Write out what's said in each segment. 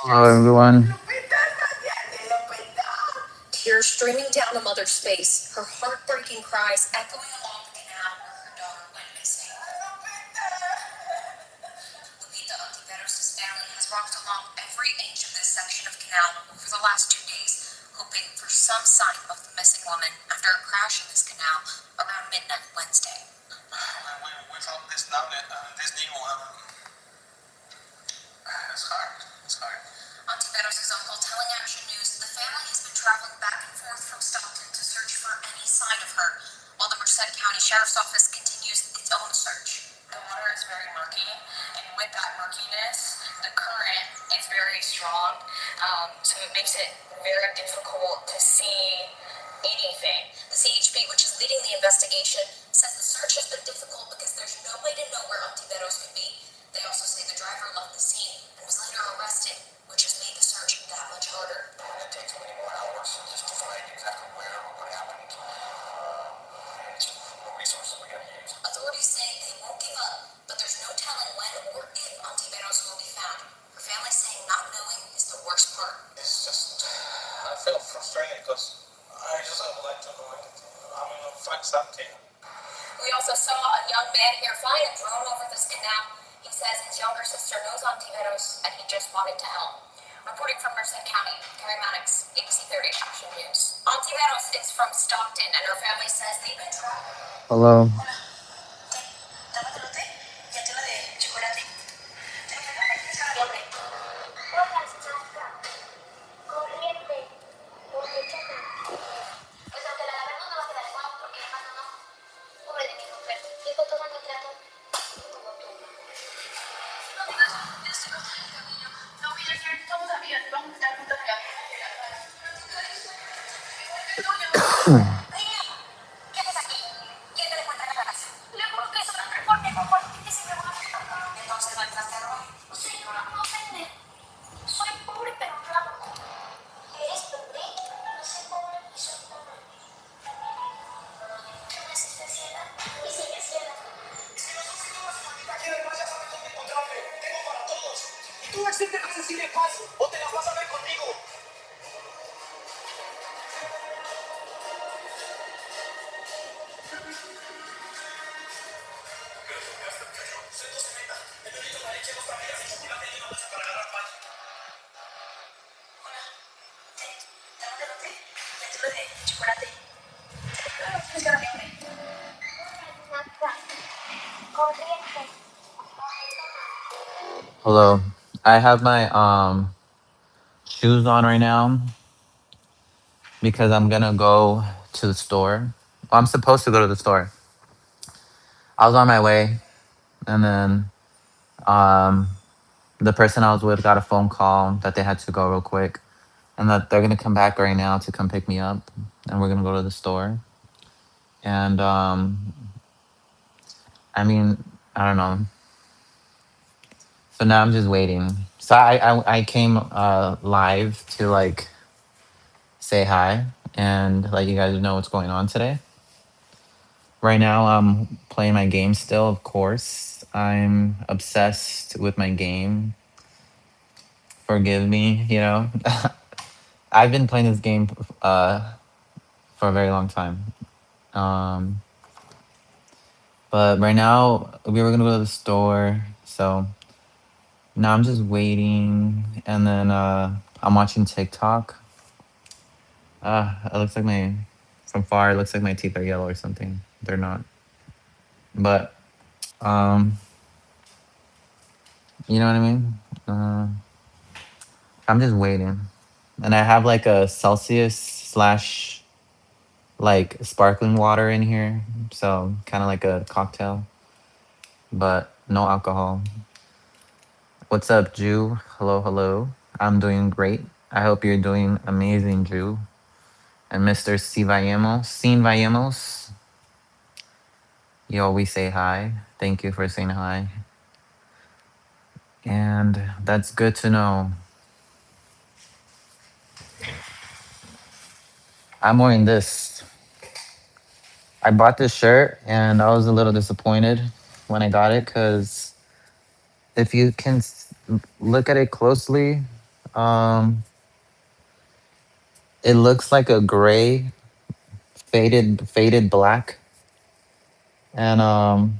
Hello, everyone. Tears streaming down a mother's face, her heartbreaking cries echoing along the canal where her daughter went missing. Lupita Ontiveros' family has walked along every inch of this section of canal over the last 2 days, hoping for some sign of the missing woman after a crash in this canal around midnight Wednesday. We found this now, this new it's hard. It's hard. Ontiveros' uncle telling Action News the family has been traveling back and forth from Stockton to search for any sign of her, while the Merced County Sheriff's Office continues its own search. The water is very murky, and with that murkiness, the current is very strong, so it makes it very difficult to see anything. The CHP, which is leading the investigation, says the search has been difficult because there's no way to know where Ontiveros could be. They also say the driver left the scene and was later arrested, which has made the search that much harder. It takes many more hours just to find exactly where or what happened. It's more resources we gotta use. Authorities say they won't give up, but there's no telling when or if Ontiveros will be found. Her family saying not knowing is the worst part. It's just, I feel frustrated because I just would like to know, I'm gonna find something. We also saw a young man here flying a drone over this canal. He says his younger sister knows Ontiveros and he just wanted to help. Reporting from Merced County, Gary Maddox, ABC 30 Action News. Ontiveros is from Stockton and her family says they've been trying. Hello. Hello. I have my shoes on right now because I'm gonna go to the store. Well, I'm supposed to go to the store. I was on my way, and then um the person I was with got a phone call that they had to go real quick, and that they're gonna come back right now to come pick me up, and we're gonna go to the store. And I mean, I don't know. So now I'm just waiting. So I came live to like say hi and let you guys know what's going on today. Right now I'm playing my game still, of course. I'm obsessed with my game. Forgive me, you know. I've been playing this game for a very long time. Um but right now we were gonna go to the store, so now I'm just waiting, and then I'm watching TikTok. It looks like my from far. It looks like my teeth are yellow or something. They're not, but um, you know what I mean. Uh, I'm just waiting, and I have like a Celsius slash like sparkling water in here, so kind of like a cocktail, but no alcohol. What's up, Jew? Hello, hello. I'm doing great. I hope you're doing amazing, Jew. And Mr. C. Vayemos, you always say hi. Thank you for saying hi. And that's good to know. I'm wearing this. I bought this shirt and I was a little disappointed when I got it because if you can look at it closely, Um, it looks like a gray, faded black, and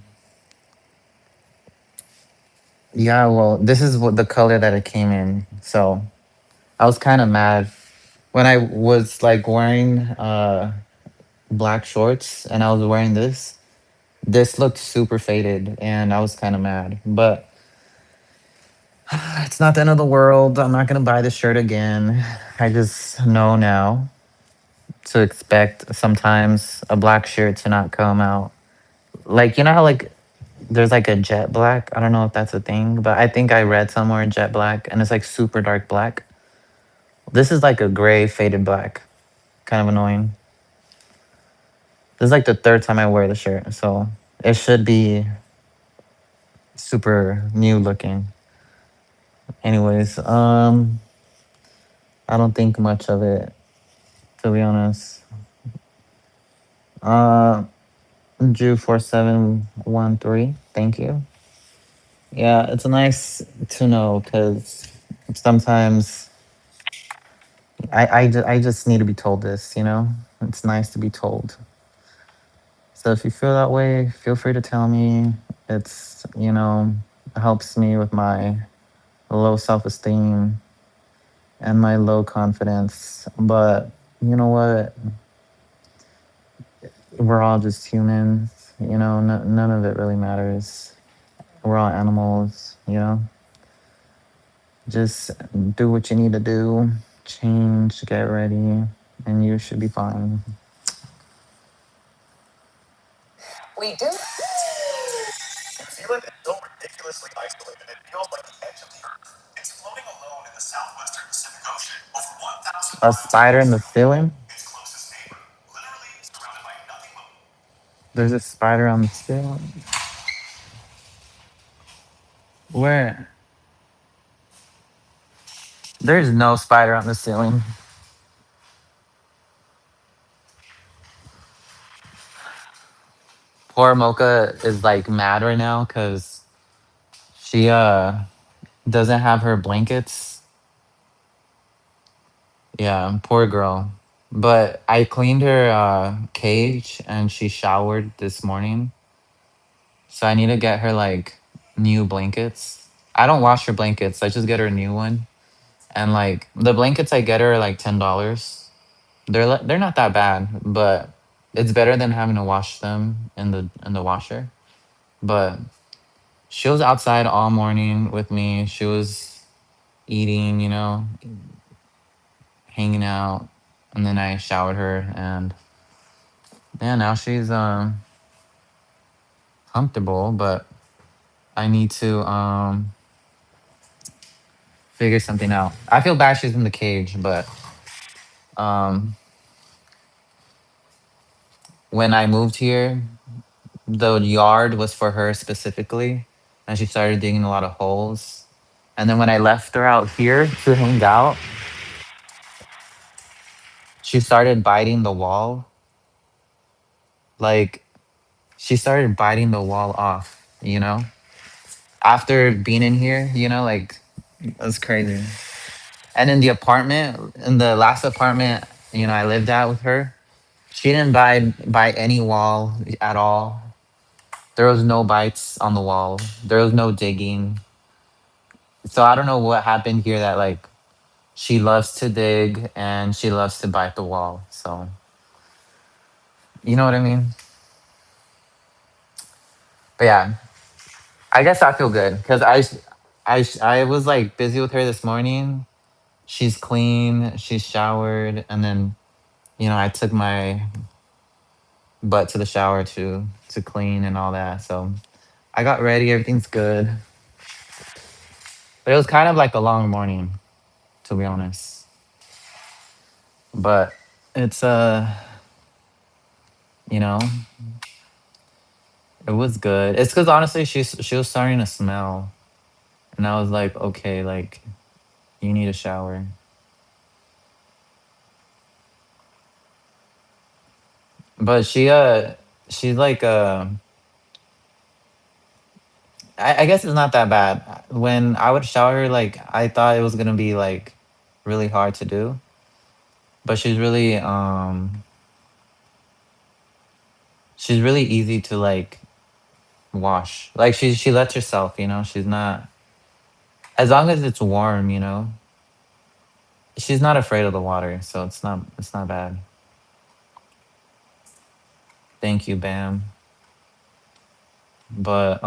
yeah. Well, this is what the color that it came in. So I was kind of mad when I was like wearing black shorts and I was wearing this. This looked super faded, and I was kind of mad. But it's not the end of the world. I'm not gonna buy this shirt again. I just know now to expect sometimes a black shirt to not come out. Like you know how like there's like a jet black. I don't know if that's a thing, but I think I read somewhere jet black, and it's like super dark black. This is like a gray faded black, kind of annoying. This is like the third time I wear the shirt, so it should be super new looking. Anyways, I don't think much of it to be honest. Uh, Jew4713. Thank you. Yeah, it's nice to know because sometimes I just need to be told this, you know? It's nice to be told. So if you feel that way, feel free to tell me. It's, helps me with my low self esteem and my low confidence. But you know what? We're all just humans, none of it really matters. We're all animals, you know? Just do what you need to do, change, get ready, and you should be fine. We do. New Zealand is so ridiculously isolated, it feels like the edge of the earth. It's floating alone in the southwestern Pacific Ocean, over 1,000 A spider in the ceiling? Its closest neighbor, literally surrounded by nothing but. There's a spider on the ceiling. Where? There's no spider on the ceiling. Poor Mocha is like mad right now because she doesn't have her blankets. Yeah, poor girl. But I cleaned her cage and she showered this morning. So I need to get her like new blankets. I don't wash her blankets. I just get her a new one. And like the blankets I get her are like $10. They're not that bad, but it's better than having to wash them in the washer. But she was outside all morning with me. She was eating, hanging out, and then I showered her, and yeah, now she's comfortable, but I need to figure something out. I feel bad she's in the cage, but um when I moved here, the yard was for her specifically, and she started digging a lot of holes. And then when I left her out here to hang out, she started biting the wall. Like she started biting the wall off, After being in here, like that's crazy. And in the apartment, in the last apartment, I lived at with her, she didn't bite any wall at all. There was no bites on the wall. There was no digging. So I don't know what happened here that like she loves to dig and she loves to bite the wall. So you know what I mean? But yeah, I guess I feel good because I was like busy with her this morning. She's clean. She's showered, and then I took my butt to the shower to clean and all that. So I got ready. Everything's good. But it was kind of like a long morning, to be honest. But it's you know, it was good. It's because honestly, she was starting to smell, and I was like, okay, like you need a shower. But she's like I guess it's not that bad. When I would shower her, like I thought it was gonna be like really hard to do. But she's really easy to like wash. Like she lets herself, you know. She's not, as long as it's warm, you know. She's not afraid of the water, so it's not bad. Thank you, Bam. But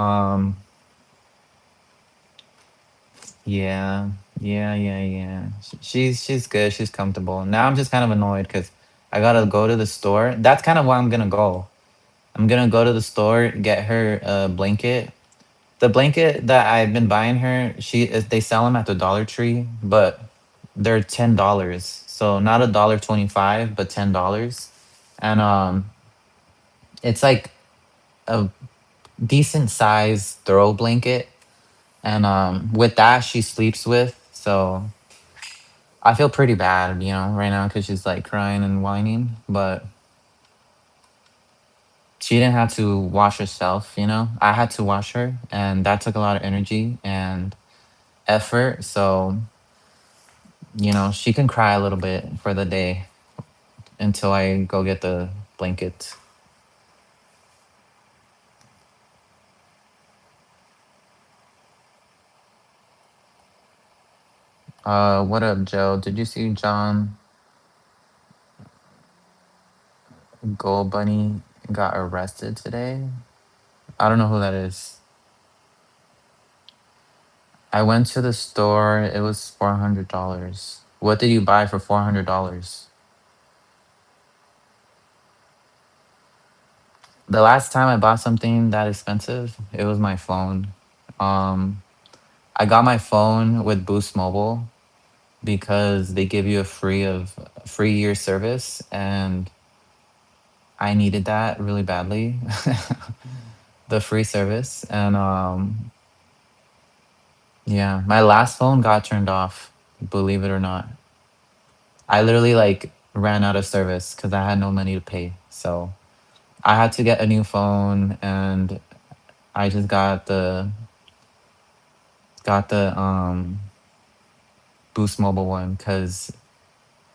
yeah, yeah. She's good. She's comfortable. Now I'm just kind of annoyed because I gotta go to the store. That's kind of why I'm gonna go. I'm gonna go to the store, get her a blanket. The blanket that I've been buying her, they sell them at the Dollar Tree, but they're $10. So not $1.25, but $10. And it's like a decent size throw blanket. And with that she sleeps with. So I feel pretty bad, you know, right now because she's like crying and whining. But she didn't have to wash herself, you know. I had to wash her, and that took a lot of energy and effort. So, you know, she can cry a little bit for the day until I go get the blanket. What up, Joe? Did you see John Gold Bunny got arrested today? I don't know who that is. I went to the store. It was $400. What did you buy for $400? The last time I bought something that expensive, it was my phone. Um, I got my phone with Boost Mobile because they give you a free year service, and I needed that really badly. The free service. And yeah, my last phone got turned off, believe it or not. I literally like ran out of service because I had no money to pay. So I had to get a new phone, and I just got the Boost Mobile one because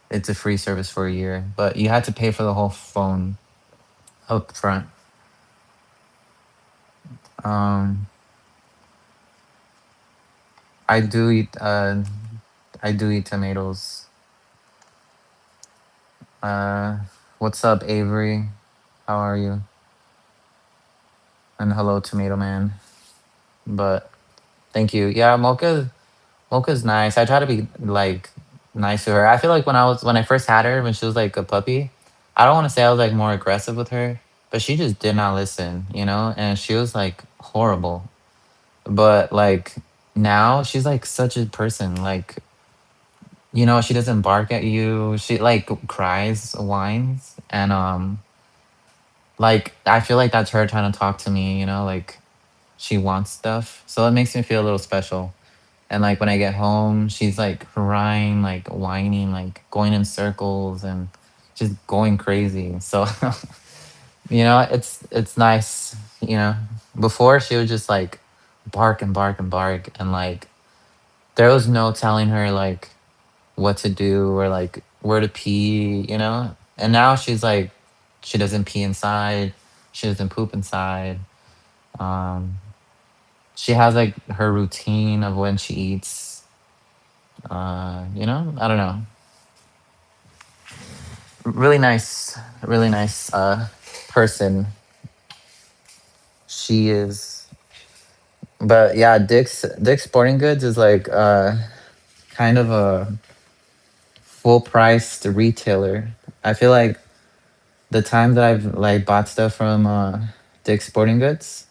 it's a free service for a year. But you had to pay for the whole phone up front. Um, I do eat I do eat tomatoes. Uh, what's up, Avery? How are you? And hello, Tomato Man. But thank you. Yeah, Mocha's nice. I try to be like nice to her. I feel like when I first had her when she was like a puppy, I don't want to say I was like more aggressive with her, but she just did not listen, you know, and she was like horrible. But like now she's like such a person. Like, you know, she doesn't bark at you. She like cries, whines, and like I feel like that's her trying to talk to me, you know, like she wants stuff. So it makes me feel a little special. And like when I get home, she's like crying, like whining, like going in circles and just going crazy. So you know, it's nice, you know. Before she would just like bark and bark and bark, and like there was no telling her like what to do or like where to pee, you know? And now she's like she doesn't pee inside, she doesn't poop inside. Um she has like her routine of when she eats. You know, I don't know. Really nice person she is. But yeah, Dick's Sporting Goods is like kind of a full priced retailer. I feel like the time that I've like bought stuff from Dick's Sporting Goods,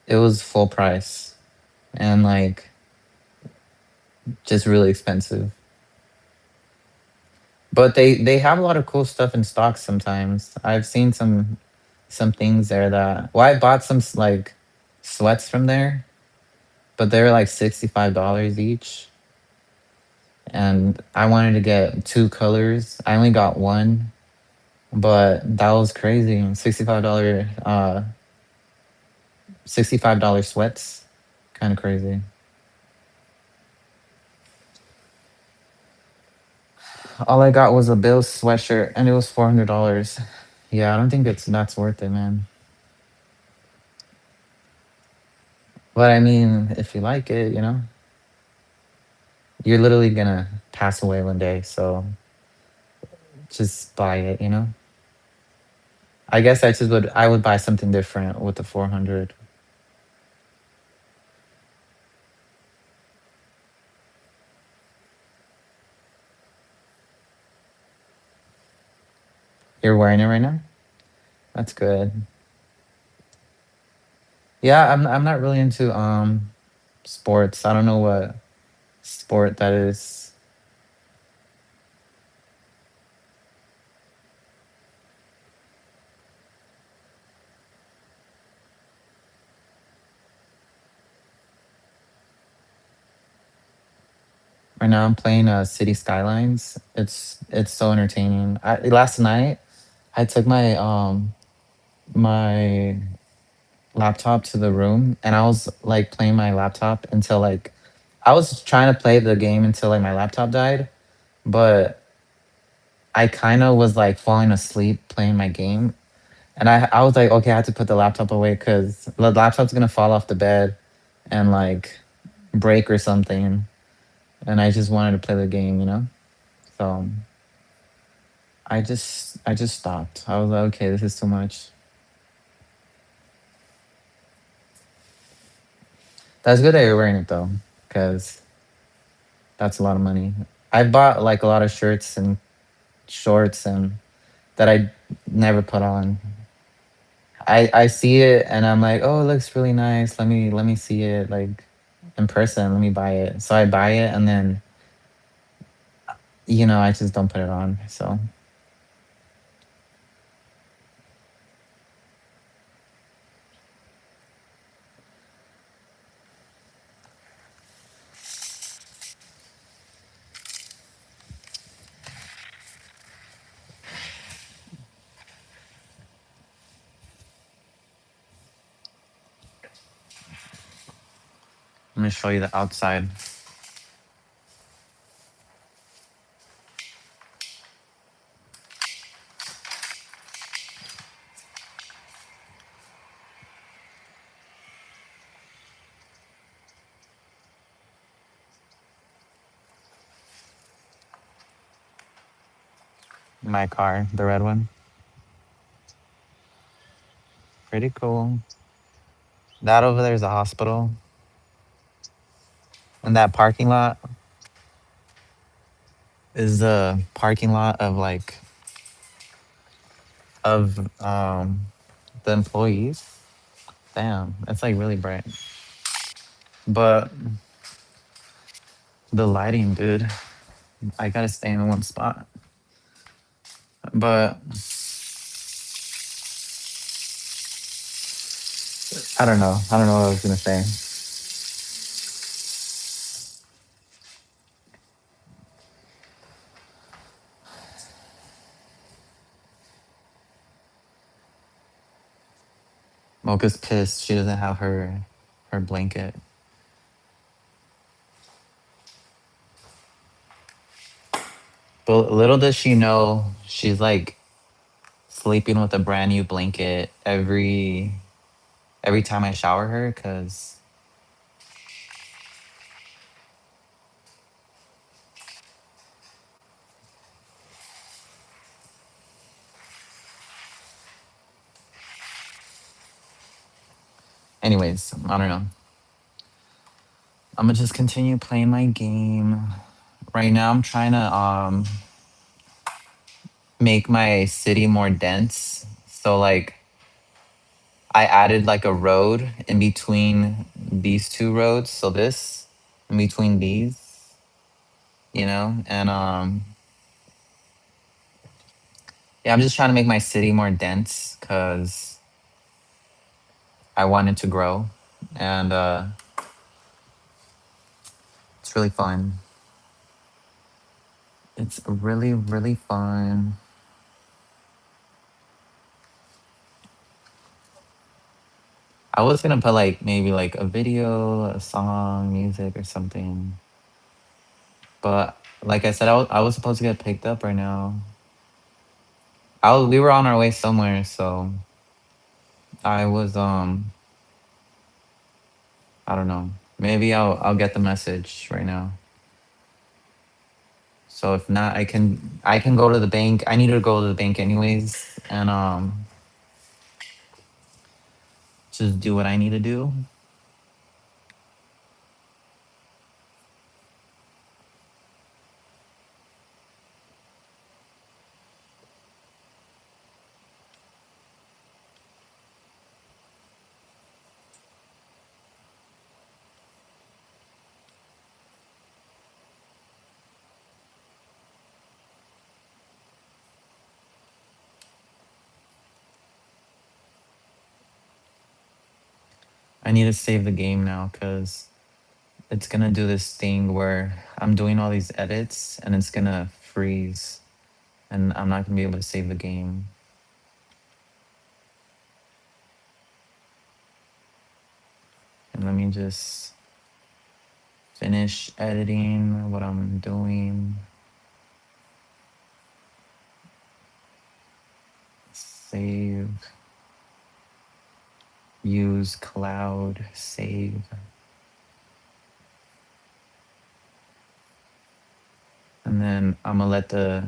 it was full price and like just really expensive. But they have a lot of cool stuff in stock sometimes. I've seen some things there that, well, I bought some like sweats from there, but they were like $65 each. And I wanted to get two colors. I only got one, but that was crazy. $65 sweats. Kind of crazy. All I got was a Bills sweatshirt, and it was $400. Yeah, I don't think it's that's worth it, man. But I mean, if you like it, you're literally gonna pass away one day, so just buy it. I guess I would buy something different with the 400. You're wearing it right now? That's good. Yeah, I'm not really into sports. I don't know what sport that is. Right now I'm playing City Skylines. It's so entertaining. Last night I took my laptop to the room, and I was like playing my laptop until like I was trying to play the game until like my laptop died, but I kind of was like falling asleep playing my game. And I was like, okay, I have to put the laptop away because the laptop's gonna fall off the bed and like break or something. And I just wanted to play the game. So I just stopped. I was like, okay, this is too much. That's good that you're wearing it though, because that's a lot of money. I bought like a lot of shirts and shorts and that I never put on. I see it and I'm like, oh, it looks really nice. Let me see it like in person. Let me buy it. So I buy it and then I just don't put it on. So let me show you the outside. My car, the red one. Pretty cool. That over there is a hospital. And that parking lot is the parking lot of like of the employees. Damn, that's like really bright. But the lighting, dude, I gotta stay in one spot. But I don't know. I don't know what I was gonna say. Mocha's pissed. She doesn't have her blanket. But little does she know, she's like sleeping with a brand new blanket every time I shower her. Cause, anyways, I don't know. I'm gonna just continue playing my game. Right now, I'm trying to make my city more dense. So like I added like a road in between these two roads. So this in between these, and yeah, I'm just trying to make my city more dense because I want it to grow, and it's really fun. It's really really fun. I was gonna put like maybe like a video, a song, music, or something, but Like I said, I was supposed to get picked up right now. We were on our way somewhere, so I was I don't know. Maybe I'll get the message right now. So if not, I can go to the bank. I need to go to the bank anyways, and just do what I need to do. I need to save the game now because it's gonna do this thing where I'm doing all these edits and it's gonna freeze, and I'm not gonna be able to save the game. And let me just finish editing what I'm doing. Save, use cloud, save. And then I'm gonna let the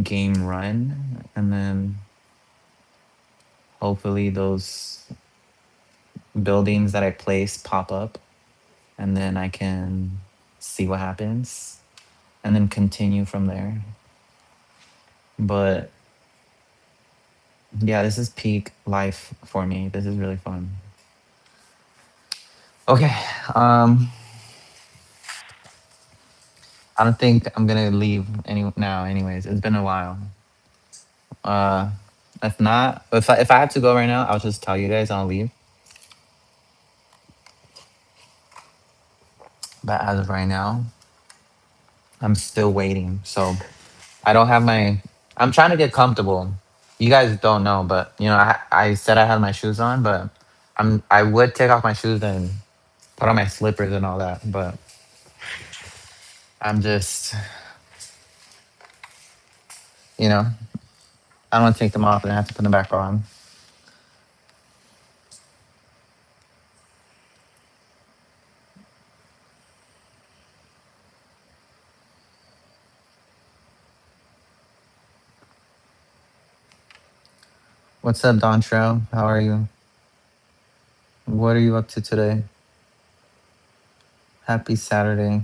game run, and then hopefully those buildings that I place pop up, and then I can see what happens and then continue from there. But yeah, this is peak life for me. This is really fun. Okay. Um I don't think I'm gonna leave now anyways. It's been a while. Uh if not, if I have to go right now, I'll just tell you guys I'll leave. But as of right now, I'm still waiting. So I don't have my. I'm trying to get comfortable. You guys don't know, but you know, I said I had my shoes on, but I would take off my shoes and put on my slippers and all that, but I'm just, you know, I don't want to take them off and I have to put them back on. What's up, Don Trow? How are you? What are you up to today? Happy Saturday.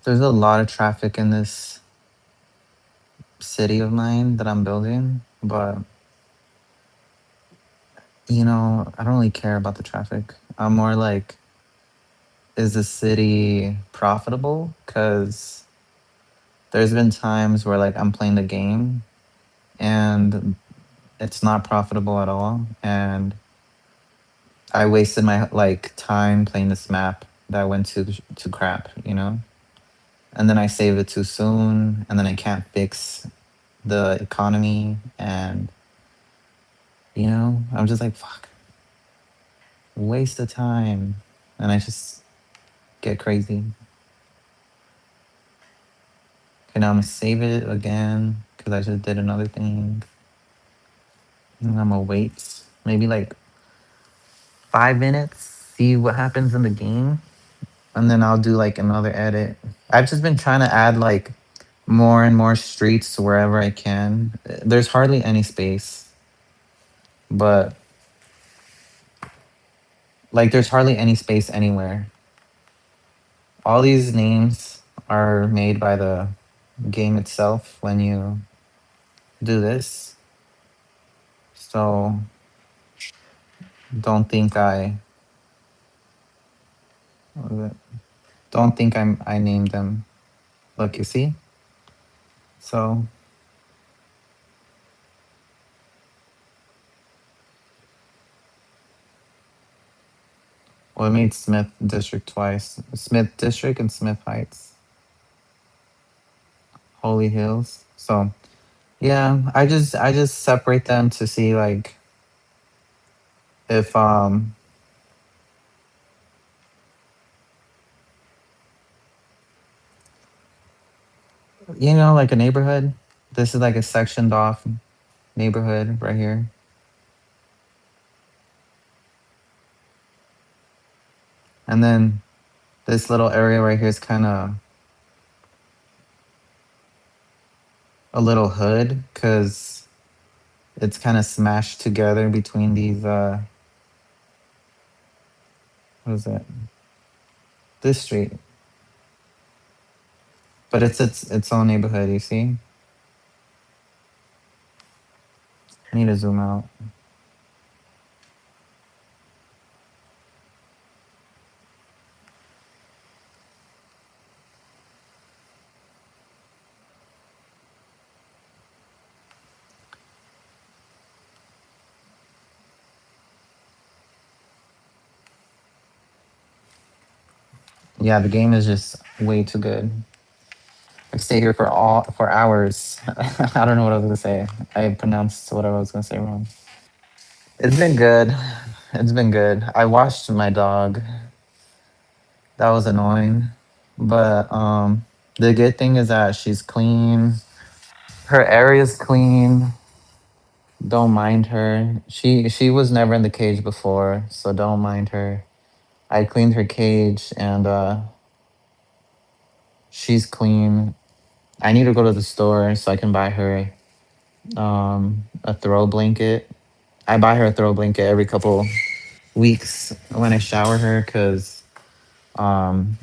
There's a lot of traffic in this city of mine that I'm building, but you know, I don't really care about the traffic. I'm more like, is the city profitable? Because there's been times where like I'm playing the game and it's not profitable at all, and I wasted my like time playing this map that went to crap, you know. And then I saved it too soon, and then I can't fix the economy, and you know, I'm just like fuck, waste of time, and I just get crazy. Okay, now I'm gonna save it again because I just did another thing. And I'm gonna wait maybe like 5 minutes, see what happens in the game, and then I'll do like another edit. I've just been trying to add like more and more streets wherever I can. There's hardly any space, but like there's hardly any space anywhere. All these names are made by the game itself when you do this. So don't think I what was it? Don't think I named them. Look, you see? So well, it made Smith District twice. Smith District and Smith Heights, Holy Hills. So yeah, I just separate them to see like if like a neighborhood. This is like a sectioned off neighborhood right here. And then this little area right here is kind of a little hood because it's kind of smashed together between these what is it? This street. But it's own neighborhood, you see? I need to zoom out. Yeah, the game is just way too good. I stay here for hours. I don't know what I was gonna say. I pronounced what I was gonna say wrong. It's been good. It's been good. I washed my dog. That was annoying. But the good thing is that she's clean. Her area's clean. Don't mind her. She was never in the cage before, so don't mind her. I cleaned her cage and she's clean. I need to go to the store so I can buy her a throw blanket. I buy her a throw blanket every couple weeks when I shower her because um,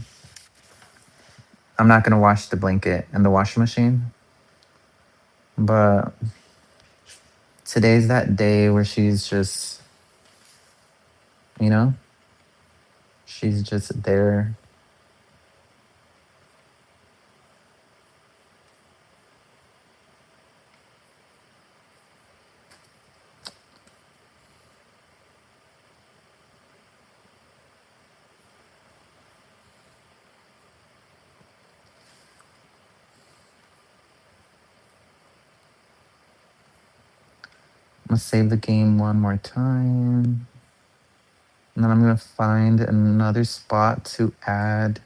I'm not gonna wash the blanket in the washing machine. But today's that day where she's just, you know, she's just there. I'm gonna save the game one more time. And then I'm gonna find another spot to add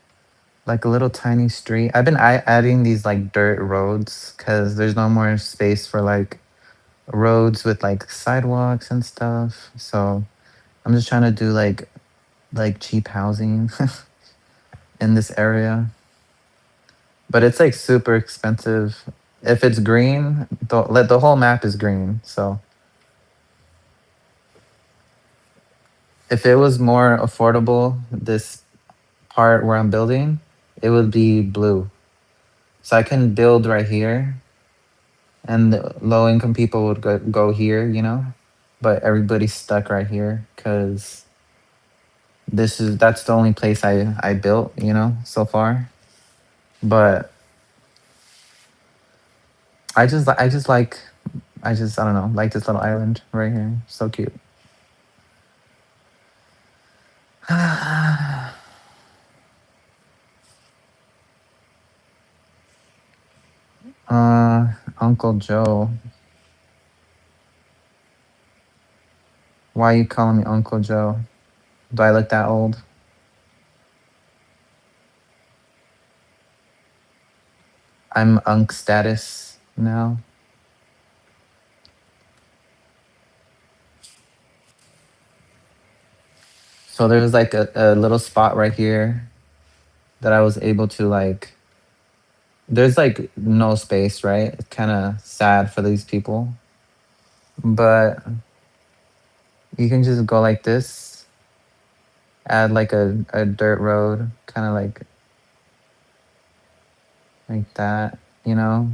like a little tiny street. I've been adding these like dirt roads because there's no more space for like roads with like sidewalks and stuff. So I'm just trying to do like cheap housing in this area. But it's like super expensive. If it's green, the whole map is green. So if it was more affordable, this part where I'm building, it would be blue. So I can build right here, and the low income people would go here. But everybody's stuck right here because that's the only place I built so far. But I don't know, like this little island right here. So cute. Uncle Joe. Why you calling me Uncle Joe? Do I look that old? I'm Unc status now. So there was like a little spot right here that I was able to like there's like no space, right? It's kind of sad for these people, but you can just go like this, add like a dirt road, kind of like that, you know?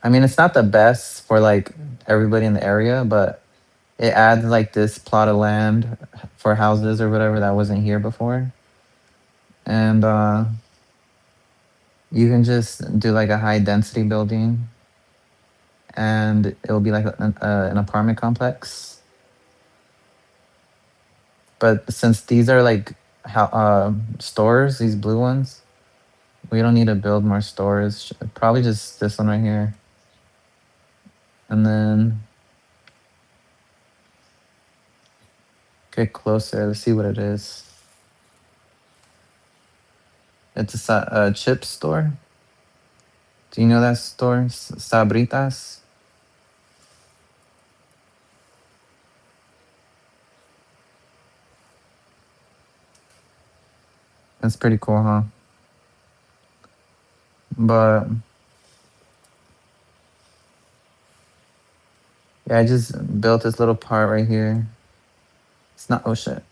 I mean, it's not the best for like everybody in the area, but it adds like this plot of land for houses or whatever that wasn't here before. And you can just do like a high density building and it'll be like an apartment complex. But since these are like how stores, these blue ones, we don't need to build more stores. Probably just this one right here. And then get closer. Let's see what it is. It's a chip store. Do you know that store? Sabritas. That's pretty cool, huh? But yeah, I just built this little part right here. It's not, oh shit.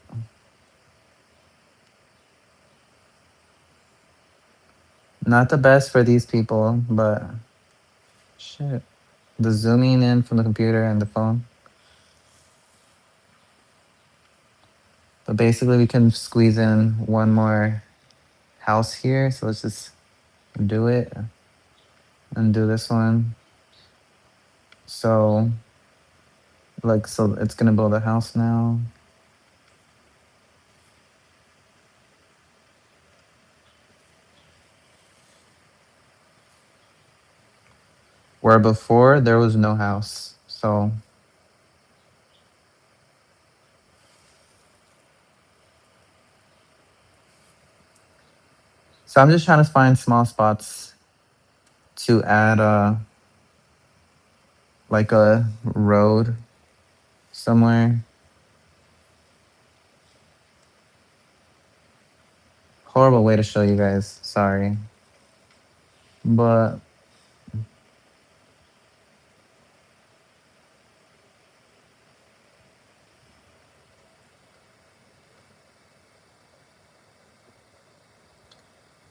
Not the best for these people, but shit. The zooming in from the computer and the phone. But basically, we can squeeze in one more house here. So let's just do it and do this one. So, like, so it's gonna build a house now. Where before there was no house. So I'm just trying to find small spots to add like a road somewhere. Horrible way to show you guys. Sorry. But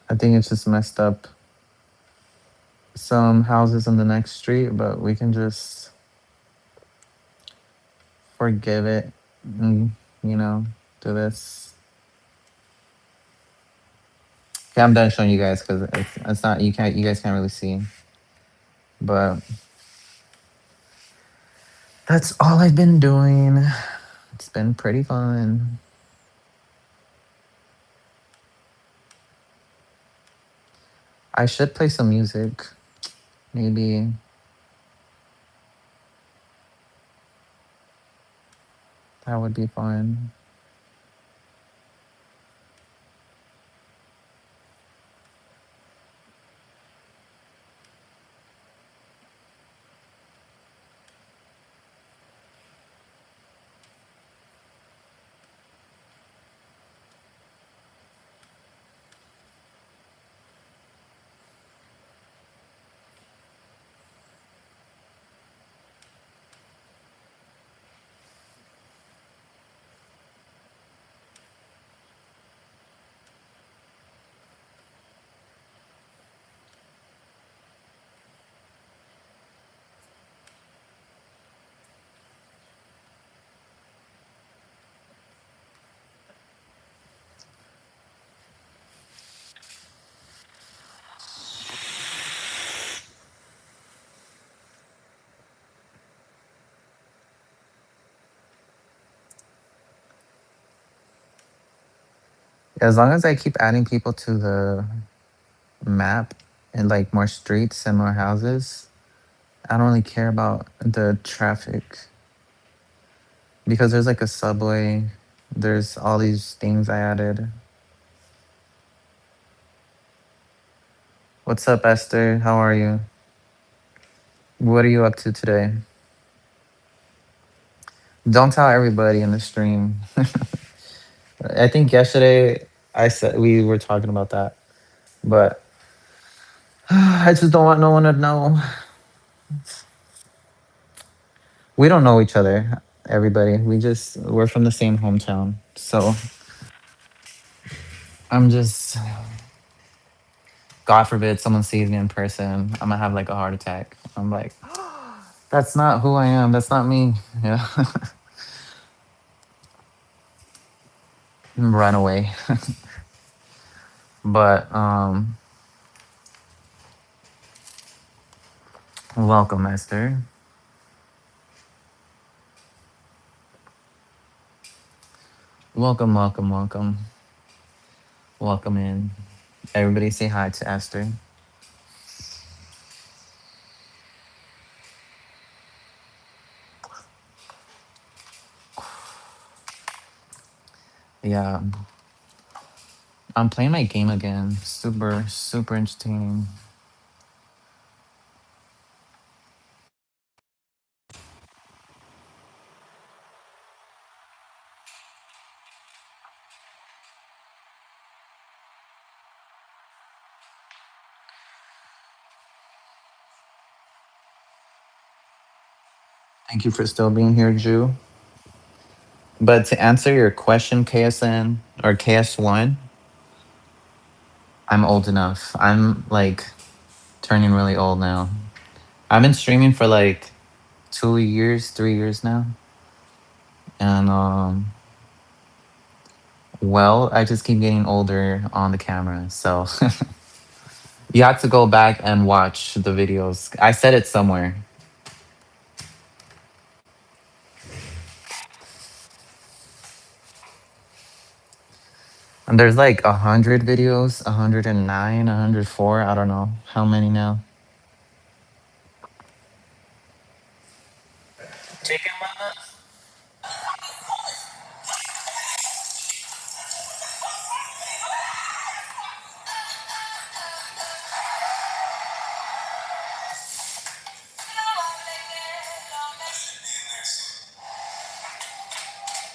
I think it's just messed up some houses on the next street, but we can just forgive it and, you know, do this. Okay, I'm done showing you guys because it's not, you guys can't really see. But that's all I've been doing. It's been pretty fun. I should play some music. Maybe that would be fun. As long as I keep adding people to the map and like more streets and more houses, I don't really care about the traffic because there's like a subway. There's all these things I added. What's up, Esther? How are you? What are you up to today? Don't tell everybody in the stream. I think yesterday I said we were talking about that, but I just don't want no one to know. We don't know each other, everybody. We're from the same hometown. So I'm just, God forbid someone sees me in person, I'm gonna have like a heart attack. I'm like, that's not who I am. That's not me. Yeah. Run away. But welcome, Esther. Welcome, welcome, welcome. Welcome in. Everybody say hi to Esther. Yeah. I'm playing my game again. Super, super entertaining. Thank you for still being here, Jew. But to answer your question, KSN or KS1, I'm old enough. I'm like turning really old now. I've been streaming for like 2 years, 3 years now. And well, I just keep getting older on the camera. So you have to go back and watch the videos. I said it somewhere. And there's like 100 videos, 109, 104. I don't know how many now.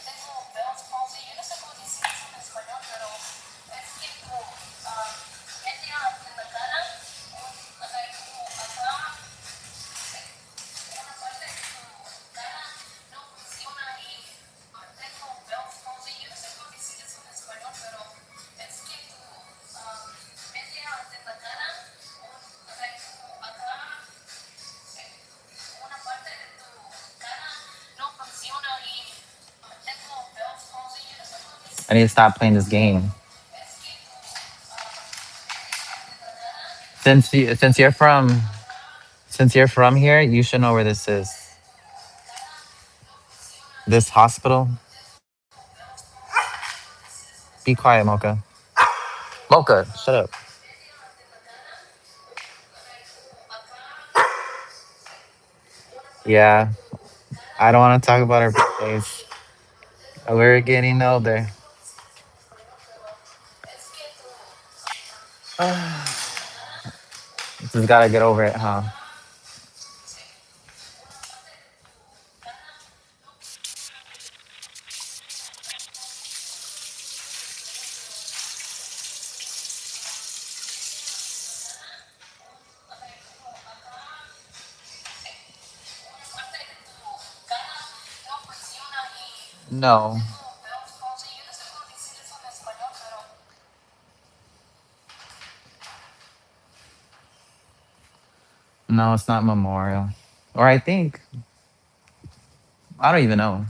Tengo Bell's palsy. Yo no sé cómo decir eso en español, pero es que tu media en la cara, o sea, como acá, una parte de tu cara no funciona y tengo Bell's palsy. Yo no sé cómo decir eso en español, pero es que tu media de la cara, o sea, como acá, una parte de tu cara no funciona y tengo Bell's palsy. Yo no sé cómo decir I need to stop playing this game. es que Since you're from here, you should know where this is. This hospital. Be quiet, Mocha. Mocha, shut up. Yeah, I don't want to talk about our birthdays. We're getting older. Just gotta get over it, huh? No, no, it's not Memorial. Or I think I don't even know.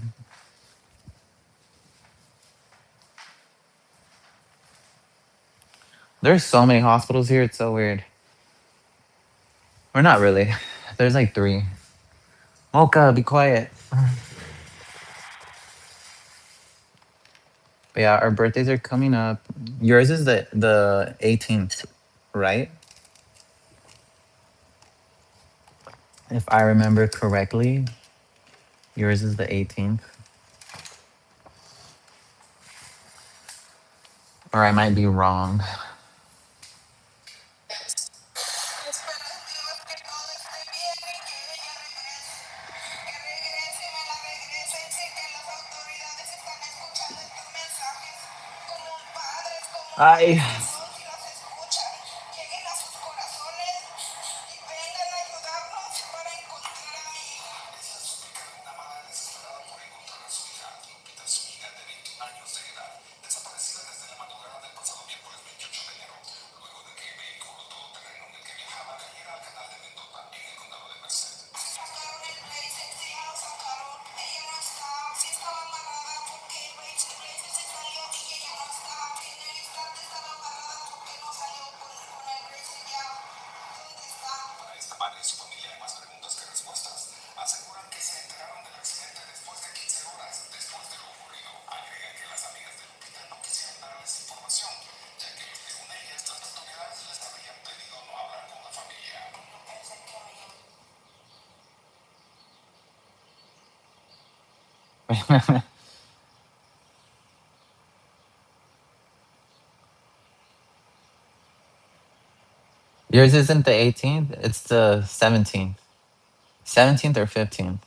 There's so many hospitals here. It's so weird. Or not really. There's like three. Mocha, be quiet. But yeah, our birthdays are coming up. Yours is the 18th, right? If I remember correctly, yours is the 18th. Or I might be wrong. I Yours isn't the 18th, it's the 17th. 17th or 15th.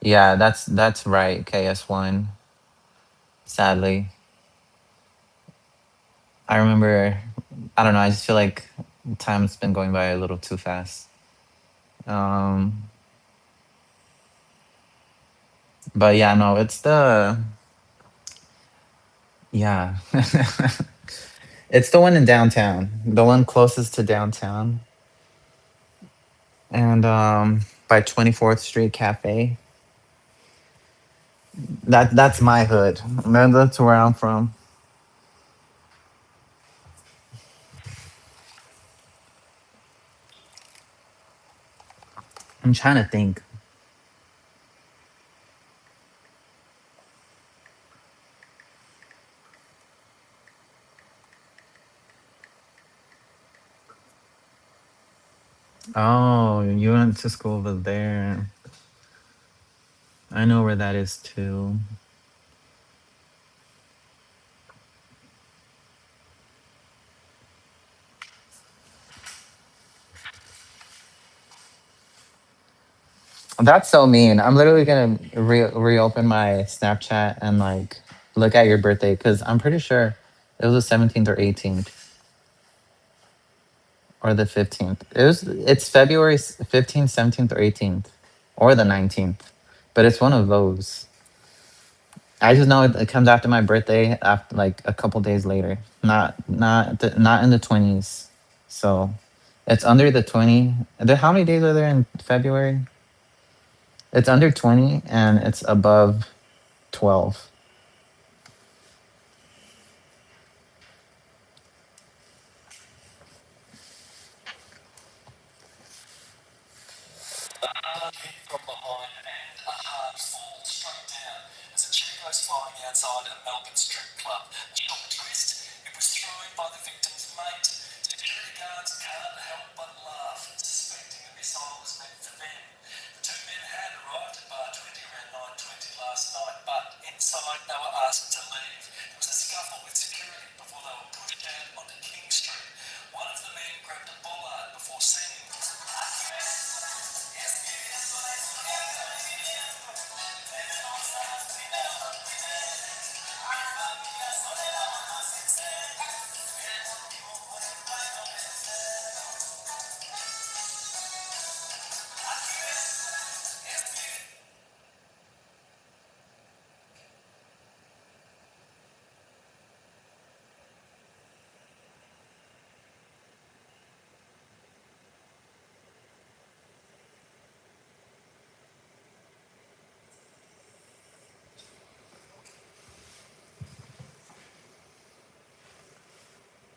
Yeah, that's right, KS1. Sadly. I remember, I don't know, I just feel like time's been going by a little too fast. Um but yeah, no, it's the yeah. It's the one in downtown. The one closest to downtown. And by 24th Street Cafe. That's my hood. That's where I'm from. I'm trying to think. Oh, you went to school over there. I know where that is too. That's so mean. I'm literally gonna reopen my Snapchat and like look at your birthday because I'm pretty sure it was the 17th or 18th or the 15th. It's February 15th, 17th, or 18th or the 19th, but it's one of those. I just know it comes after my birthday, after like a couple days later. Not in the 20s. So it's under the 20. How many days are there in February? It's under 20 and it's above 12.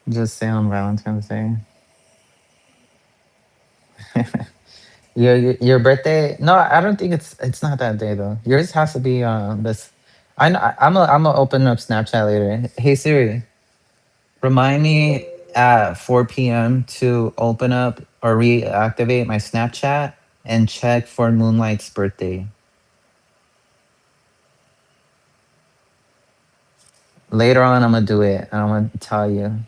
Just say on Valentine's Day. Your birthday? No, I don't think it's not that day though. Yours has to be this. I'm gonna open up Snapchat later. Hey Siri, remind me at 4 p.m. to open up or reactivate my Snapchat and check for Moonlight's birthday. Later on, I'm gonna do it and I'm gonna tell you.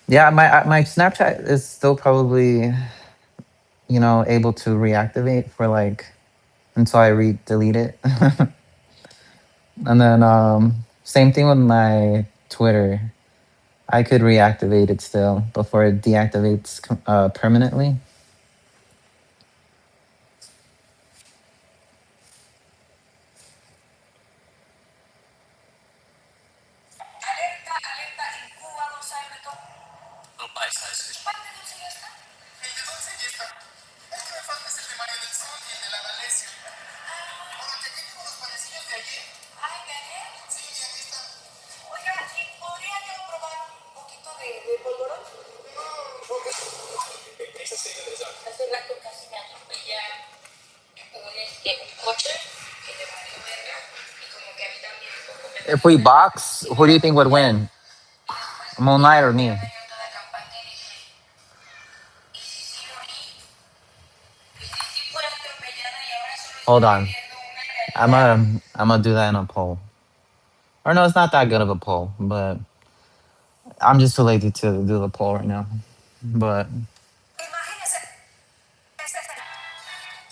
Yeah, my Snapchat is still probably able to reactivate for like until I delete it. And then same thing with my Twitter. I could reactivate it still before it deactivates permanently. Alerta, alerta, en Cuba no se abre todo. ¿Parte dulce ya está? Ay, Daniel. If we box, who do you think would win? Moonlight or me? Hold on. I'm gonna do that in a poll. Or no, it's not that good of a poll, but I'm just too lazy to do the poll right now. But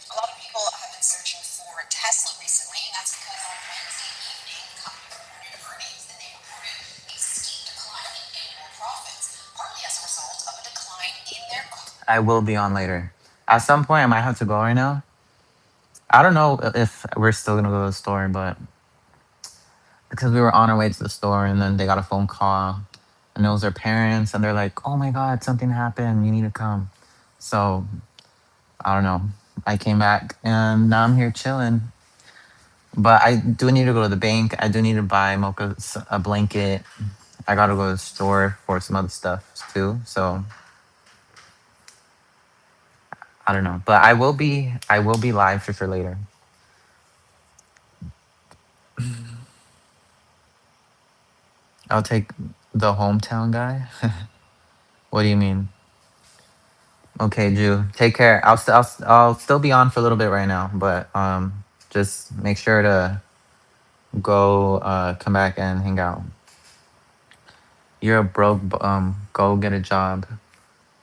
A lot of people have been searching for Tesla recently. That's because on Wednesday evening, the company reported earnings and they reported a steep decline in annual profits, partly as a result of a decline in their. I will be on later. At some point, I might have to go right now. I don't know if we're still gonna go to the store, but because we were on our way to the store and then they got a phone call and it was their parents and they're like, "Oh my God, something happened. You need to come." So I don't know. I came back and now I'm here chilling. But I do need to go to the bank. I do need to buy Mocha a blanket. I gotta go to the store for some other stuff too. So I don't know. But I will be live for sure later. I'll take the hometown guy. What do you mean? Okay, Jew. Take care. I'll still be on for a little bit right now, but just make sure to go come back and hang out. You're a broke go get a job.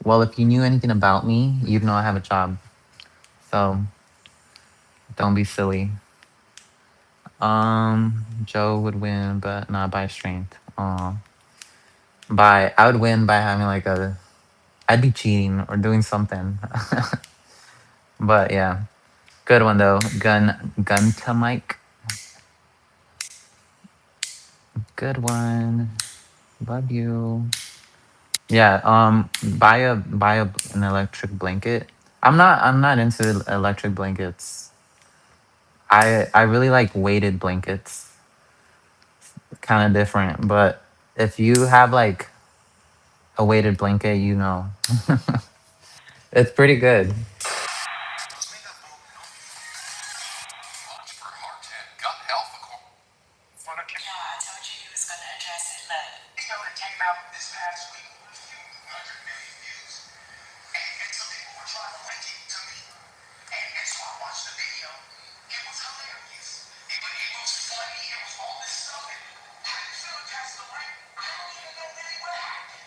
Well, if you knew anything about me, you'd know I have a job. So don't be silly. Joe would win, but not by strength. I would win by having like a I'd be cheating or doing something. But yeah. Good one though. Gun to Mike. Good one. Love you. Yeah, buy an electric blanket. I'm not into electric blankets. I really like weighted blankets. Kind of different, but if you have like a weighted blanket, you know. It's pretty good. Yeah, I told you he was going to address it. Look. You know, it came out this past week, 100 million views. And some people were trying to link it to me. And so I watched the video. It was hilarious. It was funny. It was all this stuff. And how did you feel, Pastor Lane? I don't even know really what happened.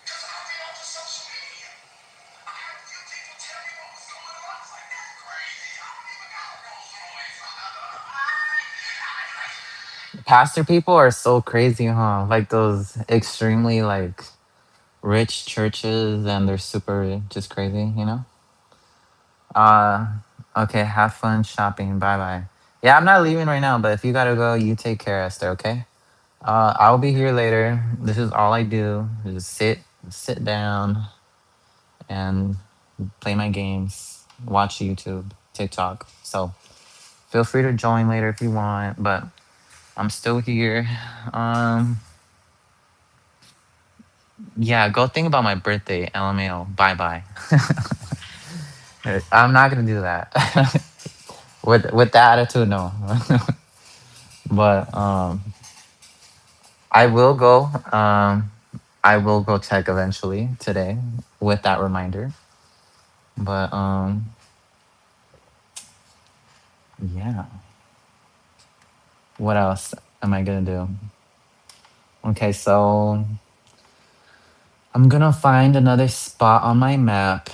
Because I've been on to social media. I had a few people tell me what was going on. I was like, that's crazy. I don't even got a Rolls Royce. Pastor people are so crazy, huh? Like those extremely like rich churches and they're super just crazy, you know? Uh okay, have fun shopping. Bye bye. Yeah, I'm not leaving right now, but if you gotta go, you take care, Esther, okay? I'll be here later. This is all I do. Just sit down and play my games, watch YouTube, TikTok. So feel free to join later if you want, but I'm still here. Um yeah, go think about my birthday, LMAO. Bye bye. I'm not gonna do that. With that attitude, no. But I will go. I will go check eventually today with that reminder. But yeah. What else am I gonna do? Okay, so I'm gonna find another spot on my map.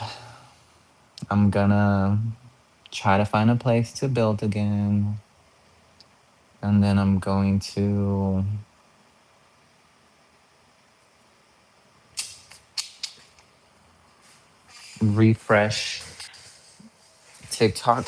I'm gonna try to find a place to build again. And then I'm going to refresh TikTok.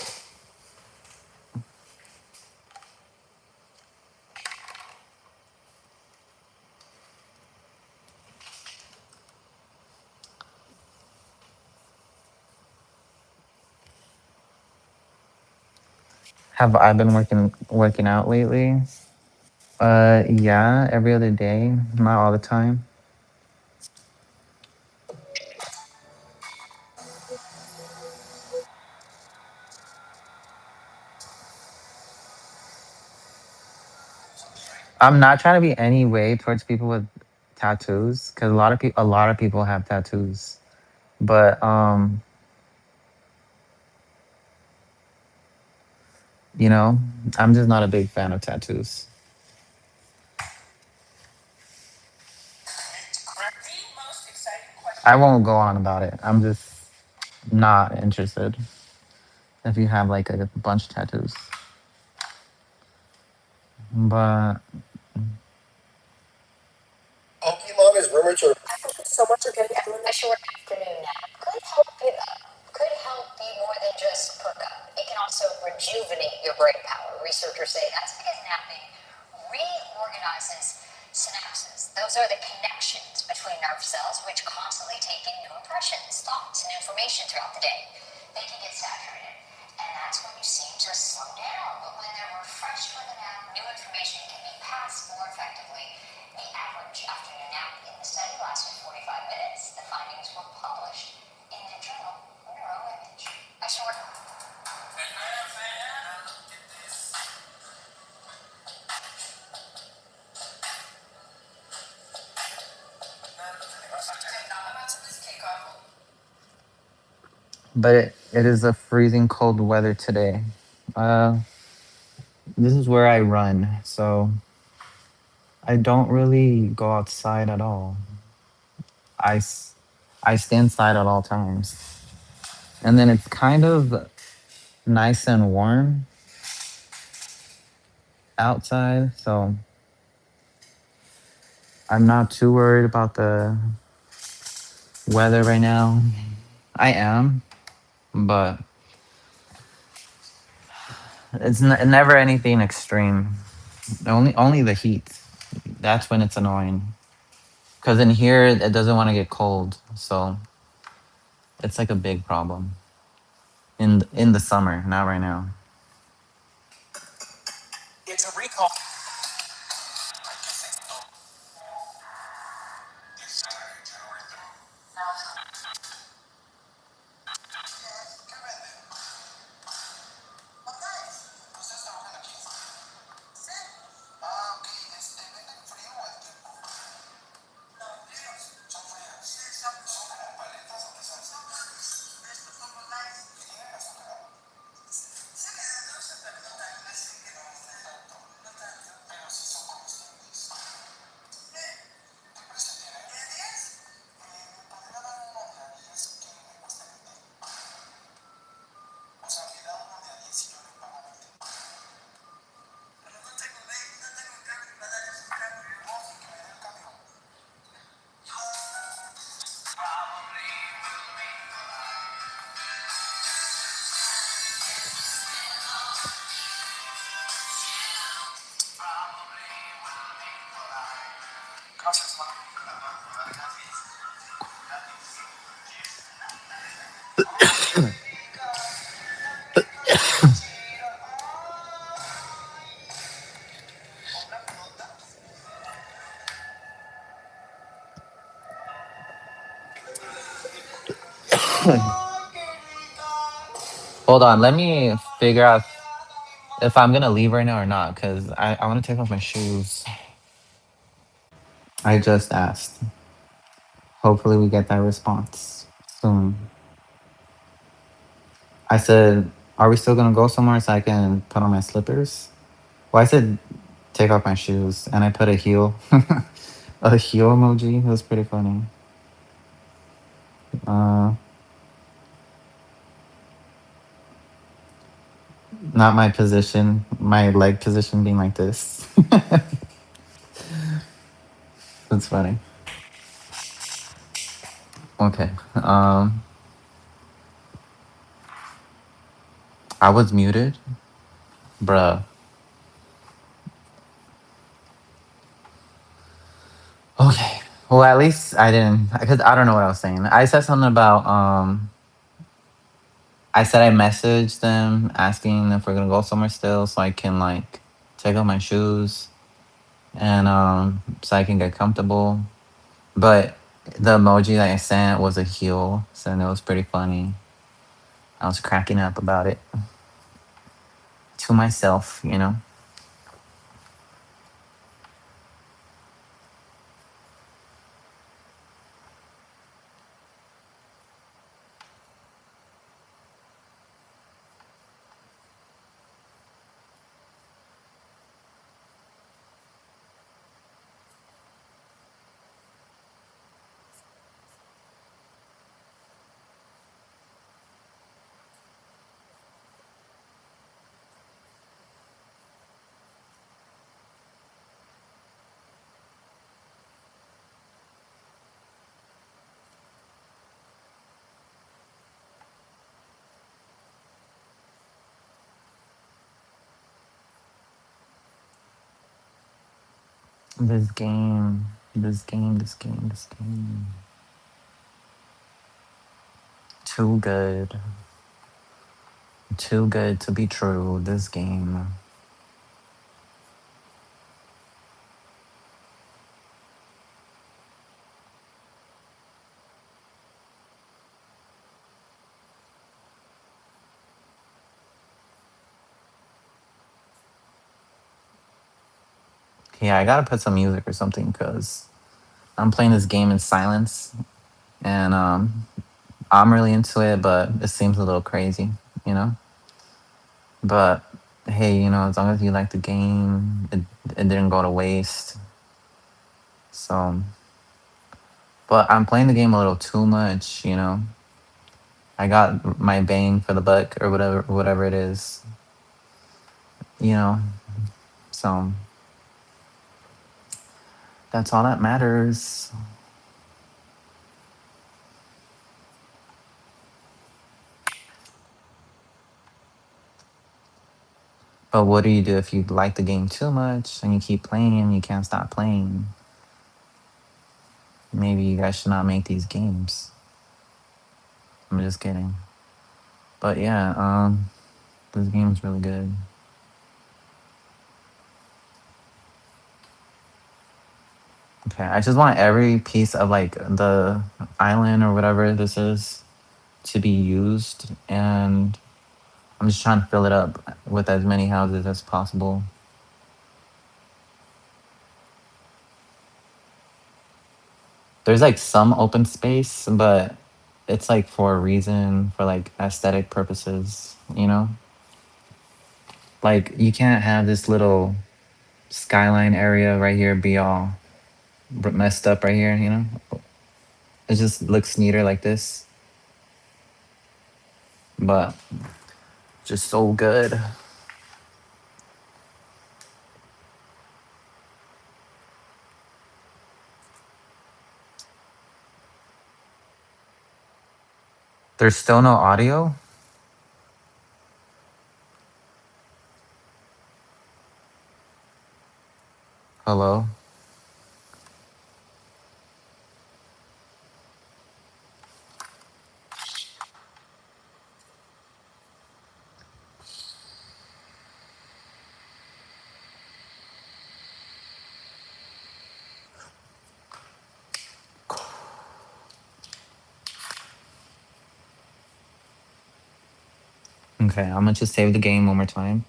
Have I been working out lately? Yeah, every other day, not all the time. I'm not trying to be any way towards people with tattoos because a lot of people have tattoos. But you know, I'm just not a big fan of tattoos. I won't go on about it. I'm just not interested if you have like a bunch of tattoos. But Pokemon is rumored to. Thank you so much for getting everyone a short afternoon nap. Could help you more than just perk up. It can also rejuvenate your brain power. Researchers say that's because napping reorganizes synapses. Those are the connections between nerve cells which constantly take in new impressions, thoughts, and information throughout the day. They can get saturated, and that's when you seem to slow down. But when they're refreshed with a nap, new information can be passed more effectively. The average afternoon nap in the study lasted 45 minutes. The findings were published in the journal Neuroimage. I sure. it is a freezing cold weather today. Uh, this is where I run, so I don't really go outside at all. I s- I stay inside at all times, and then it's kind of nice and warm outside, so I'm not too worried about the weather right now. I am, but never anything extreme. Only the heat. That's when it's annoying. Because in here it doesn't want to get cold, so it's like a big problem in the summer, not right now. Hold on, let me figure out if I'm gonna leave right now or not, because I want to take off my shoes. I just asked. Hopefully, we get that response soon. I said, "Are we still gonna go somewhere so I can put on my slippers?" Well, I said, "Take off my shoes," and I put a heel, a heel emoji. It was pretty funny. Uh, Not my position, my leg position being like this. That's funny. Okay. I was muted, bruh. Okay. Well, at least I didn't, because I don't know what I was saying. I said something about I said I messaged them asking if we're gonna go somewhere still, so I can like take off my shoes and so I can get comfortable. But the emoji that I sent was a heel, so it was pretty funny. I was cracking up about it to myself. This game, this game, this game, this game. Too good. Too good to be true. This game. Yeah, I gotta put some music or something because I'm playing this game in silence and I'm really into it, but it seems a little crazy, you know? But hey, as long as you like the game, it didn't go to waste. So, but I'm playing the game a little too much. I got my bang for the buck or whatever it is, you know. So that's all that matters. But what do you do if you like the game too much and you keep playing and you can't stop playing? Maybe you guys should not make these games. I'm just kidding. But yeah, this game's really good. Okay, I just want every piece of like the island or whatever this is to be used, and I'm just trying to fill it up with as many houses as possible. There's like some open space, but it's like for a reason, for like aesthetic purposes. Like you can't have this little skyline area right here be all messed up right here. It just looks neater like this, but just so good. There's still no audio. Hello. Okay, I'm gonna just save the game one more time.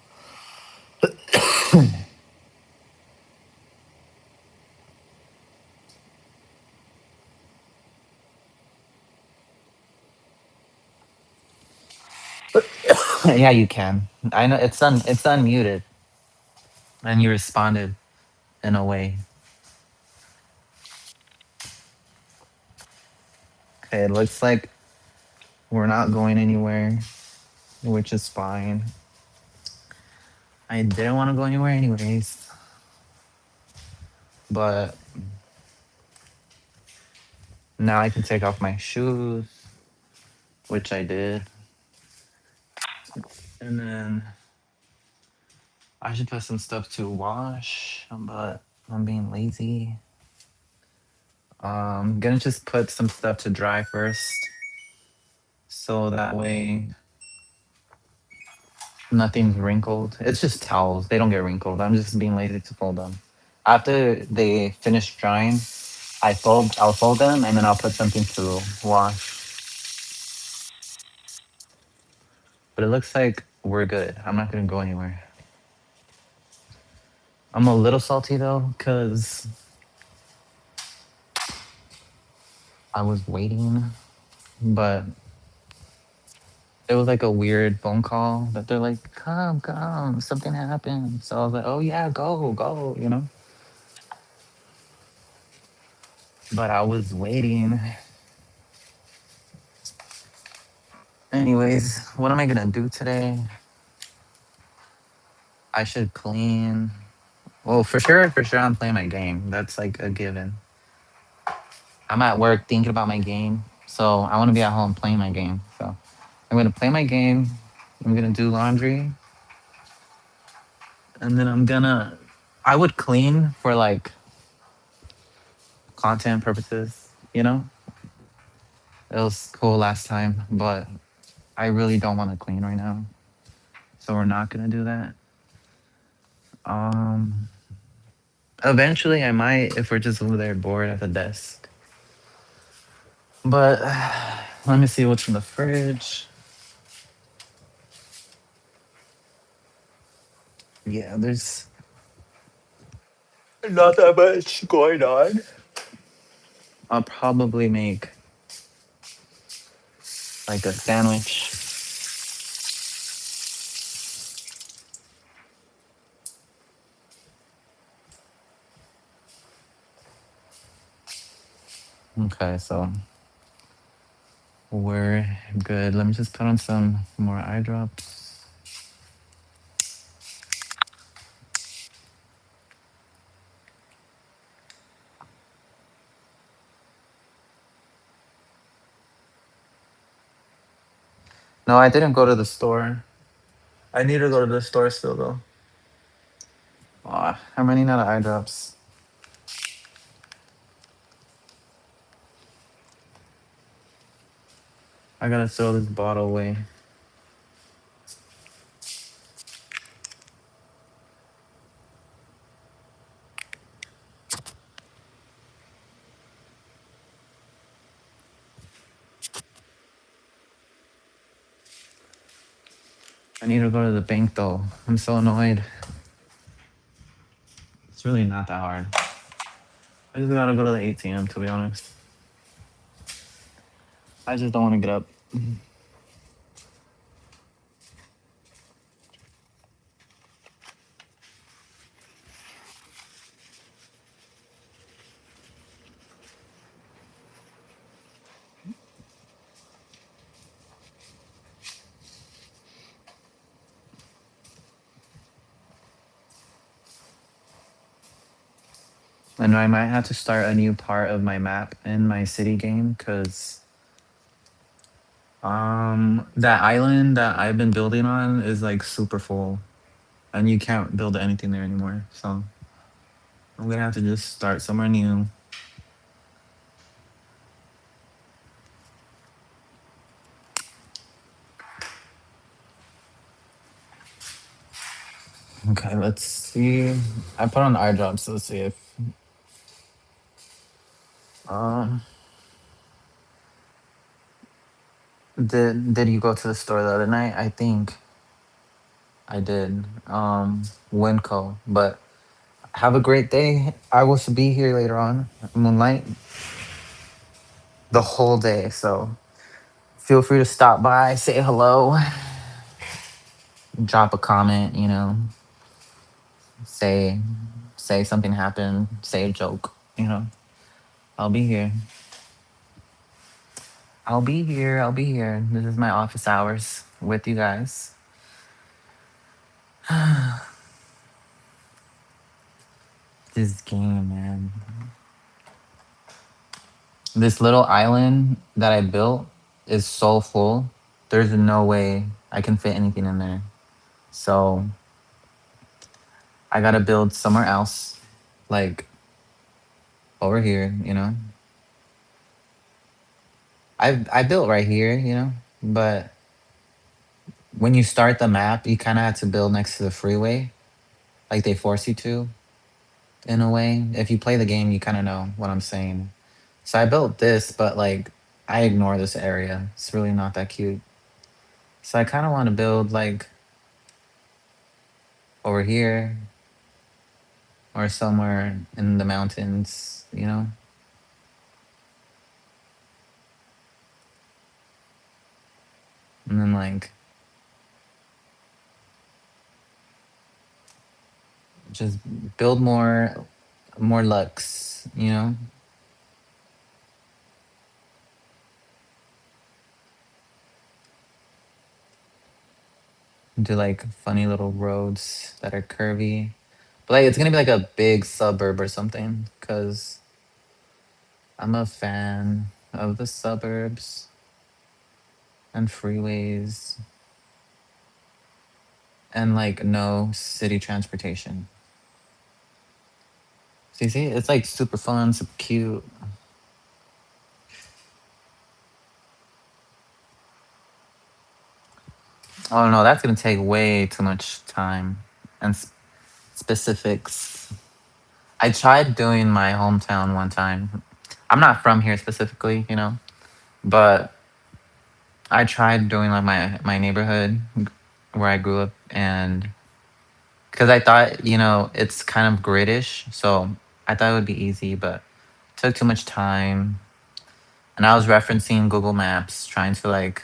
Yeah, you can. I know it's unmuted, and you responded in a way. Okay, it looks like we're not going anywhere, which is fine. I didn't want to go anywhere anyways, but now I can take off my shoes, which I did, and then I should put some stuff to wash, but I'm being lazy. Gonna just put some stuff to dry first, so that way nothing's wrinkled. It's just towels. They don't get wrinkled. I'm just being lazy to fold them. After they finish drying, I'll fold them and then I'll put something to wash. But it looks like we're good. I'm not gonna go anywhere. I'm a little salty though, cause I was waiting, but it was like a weird phone call that they're like, come, something happened. So I was like, oh yeah, go. But I was waiting. Anyways, what am I gonna do today? I should clean. Well, for sure, I'm playing my game. That's like a given. I'm at work thinking about my game, so I want to be at home playing my game. So I'm gonna play my game. I'm gonna do laundry, and then I would clean for like content purposes, you know? It was cool last time, but I really don't want to clean right now. So we're not gonna do that. Um Eventually I might if we're just over there bored at the desk. But let me see what's in the fridge. Yeah, there's not that much going on. I'll probably make like a sandwich. Okay, so we're good. Let me just put on some more eye drops. No, I didn't go to the store. I need to go to the store still though. I'm running out of eye drops. I gotta throw this bottle away. I need to go to the bank though. I'm so annoyed. It's really not that hard. I just gotta go to the ATM to be honest. I just don't want to get up. And I might have to start a new part of my map in my city game because that island that I've been building on is like super full and you can't build anything there anymore. So I'm gonna have to just start somewhere new. Okay, let's see. I put on eye drops. Let's see if um did you go to the store the other night? I think I did. Winco. But have a great day. I will be here later on. Moonlight the whole day. So feel free to stop by, say hello, drop a comment, say say something happened, say a joke. I'll be here. I'll be here. I'll be here. This is my office hours with you guys. This game, man. This little island that I built is so full. There's no way I can fit anything in there. So I gotta build somewhere else, like over here. I built right here, but when you start the map, you kind of have to build next to the freeway, like they force you to, in a way. If you play the game, you kind of know what I'm saying. So I built this, but like I ignore this area. It's really not that cute. So I kind of want to build like over here or somewhere in the mountains. And then like just build more Lux. Do like funny little roads that are curvy. But like it's gonna be like a big suburb or something, because I'm a fan of the suburbs and freeways and like no city transportation. Do you see? It's like super fun, super cute. Oh no, that's gonna take way too much time and specifics. I tried doing my hometown one time. I'm not from here specifically, you know, but I tried doing like my neighborhood where I grew up, and because I thought, you know, it's kind of gridish, so I thought it would be easy, but it took too much time. And I was referencing Google Maps, trying to like,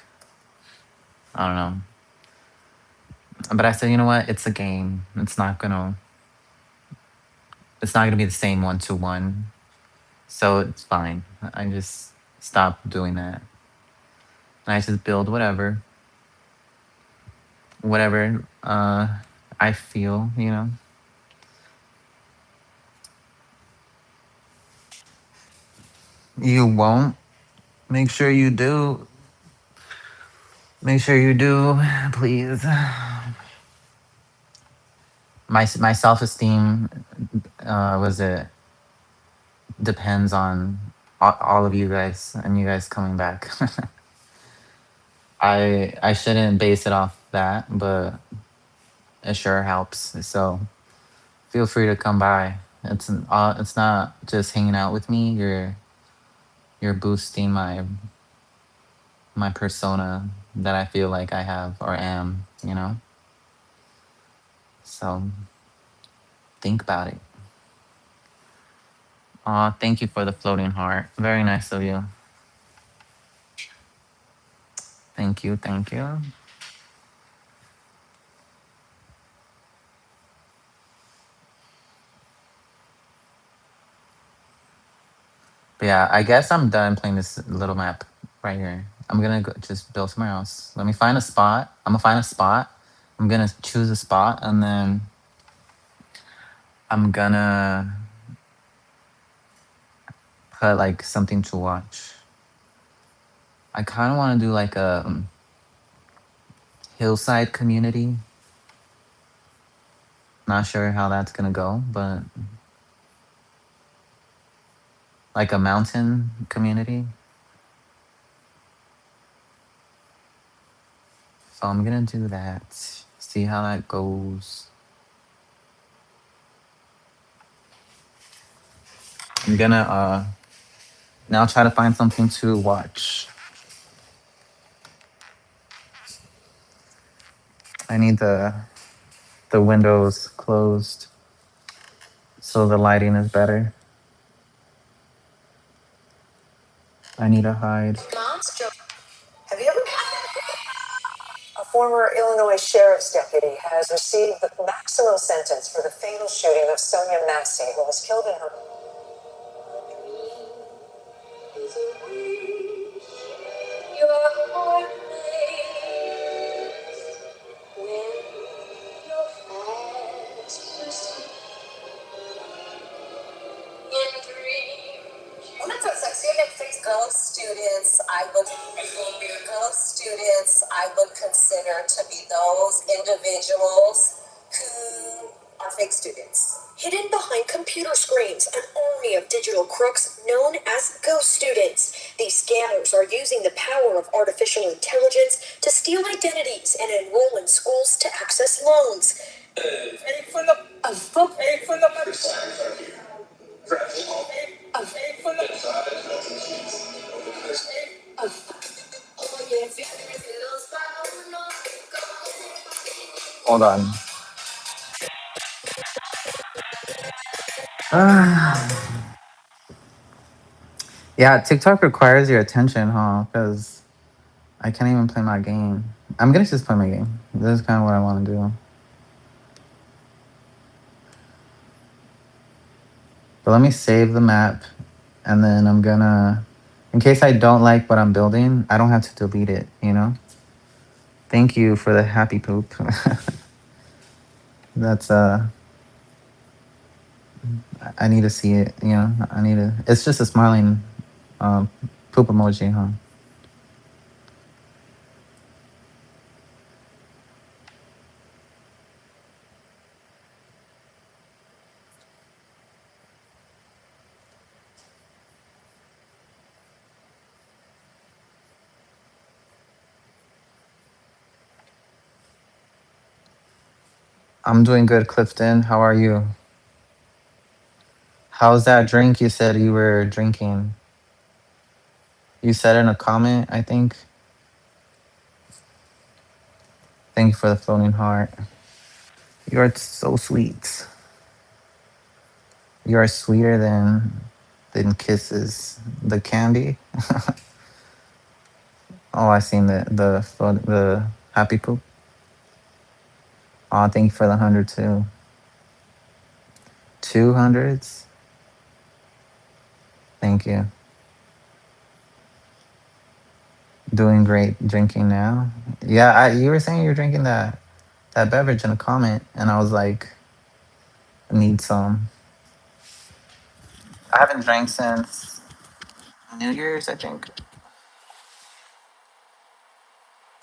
I don't know. But I said, you know what? It's a game. It's not gonna be the same one to one. So it's fine. I just stopped doing that. And I just build whatever I feel, you know. You won't. Make sure you do. Make sure you do, please. My self esteem was it depends on all of you guys and you guys coming back. I shouldn't base it off that, but it sure helps. So feel free to come by. It's not just hanging out with me. You're boosting my persona that I feel like I have or am. You know. So think about it. Thank you for the floating heart. Very nice of you. Thank you. Thank you. But yeah, I guess I'm done playing this little map right here. I'm gonna go just build somewhere else. Let me find a spot. I'm gonna find a spot. I'm gonna choose a spot and then I'm gonna put like something to watch. I kind of want to do like a hillside community. Not sure how that's gonna go, but like a mountain community. So I'm gonna do that. See how that goes. I'm gonna now try to find something to watch. I need the windows closed so the lighting is better. I need to hide. Mom's joke. Have you ever? A former Illinois sheriff's deputy has received the maximum sentence for the fatal shooting of Sonia Massey, who was killed in her. Your heart breaks when you're fast asleep in dreams. Women for sexy students, I would consider to be those individuals who are fake students. Hidden behind computer screens, an army of digital crooks known as ghost students. These scammers are using the power of artificial intelligence to steal identities and enroll in schools to access loans. Hold on. Yeah, TikTok requires your attention, huh? Because I can't even play my game. I'm gonna just play my game. This is kind of what I want to do. But let me save the map, and then I'm gonna, in case I don't like what I'm building, I don't have to delete it. You know. Thank you for the happy poop. That's I need to see it. You know, I need to. It's just a smiling um, poop emoji, huh? I'm doing good, Clifton. How are you? How's that drink you said you were drinking? You said in a comment, I think. Thank you for the floating heart. You are so sweet. You are sweeter than kisses. The candy. Oh, I seen the happy poop. Oh, thank you for the 100 too. 200s. Thank you. Doing great drinking now. Yeah, you were saying you're drinking that beverage in a comment, and I was like, I need some. I haven't drank since New Year's, I think.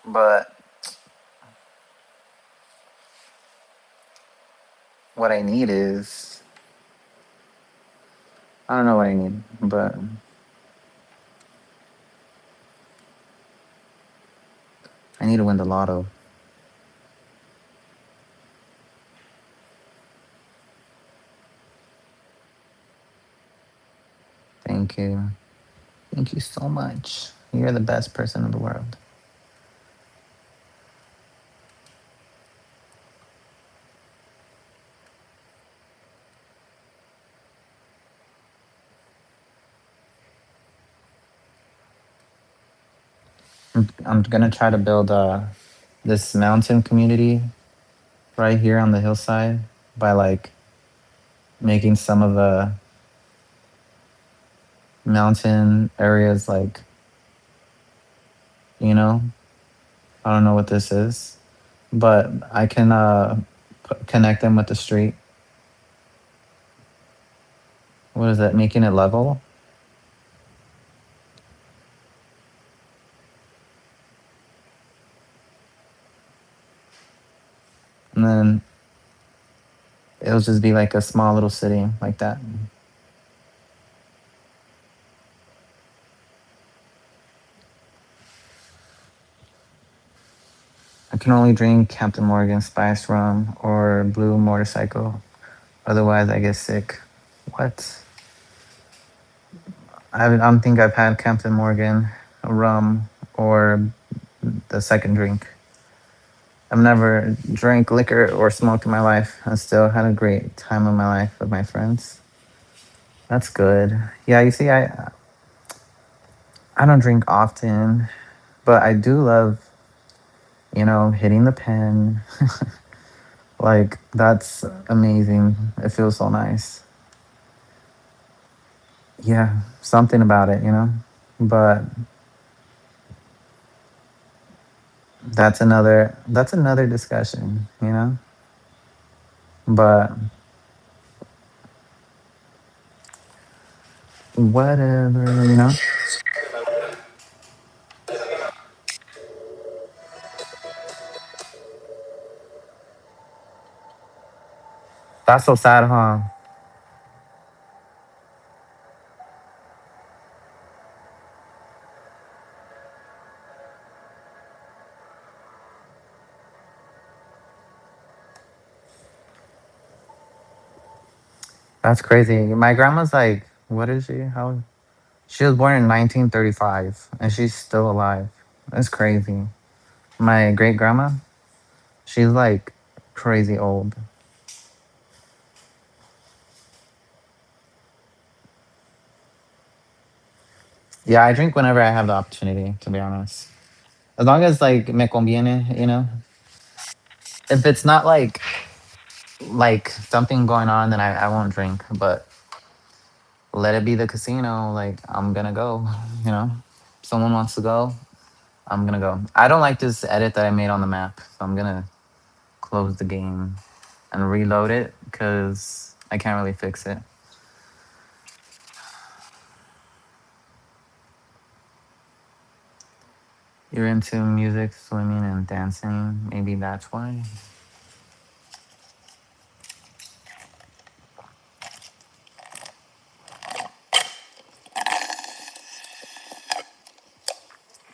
But what I need is I don't know what I need, but I need to win the lotto. Thank you. Thank you so much. You're the best person in the world. I'm gonna try to build this mountain community right here on the hillside by like making some of the mountain areas like, you know, I don't know what this is, but I can connect them with the street. What is that? Making it level, and then it'll just be like a small little city like that. I can only drink Captain Morgan Spice Rum or Blue Motorcycle. Otherwise, I get sick. What? I don't think I've had Captain Morgan rum or the second drink. I've never drank liquor or smoked in my life. I still had a great time of my life with my friends. That's good. Yeah, you see, I don't drink often, but I do love, hitting the pen. Like that's amazing. It feels so nice. Yeah, something about it. But that's another discussion. But whatever. That's so sad, huh? That's crazy. My grandma's like, what is she? How? She was born in 1935 and she's still alive. That's crazy. My great grandma, she's like crazy old. Yeah, I drink whenever I have the opportunity, to be honest. As long as like me conviene. If it's not like something going on, then I won't drink. But let it be the casino. Like I'm gonna go. You know, someone wants to go, I'm gonna go. I don't like this edit that I made on the map, so I'm gonna close the game and reload it because I can't really fix it. You're into music, swimming, and dancing. Maybe that's why.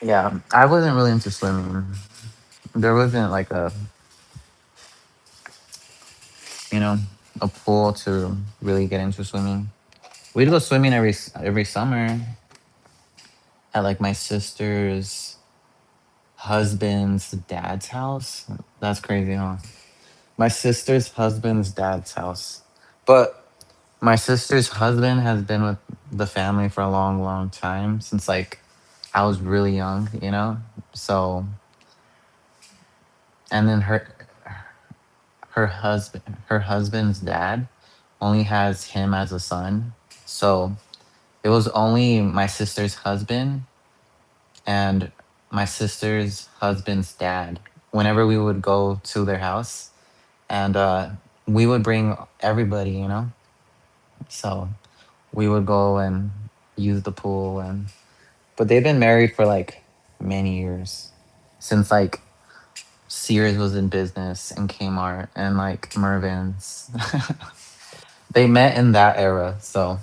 Yeah, I wasn't really into swimming. There wasn't like you know, a pool to really get into swimming. We'd go swimming every summer at like my sister's husband's dad's house. That's crazy, huh? My sister's husband's dad's house. But my sister's husband has been with the family for a long, long time since like I was really young, you know? So, and then her husband's dad only has him as a son. So, it was only my sister's husband and my sister's husband's dad whenever we would go to their house, and we would bring everybody, you know. So we would go and use the pool, and but they've been married for like many years, since like Sears was in business and Kmart and like Mervin's. They met in that era. So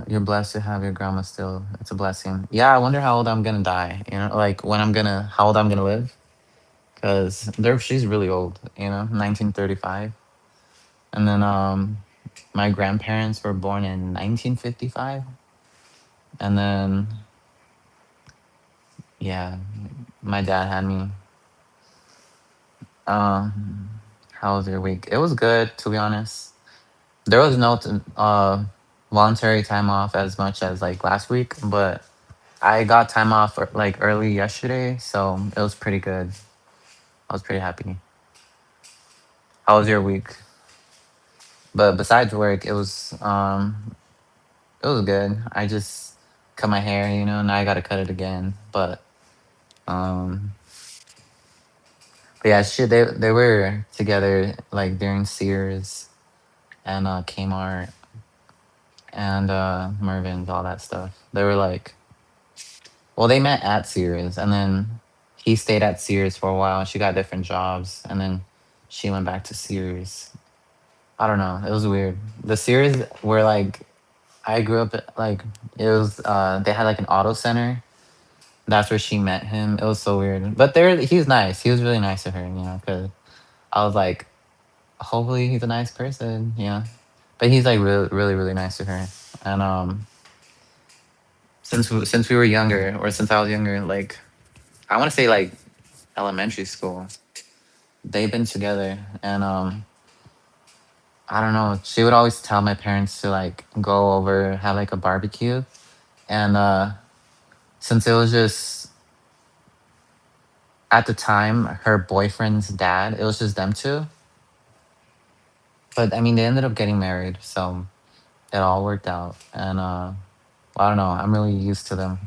you're blessed to have your grandma still. It's a blessing. Yeah, I wonder how old I'm gonna die, you know, like when I'm gonna how old I'm gonna live, because there she's really old, you know, 1935. And then my grandparents were born in 1955. And then yeah, my dad had me. Um, how was your week? It was good, to be honest. There was no voluntary time off as much as like last week, but I got time off like early yesterday, so it was pretty good. I was pretty happy. How was your week? But besides work, it was good. I just cut my hair, you know, and I gotta cut it again. Um but yeah, shit, they were together like during Sears and Kmart and Mervin's, all that stuff. They were like, well, they met at Sears, and then he stayed at Sears for a while. She got different jobs, and then she went back to Sears. I don't know. It was weird. The Sears were like, I grew up at, like, it was they had like an auto center. That's where she met him. It was so weird, but he's nice. He was really nice to her, you know, because I was like, hopefully he's a nice person, you know. But he's like really, really, really nice to her. And since we were younger, or since I was younger, like I want to say like elementary school, they've been together. And I don't know. She would always tell my parents to like go over, have like a barbecue, and since it was just at the time her boyfriend's dad, it was just them two. But I mean, they ended up getting married, so it all worked out. And I don't know. I'm really used to them.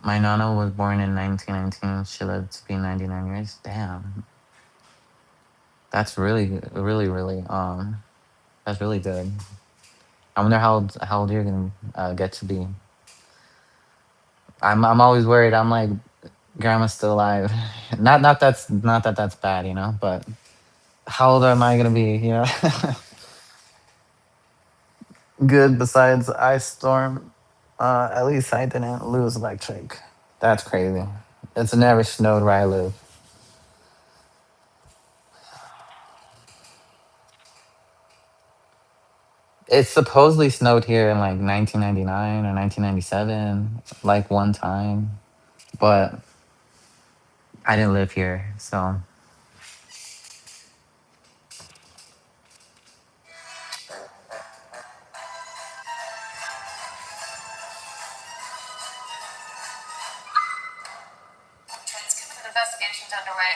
My nana was born in 1919. She lived to be 99 years. Damn, that's really, really, really. That's really good. I wonder how old you're gonna get to be. I'm always worried. I'm like, grandma's still alive. Not that that's bad, you know. But how old am I gonna be? You know. Good. Besides ice storm, at least I didn't lose electric. That's crazy. It's never snowed where I live. It supposedly snowed here in like 1999 or 1997, like one time, but I didn't live here, so Investigation's underway.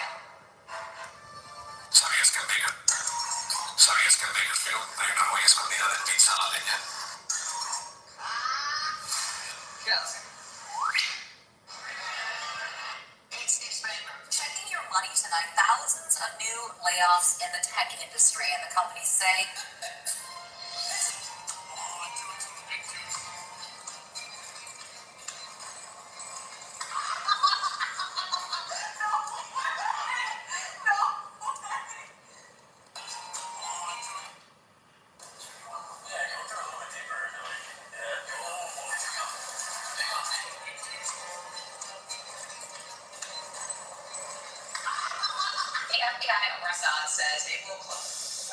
¿Sabías que ¿Sabías que en Bakersfield hay una joya escondida del pizza a la leña? Yes. Excuse me. Checking your money tonight. Thousands of new layoffs in the tech industry, and the companies say. Prasad says it will close.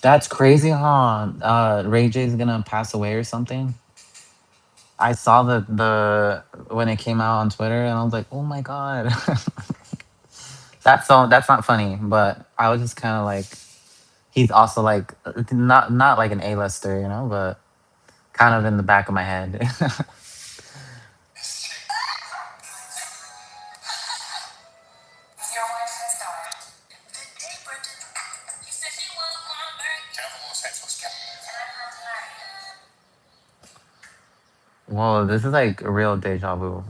That's crazy, huh? Ray J's gonna pass away or something. I saw the when it came out on Twitter, and I was like, oh my god. That's not funny, but I was just kind of like, he's also like not like an A-lister, you know, but kind of in the back of my head. Your wife has died. Good day, Brendan. You said you want my birthday. And I'm not tonight. Whoa, this is like a real deja vu.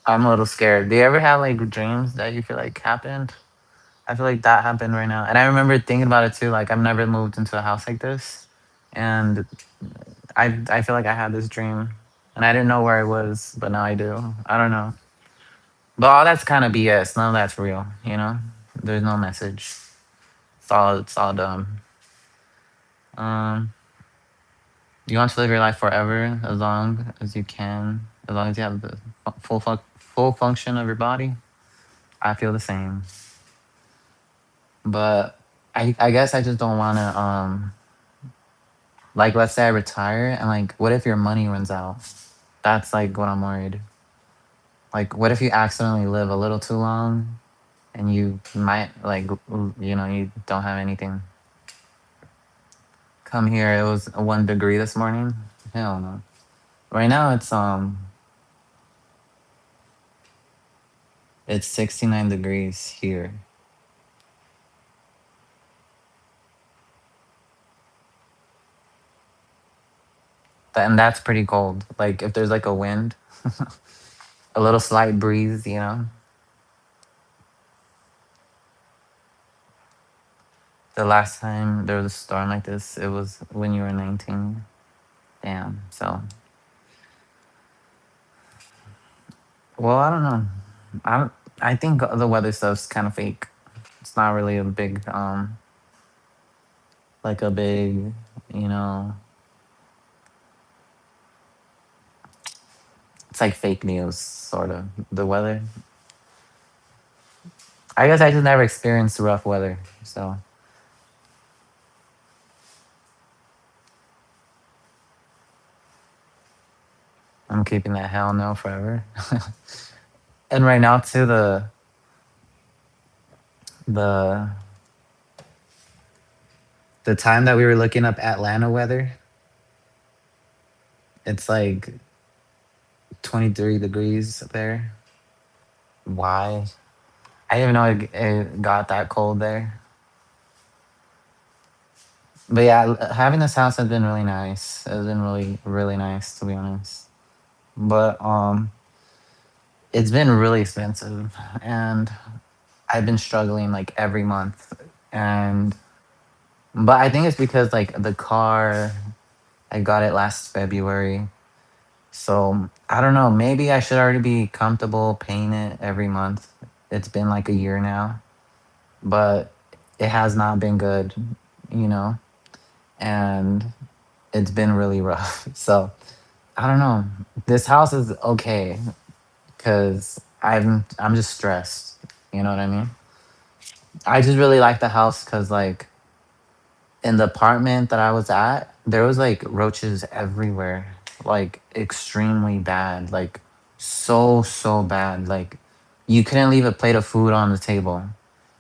I'm a little scared. Do you ever have like dreams that you feel like happened? I feel like that happened right now. And I remember thinking about it too. Like I've never moved into a house like this. And I feel like I had this dream. And I didn't know where I was, but now I do. I don't know. But all that's kind of BS. None of that's real, you know? There's no message. It's all dumb. Um you want to live your life forever as long as you can, as long as you have the full function of your body. I feel the same. But I guess I just don't want to like let's say I retire and like what if your money runs out? That's like what I'm worried. Like what if you accidentally live a little too long and you might like you don't have anything. Come here, it was 1 degree this morning. Hell no. Right now it's 69 degrees here. And that's pretty cold. Like if there's like a wind, a little slight breeze, you know. The last time there was a storm like this, it was when you were 19. Damn. So, well, I don't know. I don't, I think the weather stuff's kind of fake. It's not really a big like a big, you know, it's like fake news sort of. The weather. I guess I just never experienced rough weather, so I'm keeping that hell no forever. And right now too, the the time that we were looking up Atlanta weather, it's like 23 degrees there. Why? I didn't even know it got that cold there. But yeah, having this house has been really nice. It's been really, really nice to be honest. But it's been really expensive, and I've been struggling like every month. And but I think it's because like the car, I got it last February. So I don't know. Maybe I should already be comfortable paying it every month. It's been like a year now, but it has not been good, you know, and it's been really rough. So I don't know. This house is okay because I'm just stressed. You know what I mean? I just really like the house because like in the apartment that I was at, there was like roaches everywhere, like extremely bad, like so bad. Like you couldn't leave a plate of food on the table.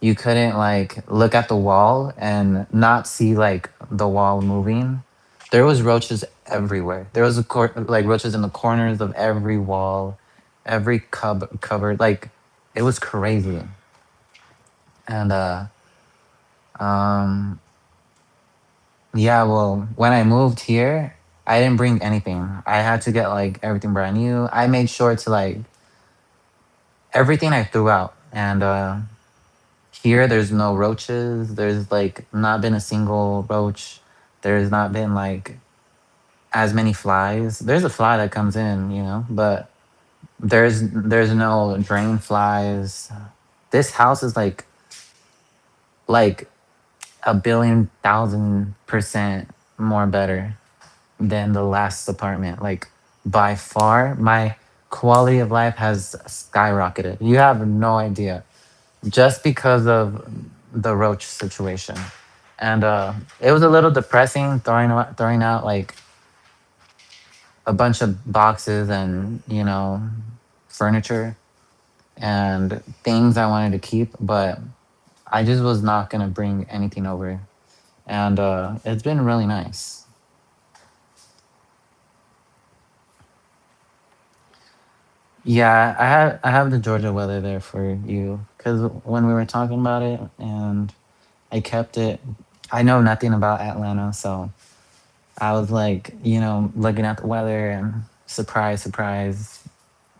You couldn't like look at the wall and not see like the wall moving. There was roaches everywhere. There was like roaches in the corners of every wall, every cupboard. Like it was crazy. And um yeah, well, when I moved here, I didn't bring anything. I had to get like everything brand new. I made sure to like everything I threw out. And here there's no roaches. There's like not been a single roach. There's not been like as many flies. There's a fly that comes in, you know, but there's no drain flies. This house is like like a billion thousand percent more better than the last apartment. Like by far, my quality of life has skyrocketed. You have no idea, just because of the roach situation. And it was a little depressing throwing out like a bunch of boxes and furniture and things I wanted to keep, but I just was not gonna bring anything over, and it's been really nice. Yeah, I have the Georgia weather there for you because when we were talking about it, and I kept it. I know nothing about Atlanta, so I was like, looking at the weather and surprise, surprise,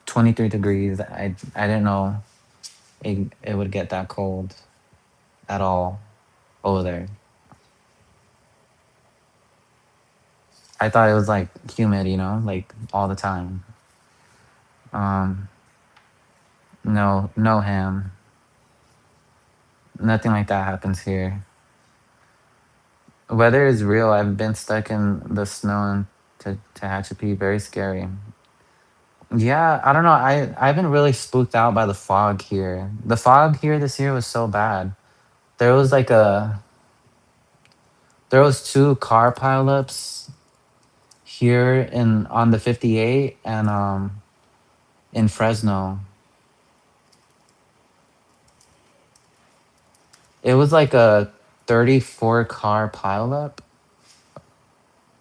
23 degrees. I didn't know it would get that cold at all over there. I thought it was like humid, like all the time. Um, no, no ham. Nothing like that happens here. Weather is real. I've been stuck in the snow in Tehachapi. Very scary. Yeah, I don't know. I've been really spooked out by the fog here. The fog here this year was so bad. There was like a there was two car pileups here in on the 58 and in Fresno. It was like a 34 car pileup.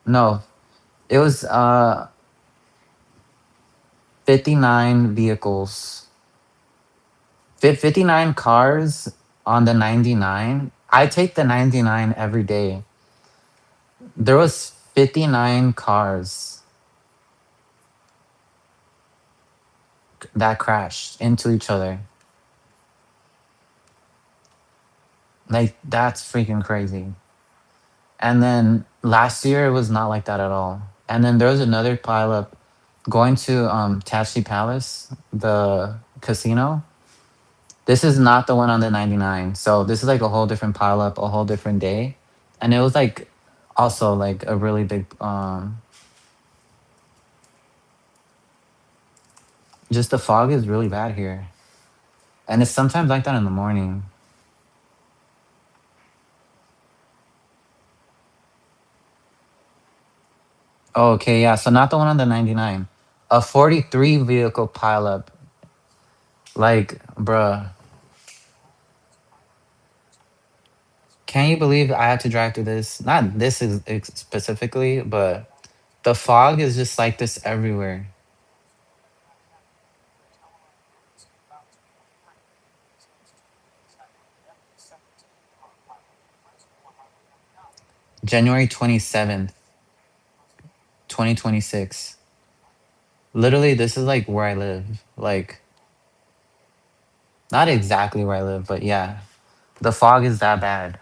No, it was 59 vehicles. 59 cars on the 99. I take the 99 every day. There was 59 cars that crashed into each other. Like that's freaking crazy. And then last year it was not like that at all. And then there was another pileup going to Tachi Palace, the casino. This is not the one on the 99. So this is like a whole different pileup, a whole different day. And it was like also like a really big just the fog is really bad here. And it's sometimes like that in the morning. Oh, okay, yeah. So not the one on the 99. A 43 vehicle pileup. Like, bruh, can you believe I had to drive through this? Not this is specifically, but the fog is just like this everywhere. January 27th, 2026. Literally, this is like where I live. Like, not exactly where I live, but yeah. The fog is that bad.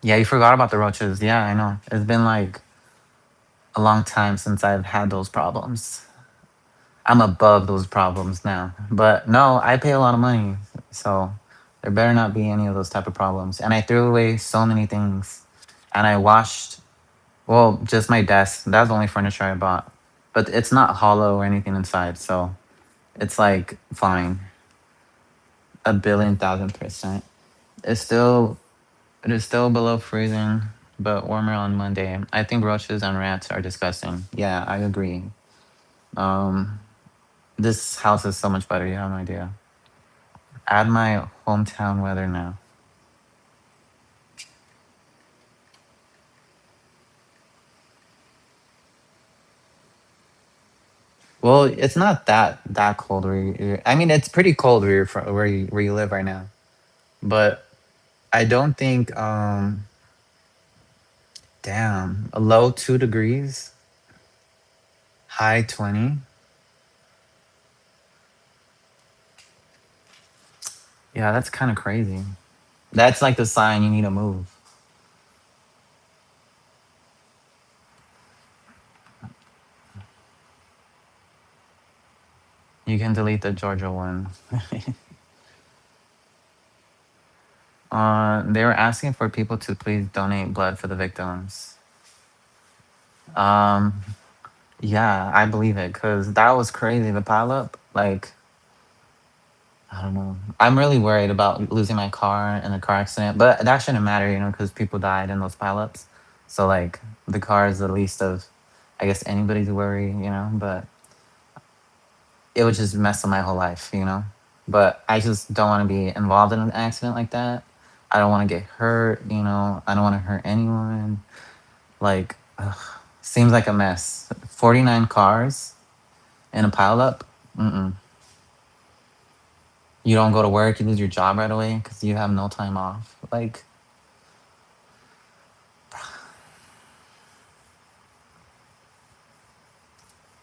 Yeah, you forgot about the roaches. Yeah, I know. It's been like a long time since I've had those problems. I'm above those problems now. But no, I pay a lot of money, so there better not be any of those type of problems. And I threw away so many things, and I washed. Well, just my desk. That's the only furniture I bought, but it's not hollow or anything inside, so it's like fine. A billion thousand percent. It's still it is still below freezing, but warmer on Monday. I think roaches and rats are disgusting. Yeah, I agree. Um, this house is so much better. You have no idea. Add my hometown weather now. Well, it's not that cold I mean, it's pretty cold where where you live right now. But I don't think damn, a low 2 degrees, high 20. Yeah, that's kind of crazy. That's like the sign you need to move. You can delete the Georgia one. They were asking for people to please donate blood for the victims. Um, yeah, I believe it because that was crazy. The pileup, like, I don't know. I'm really worried about losing my car in a car accident, but that shouldn't matter, because people died in those pileups. So like, the car is the least of, I guess, anybody's worry. But it would just mess up my whole life. But I just don't want to be involved in an accident like that. I don't want to get hurt. I don't want to hurt anyone. Like, ugh, seems like a mess. 49 cars in a pileup. Mm-mm. You don't go to work, you lose your job right away because you have no time off. Like,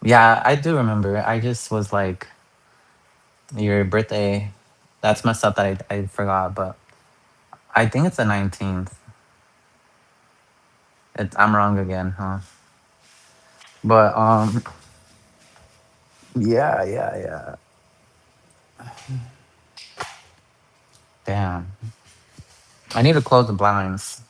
yeah, I do remember. I just was like, your birthday. That's messed up that I forgot, but I think it's the 19th. I'm wrong again, huh? But yeah, yeah, yeah. Damn. I need to close the blinds.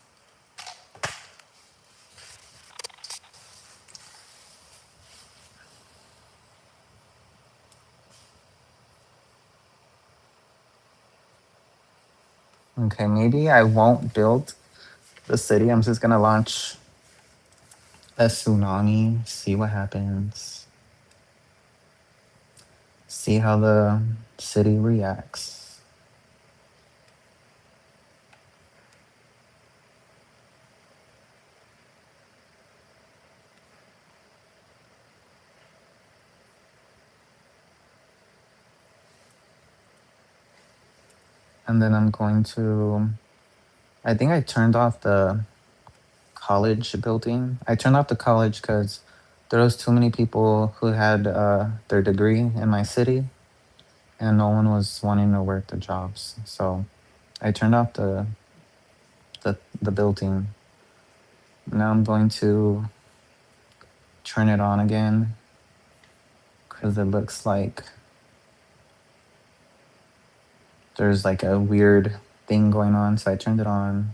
Okay, maybe I won't build the city. I'm just gonna launch a tsunami, see what happens, see how the city reacts. And then I'm going to, I think I turned off the college building. I turned off the college because there was too many people who had their degree in my city, and no one was wanting to work the jobs. So I turned off the building. Now I'm going to turn it on again because it looks like there's like a weird thing going on. So I turned it on.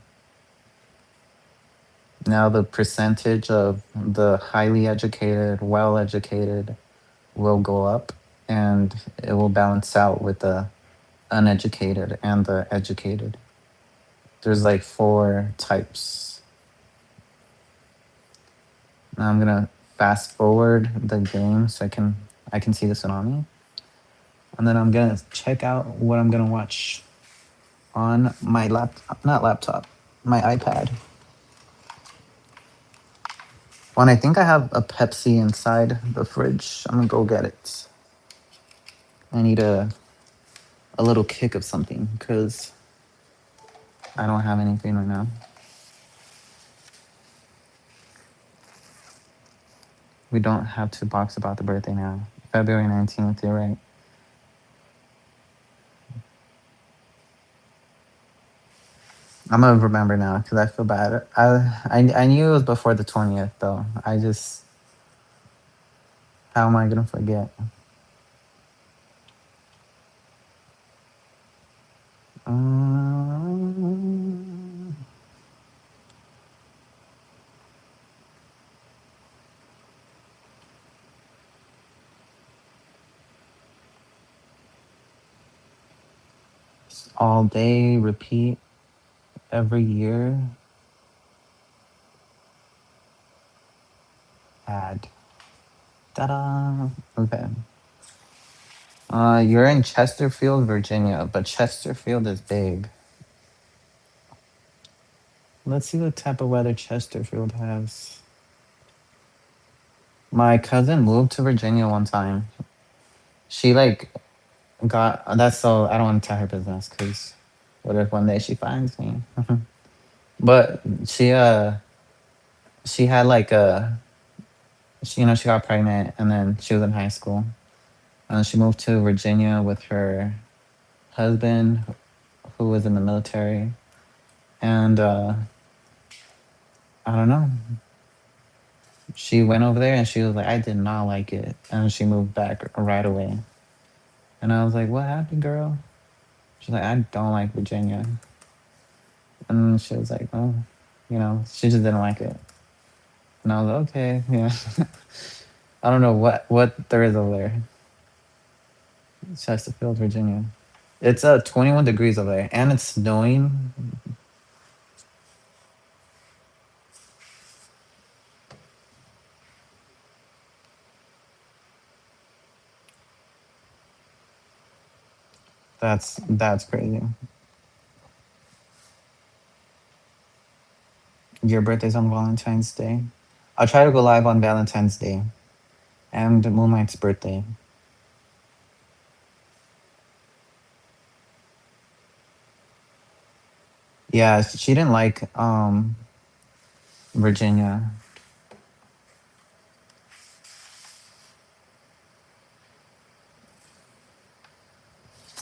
Now the percentage of the highly educated, well educated will go up, and it will balance out with the uneducated and the educated. There's like four types. Now I'm gonna fast forward the game so I can see the tsunami, and then I'm gonna check out what I'm gonna watch on my laptop, not laptop, my iPad. When I think I have a Pepsi inside the fridge, I'm gonna go get it. I need a little kick of something because I don't have anything right now. We don't have to box about the birthday now. February 19th, you're right. I'm gonna remember now because I feel bad. I knew it was before the 20th though. How am I gonna forget? Um, all day, repeat every year. Add. Ta-da! Okay. You're in Chesterfield, Virginia, but Chesterfield is big. Let's see what type of weather Chesterfield has. My cousin moved to Virginia one time. She like got that's so I don't want to tell her business because what if one day she finds me? But she had like she got pregnant and then she was in high school and she moved to Virginia with her husband who was in the military and I don't know. She went over there and she was like, I did not like it, and she moved back right away. And I was like, what happened, girl? She's like, I don't like Virginia. And she was like, oh, she just didn't like it. And I was like, okay, yeah. I don't know what there is over there. Chesterfield, Virginia. It's 21 degrees over there, and it's snowing. That's crazy. Your birthday's on Valentine's Day. I'll try to go live on Valentine's Day and Moonlight's birthday. Yeah, she didn't like Virginia.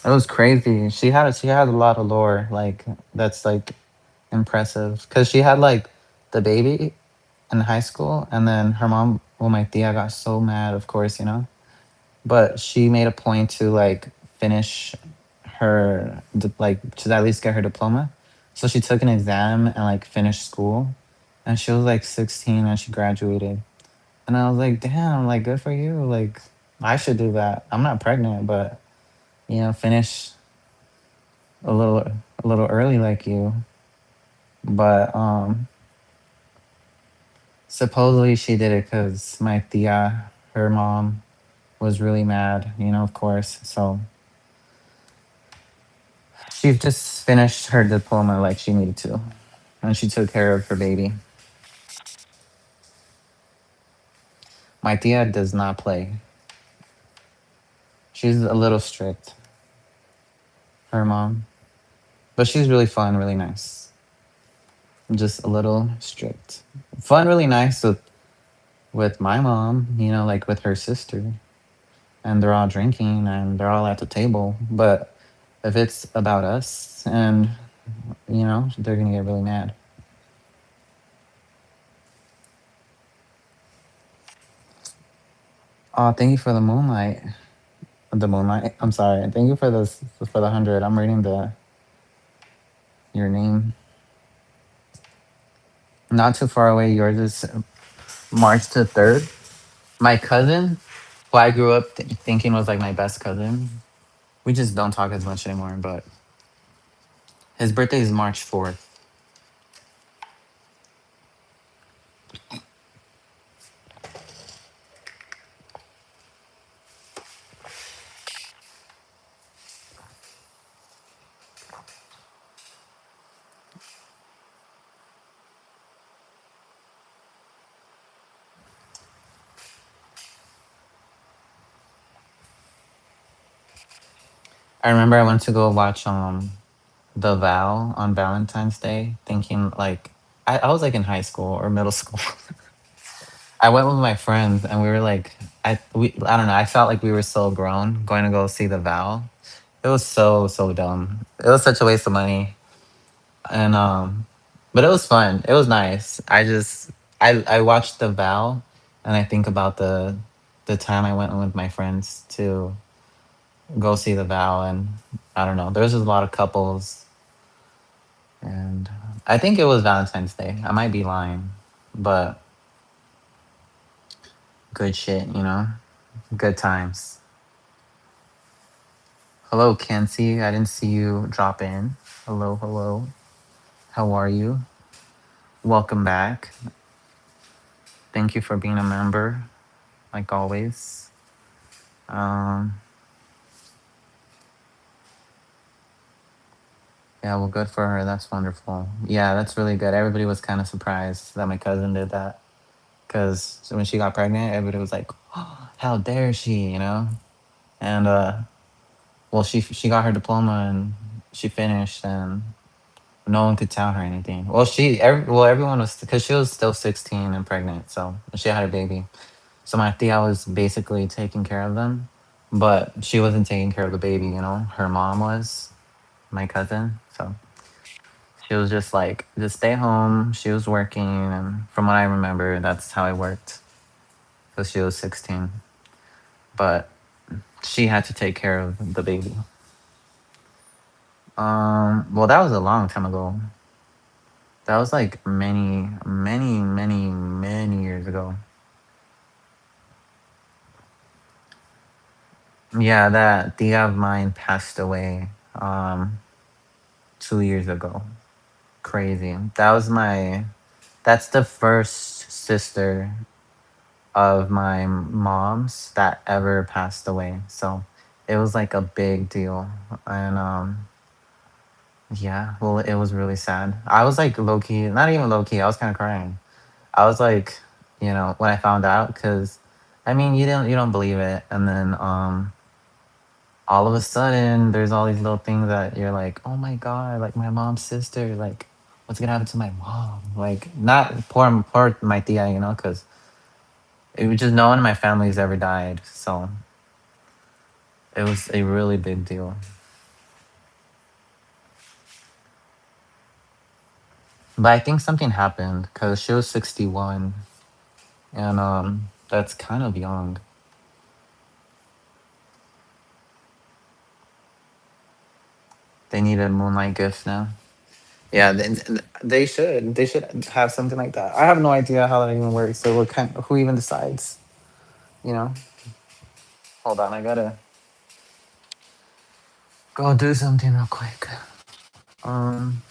It was crazy. She had a lot of lore like that's like impressive because she had like the baby in high school, and then her mom, well, my tia got so mad, of course, but she made a point to like finish like to at least get her diploma. So she took an exam and like finished school, and she was like 16 and she graduated. And I was like, damn, like good for you. Like I should do that. I'm not pregnant, but finish a little a little early like you. But supposedly she did it because my tia, her mom, was really mad. Of course. So she just finished her diploma like she needed to, and she took care of her baby. My tia does not play. She's a little strict, her mom, but she's really fun, really nice. Just a little strict. Fun, really nice with my mom, like with her sister, and they're all drinking and they're all at the table. But if it's about us, and they're gonna get really mad. Oh, thank you for the moonlight. The moonlight. I'm sorry. Thank you for this for the 100. I'm reading the your name. Not too far away. Yours is March the 3rd. My cousin, who I grew up thinking was like my best cousin. We just don't talk as much anymore. But his birthday is March 4th. I remember I went to go watch The Vow on Valentine's Day, thinking like I was like in high school or middle school. I went with my friends and we were like I don't know, I felt like we were so grown going to go see The Vow. It was so dumb. It was such a waste of money. And but it was fun. It was nice. I watched The Vow, and I think about the time I went with my friends to go see The Vow. And I don't know, there was just a lot of couples, and I think it was Valentine's Day. I might be lying, but good shit, good times. Hello, Kenzie. I didn't see you drop in. Hello, hello. How are you? Welcome back. Thank you for being a member, like always. Um, yeah, well, good for her. That's wonderful. Yeah, that's really good. Everybody was kind of surprised that my cousin did that because when she got pregnant, everybody was like, oh, "How dare she?" And well, she got her diploma and she finished, and no one could tell her anything. Well, everyone was because she was still 16 and pregnant, so she had a baby. So my tia was basically taking care of them, but she wasn't taking care of the baby. Her mom was my cousin, so she was just like, just stay home. She was working, and from what I remember, that's how it worked. Because she was 16, but she had to take care of the baby. Well, that was a long time ago. That was like many, many, many, many years ago. Yeah, that tia of mine passed away 2 years ago. Crazy. That's the first sister of my mom's that ever passed away. So it was like a big deal. And yeah, well, it was really sad. I was like low key, not even low key, I was kind of crying. I was like, when I found out, because I mean, you don't believe it. And then all of a sudden there's all these little things that you're like, oh my god, like my mom's sister, like what's gonna happen to my mom? Like not poor my tia, because it was just no one in my family's ever died, so it was a really big deal. But I think something happened because she was 61, and that's kind of young. They need a moonlight gift now. Yeah, they should have something like that. I have no idea how that even works. So who even decides? You know. Hold on, I gotta go do something real quick. Um,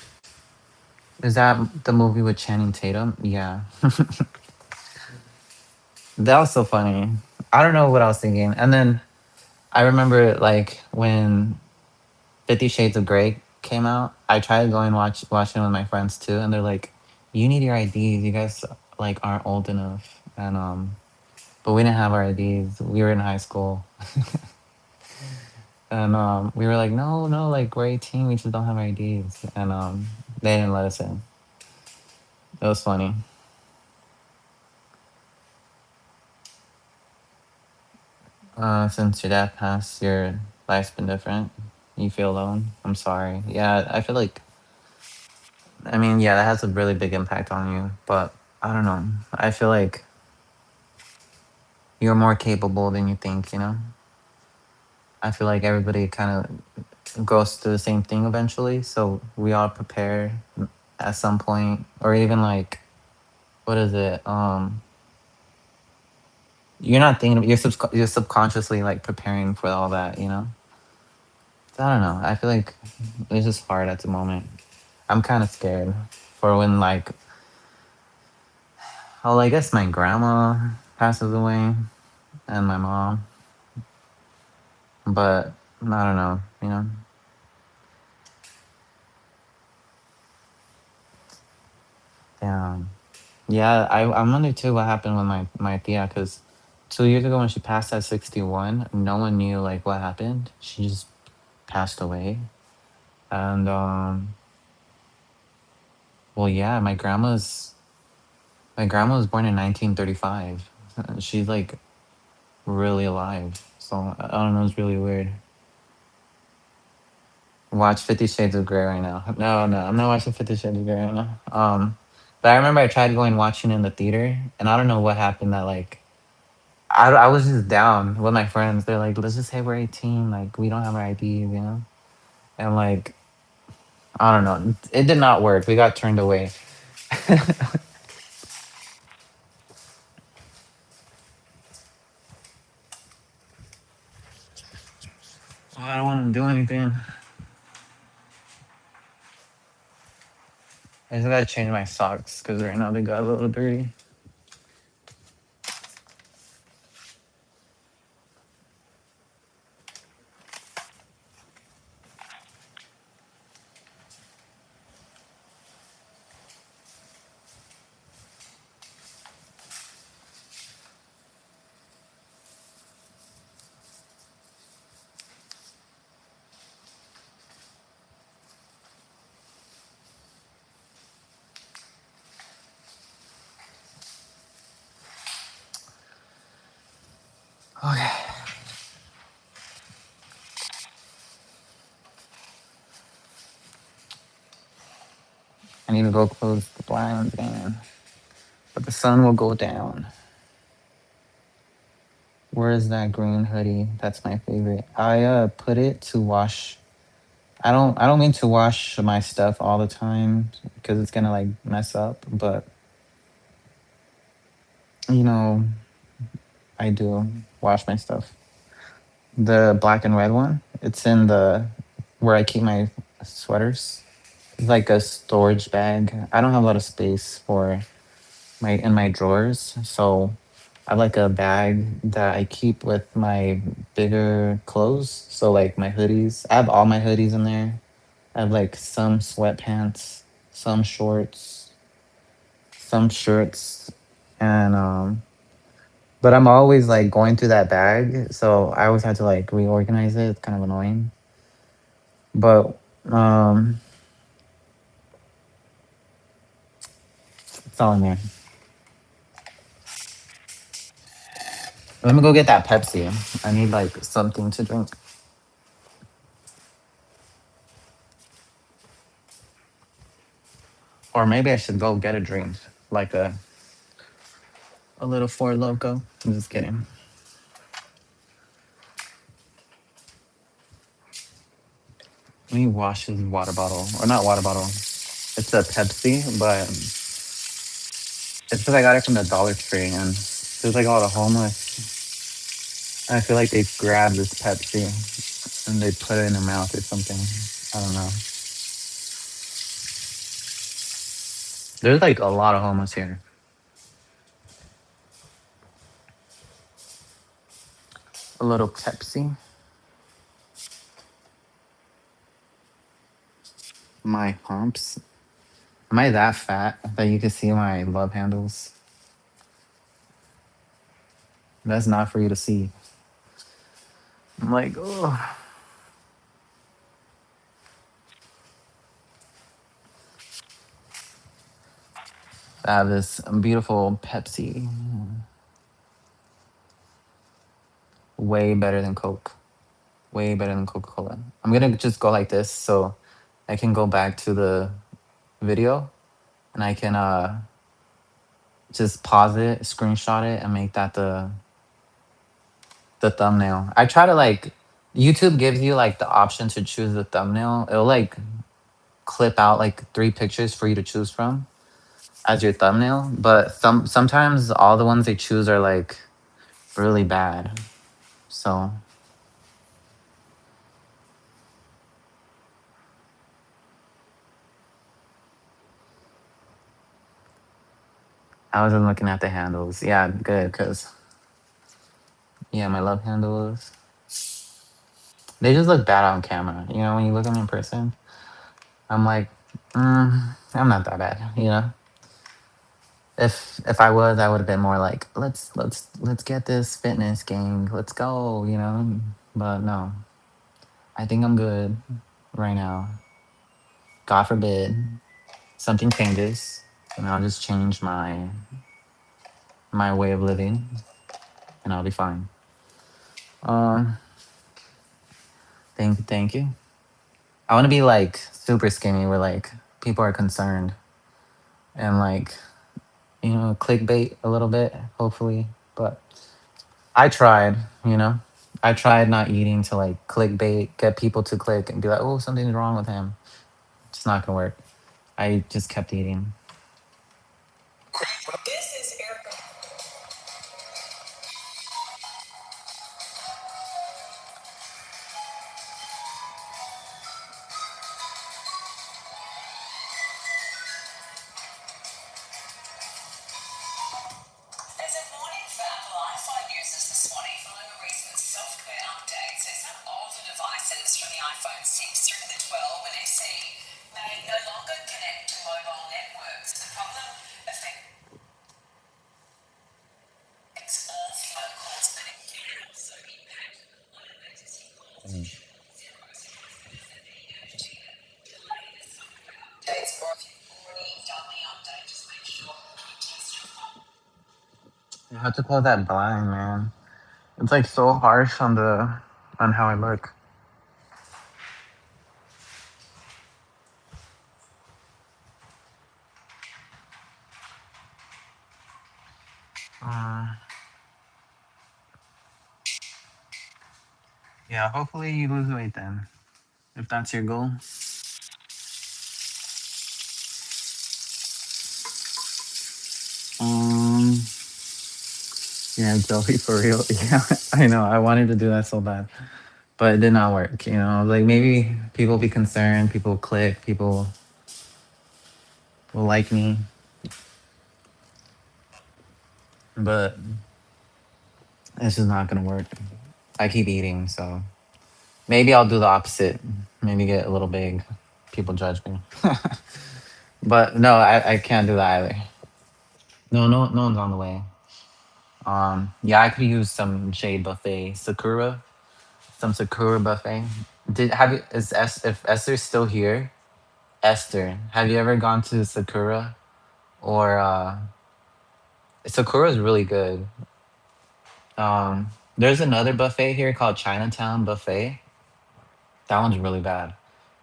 is that the movie with Channing Tatum? Yeah, that was so funny. I don't know what I was thinking, and then I remember like when 50 Shades of Grey came out. I tried going watching with my friends too, and they're like, "You need your IDs. You guys like aren't old enough." And but we didn't have our IDs. We were in high school, and we were like, "No, no, like we're 18. We just don't have our IDs." And they didn't let us in. It was funny. Since your dad passed, your life's been different. You feel alone. I'm sorry. Yeah, I feel like. I mean, yeah, that has a really big impact on you. But I don't know. I feel like you're more capable than you think. I feel like everybody kind of goes through the same thing eventually. So we all prepare at some point, or even like, what is it? You're not thinking. You're subconsciously like preparing for all that. So I don't know. I feel like it's just hard at the moment. I'm kind of scared for when like, oh, I guess my grandma passes away and my mom, but I don't know. Yeah. Yeah, I'm wondering too what happened with my tia, because 2 years ago when she passed at 61, no one knew like what happened. She just passed away, and well, yeah, my grandma was born in 1935. She's like really alive, so I don't know. It's really weird. Watch 50 Shades of Grey right now. No, no, I'm not watching 50 Shades of Grey right now. But I remember I tried going watching in the theater, and I don't know what happened that like I was just down with my friends. They're like, let's just say we're 18. Like, we don't have our IDs. And like, I don't know. It did not work. We got turned away. I don't want to do anything. I just gotta change my socks because right now they got a little dirty. Okay. I need to go close the blinds again. But the sun will go down. Where is that green hoodie? That's my favorite. I put it to wash. I don't mean to wash my stuff all the time because it's gonna like mess up, but you know, I do wash my stuff. The black and red one, it's in the where I keep my sweaters. It's like a storage bag. I don't have a lot of space for my drawers, so I have like a bag that I keep with my bigger clothes. So like my hoodies, I have all my hoodies in there. I have like some sweatpants, some shorts, some shirts, and but I'm always like going through that bag, so I always have to like reorganize it. It's kind of annoying, but it's all in there. Let me go get that Pepsi. I need like something to drink, or maybe I should go get a drink, like a little Four Loco. I'm just kidding. Let me wash his water bottle, or not water bottle. It's a Pepsi, but it's because I got it from the Dollar Tree, and there's like a lot of homeless. I feel like they grabbed this Pepsi and they put it in their mouth or something. I don't know. There's like a lot of homeless here. A little Pepsi. My humps. Am I that fat that you can see my love handles? That's not for you to see. I'm like, oh. I have this beautiful Pepsi. Way better than Coke. Way better than Coca Cola. I'm gonna just go like this so I can go back to the video and I can just pause it, screenshot it, and make that the thumbnail. I try to like YouTube gives you like the option to choose the thumbnail. It'll like clip out like three pictures for you to choose from as your thumbnail. But sometimes all the ones they choose are like really bad. So I wasn't looking at the handles. Yeah, good, because yeah, my love handles. They just look bad on camera. You know, when you look at them in person, I'm like, I'm not that bad. You know, if I was, I would have been more like, let's get this fitness gang. Let's go. You know, but no, I think I'm good right now. God forbid something changes, and I'll just change my way of living, and I'll be fine. Um, thank you. I want to be like super skinny, where like people are concerned, and like clickbait a little bit, hopefully. But I tried, you know, I tried not eating to like clickbait, get people to click and be like, oh, something's wrong with him. It's not gonna work. I just kept eating. This is Erica. There's a warning for Apple iPhone users this morning following a recent software update. So some older devices from the iPhone 6 through the 12 and SE may no longer connect to mobile networks. The problem affects all phone calls, but it can also impact on emergency calls. Mm. Delay the software updates. Or if you've already done the update, just make sure you test your phone. You have to close that blind, man. It's like so harsh on how I look. Uh, Yeah, hopefully you lose weight then, if that's your goal. Um, yeah, Joey, for real. Yeah, I know. I wanted to do that so bad, but it did not work. Like maybe people be concerned, people click, people will like me, but it's just not gonna work. I keep eating, so maybe I'll do the opposite. Maybe get a little big. People judge me, but no, I can't do that either. No, no, no one's on the way. Yeah, I could use some Jade Buffet Sakura, some Sakura Buffet. Did have you is if Esther's still here? Esther, have you ever gone to Sakura or Sakura is really good. There's another buffet here called Chinatown Buffet. That one's really bad.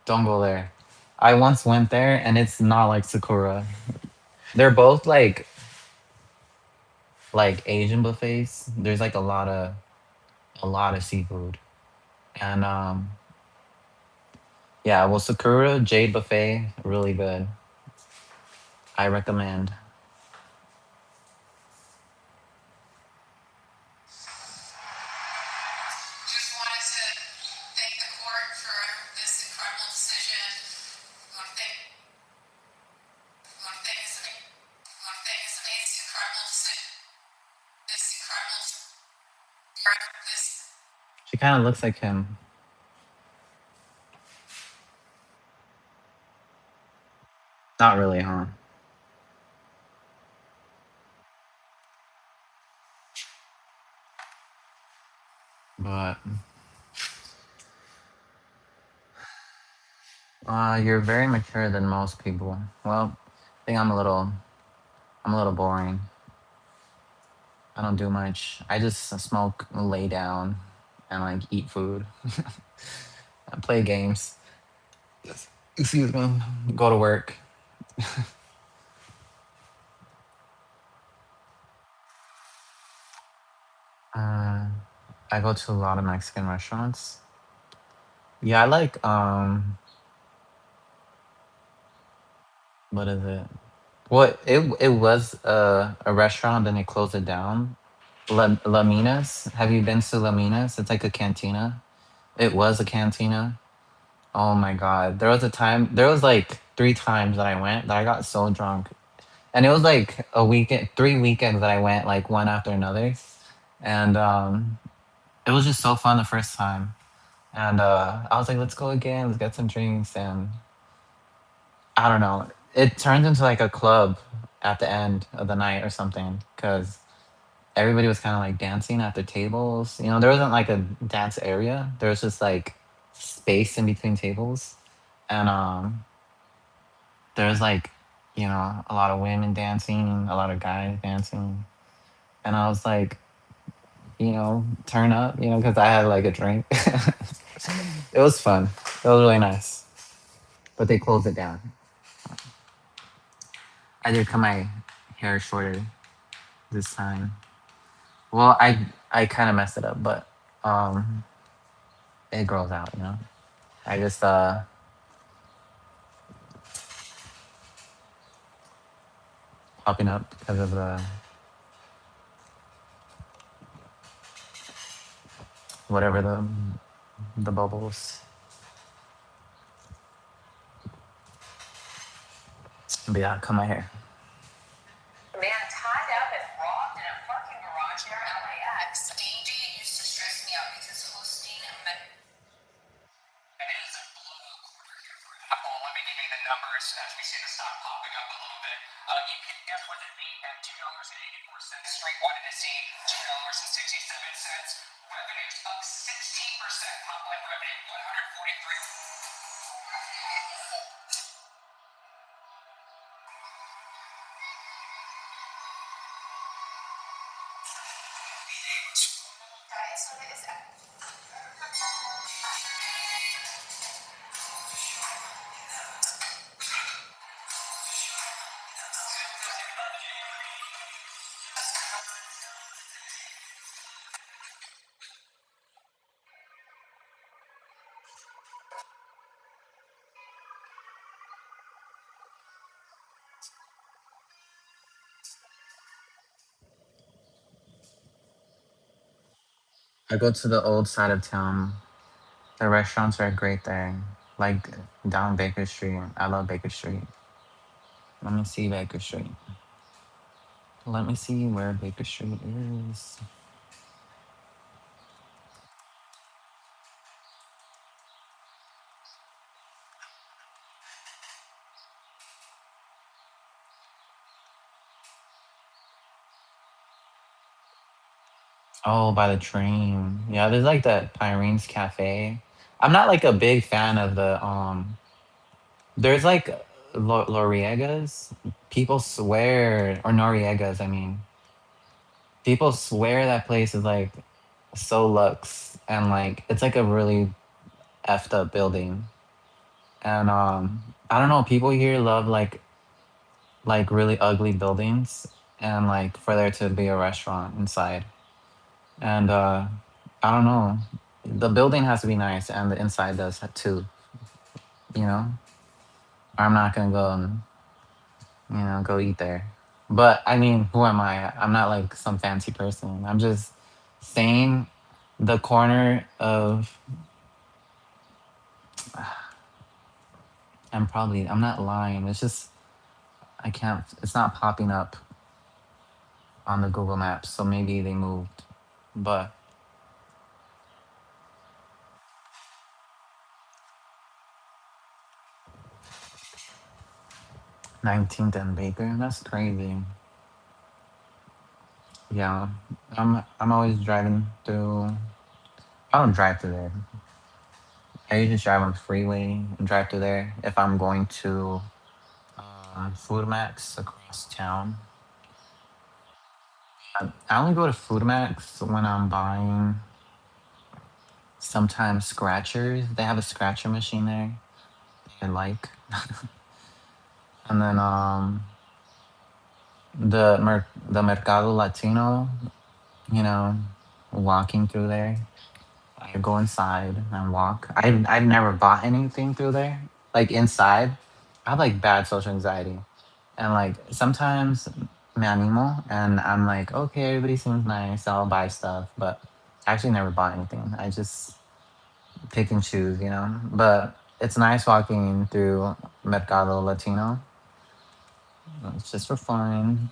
Don't go there. I once went there and it's not like Sakura. They're both like Asian buffets. There's like a lot of seafood. And yeah, well Sakura Jade Buffet, really good. I recommend. Just wanted to thank the court for this incredible decision. I want to thank, I want to thank this, I want to thank this amazing, incredible decision. This incredible, this. She kind of looks like him. Not really, huh? But you're very mature than most people. Well, I think I'm a little boring. I don't do much. I just smoke, lay down, and like eat food. I play games. Excuse me. Go to work. Uh, I go to a lot of Mexican restaurants. Yeah, I like what is it? What it was a restaurant, then they closed it down. La Minas. Have you been to La Minas? It's like a cantina. It was a cantina. Oh my god. There was like 3 times that I went that I got so drunk. And it was like a weekend 3 weekends that I went like one after another. And it was just so fun the first time. And I was like, let's go again, let's get some drinks and I don't know. It turned into like a club at the end of the night or something because everybody was kind of like dancing at their tables. There wasn't like a dance area. There was just like space in between tables, and there was like a lot of women dancing, a lot of guys dancing, and I was like, turn up, because I had like a drink. It was fun. It was really nice, but they closed it down. I did cut my hair shorter this time. Well, I kind of messed it up, but um, it grows out. I just popping up because of whatever the bubbles. But yeah, cut my hair. Man tied up and robbed in a parking garage near LAX. DJ used to stress me out because hosting a it is a blowout quarter here for Apple. Let me give you the numbers as we see the stock popping up a little bit. You can guess what it be at $2.84. Street wanted to see $2.67. Revenues up 16%. Top line revenue 143. Guys, what is that? I go to the old side of town. The restaurants are great there. Like down Baker Street. I love Baker Street. Let me see Baker Street. Let me see where Baker Street is. Oh, by the train. Yeah, there's like that Pyrene's Cafe. I'm not like a big fan of the there's like Loriegas. People swear, or Noriegas, I mean. People swear that place is like so luxe and like it's like a really effed up building. And I don't know, people here love like really ugly buildings and like for there to be a restaurant inside. And I don't know. The building has to be nice and the inside does too, you know? I'm not gonna go and, go eat there. But I mean, who am I? I'm not like some fancy person. I'm just saying the corner of I'm not lying. It's just I can't it's not popping up on the Google Maps, so maybe they moved. But 19th and Baker, that's crazy. Yeah. I'm always driving through I don't drive through there. I usually drive on the freeway and drive through there if I'm going to Food Max across town. I only go to Food Max when I'm buying sometimes scratchers. They have a scratcher machine there. I like. And then the Mercado Latino, you know, walking through there. I go inside and walk. I've never bought anything through there. Like inside, I have like bad social anxiety, and like sometimes me animo, and I'm like, okay, everybody seems nice. I'll buy stuff, but I actually never bought anything. I just pick and choose, you know. But it's nice walking through Mercado Latino. It's just for fun.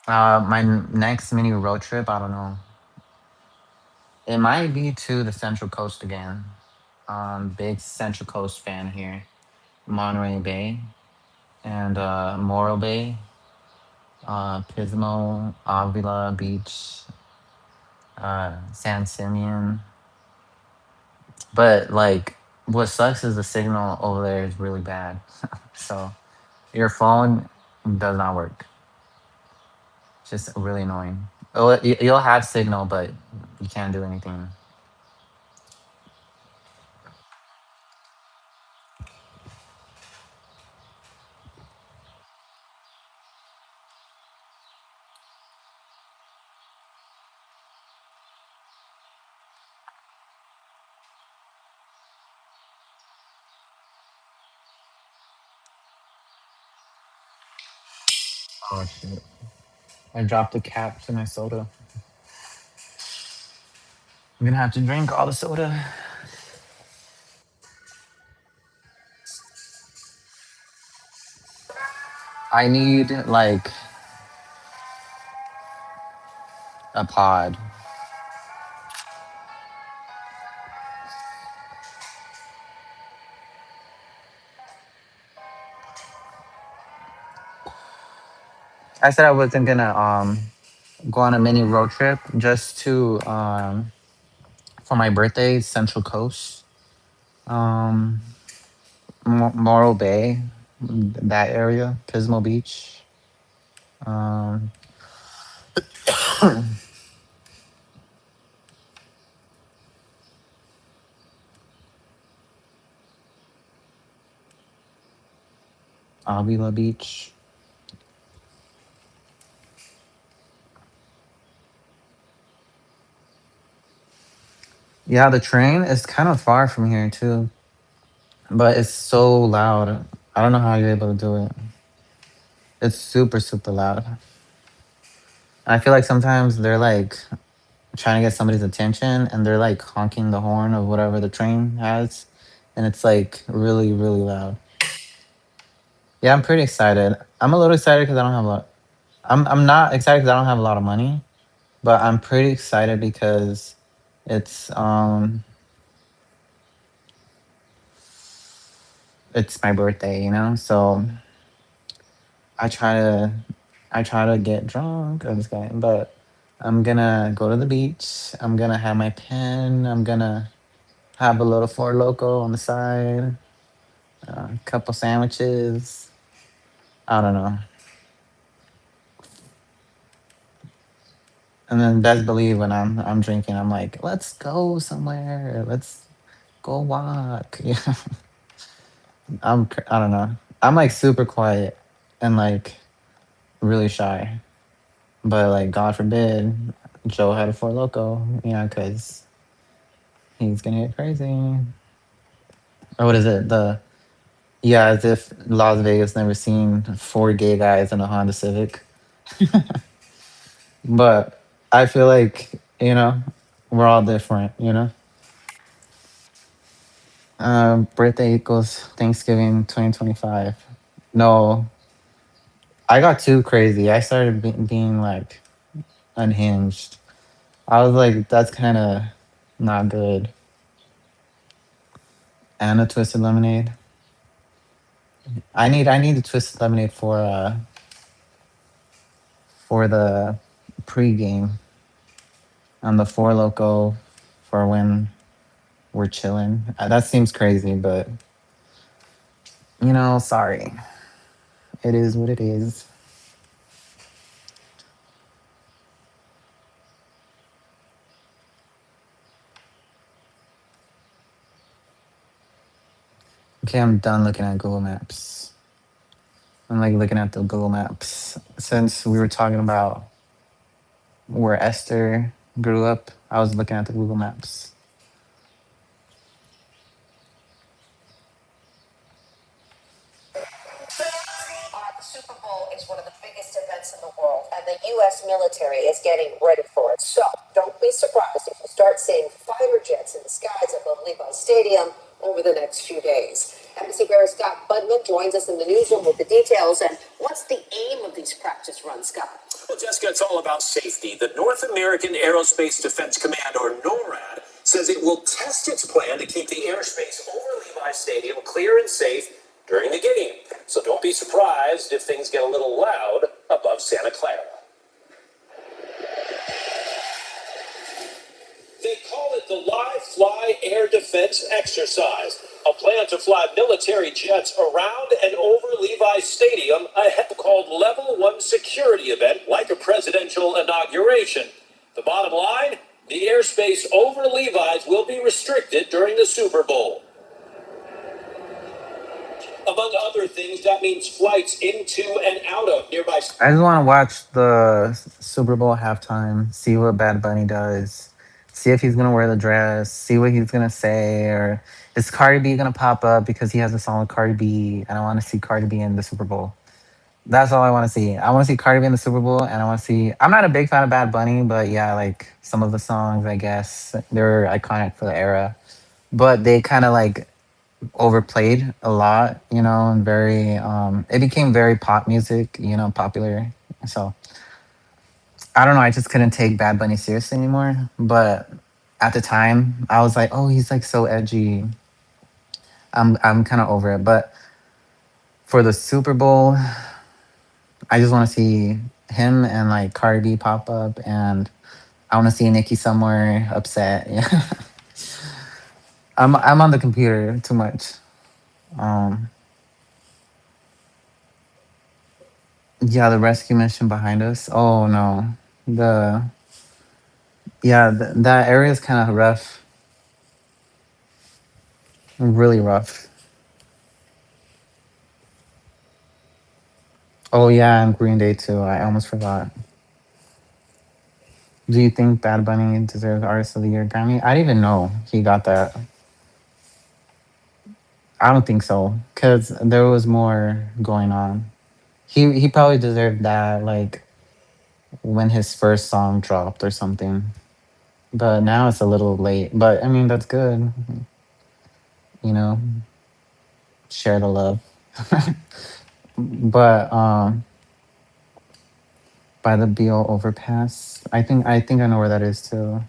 My next mini road trip, I don't know. It might be to the Central Coast again. Big Central Coast fan here. Monterey Bay and Morro Bay, Pismo, Avila Beach, San Simeon. But like, what sucks is the signal over there is really bad. So your phone does not work. It's just really annoying. You'll have signal, but you can't do anything. Oh shit! I dropped the cap to my soda. I'm gonna have to drink all the soda. I need like a pod. I said I wasn't gonna go on a mini road trip just to for my birthday, Central Coast, um, Morro Bay, that area, Pismo Beach, um, Avila Beach. Yeah, the train is kind of far from here too, but it's so loud. I don't know how you're able to do it. It's super super loud. I feel like sometimes they're like trying to get somebody's attention and they're like honking the horn of whatever the train has, and it's like really really loud. Yeah, I'm pretty excited. I'm a little excited because I don't have a lot. I'm not excited because I don't have a lot of money, but I'm pretty excited because it's um it's my birthday, you know. So I try to I try to get drunk. I'm just kidding, but I'm gonna go to the beach. I'm gonna have my pen. I'm gonna have a little Four Loco on the side, a couple sandwiches. I don't know, and then best believe when I'm drinking, I'm like, let's go somewhere. Let's go walk. Yeah, I don't know. I'm like super quiet and like really shy, but like God forbid Joe had a Four Loco, you know, because he's gonna get crazy. Or what is it? Yeah, as if Las Vegas never seen four gay guys in a Honda Civic. But I feel like, we're all different, you know? Birthday equals Thanksgiving 2025. No, I got too crazy. I started being like unhinged. I was like, that's kind of not good. And a twisted lemonade. I need a twisted lemonade for the pregame on the Four Loco for when we're chilling. That seems crazy, but sorry. It is what it is. Okay, I'm done looking at Google Maps. I'm like looking at the Google Maps. Since we were talking about where Esther grew up, I was looking at the Google Maps. The Super Bowl is one of the biggest events in the world, and the U.S. military is getting ready for it. So don't be surprised if you start seeing fighter jets in the skies above Levi Stadium over the next few days. NBC Bears Scott Budman joins us in the newsroom with the details. And what's the aim of these practice runs, Scott? Well, Jessica, it's all about safety. The North American Aerospace Defense Command, or NORAD, says it will test its plan to keep the airspace over Levi Stadium clear and safe during the game. So don't be surprised if things get a little loud above Santa Clara. They call it the Live Fly Air Defense Exercise, a plan to fly military jets around and over Levi Stadium, a called Level 1 security event like a presidential inauguration. The bottom line, the airspace over Levi's will be restricted during the Super Bowl. Among other things, that means flights into and out of nearby. I just want to watch the Super Bowl halftime, see what Bad Bunny does, see if he's gonna wear the dress, see what he's gonna say, or is Cardi B gonna pop up because he has a song with Cardi B, and I want to see Cardi B in the Super Bowl. That's all I want to see. I want to see Cardi B in the Super Bowl, and I want to see. I'm not a big fan of Bad Bunny, but yeah, like some of the songs, I guess they're iconic for the era. But they kind of like overplayed a lot, and very. It became very pop music, popular. So I don't know. I just couldn't take Bad Bunny seriously anymore. But at the time, I was like, oh, he's like so edgy. I'm kind of over it. But for the Super Bowl, I just want to see him and like Cardi B pop up, and I want to see Nikki somewhere upset. Yeah, I'm on the computer too much. Um, yeah, the rescue mission behind us. Oh no, the that area is kind of rough, really rough. Oh yeah, and Green Day too. I almost forgot. Do you think Bad Bunny deserves Artist of the Year Grammy? I didn't even know he got that. I don't think so, cause there was more going on. He probably deserved that. Like when his first song dropped or something. But now it's a little late. But I mean, that's good. You know, share the love. But by the BO overpass, I think I know where that is too.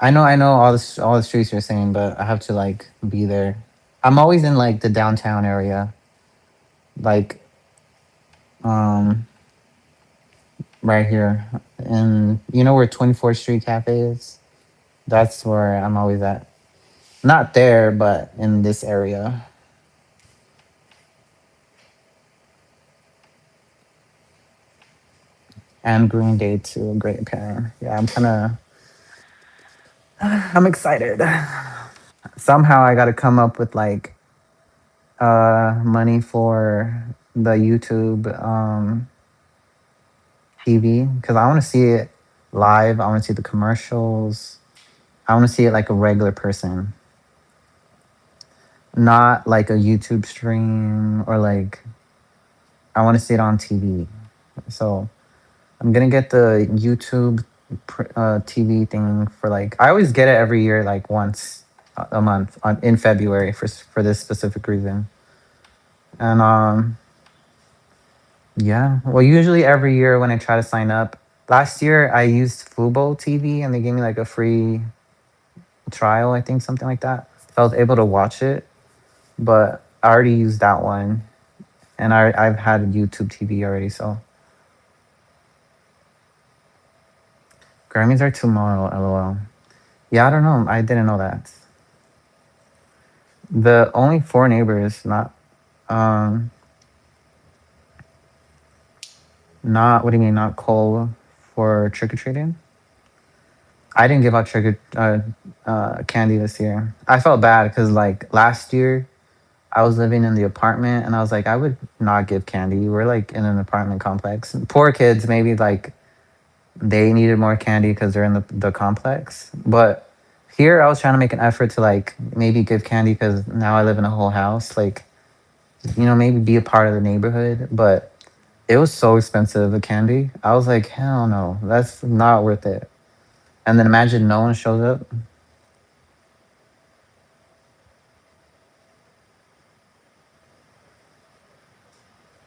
I know all the streets you're saying, but I have to like be there. I'm always in like the downtown area, like um right here, and you know where 24th Street Cafe is. That's where I'm always at. Not there, but in this area. And Green Day too, a great pair. Yeah, I'm excited. Somehow I got to come up with like money for the YouTube TV because I want to see it live. I want to see the commercials. I want to see it like a regular person, not like a YouTube stream or like I want to see it on TV. So I'm gonna get the YouTube TV thing for like I always get it every year, like once a month in February for this specific reason. And yeah, well, usually every year when I try to sign up, last year I used Fubo TV and they gave me like a free trial, I think something like that. So I was able to watch it, but I already used that one, and I've had YouTube TV already. So Grammys are tomorrow, lol. Yeah, I don't know. I didn't know that. The only four neighbors, um, not what do you mean, not Cole for trick or treating. I didn't give out candy this year. I felt bad because like last year I was living in the apartment and I was like, I would not give candy. We're like in an apartment complex. Poor kids, maybe like they needed more candy because they're in the complex. But here I was trying to make an effort to like maybe give candy because now I live in a whole house. Like, maybe be a part of the neighborhood. But it was so expensive, the candy. I was like, hell no, that's not worth it. And then imagine no one shows up.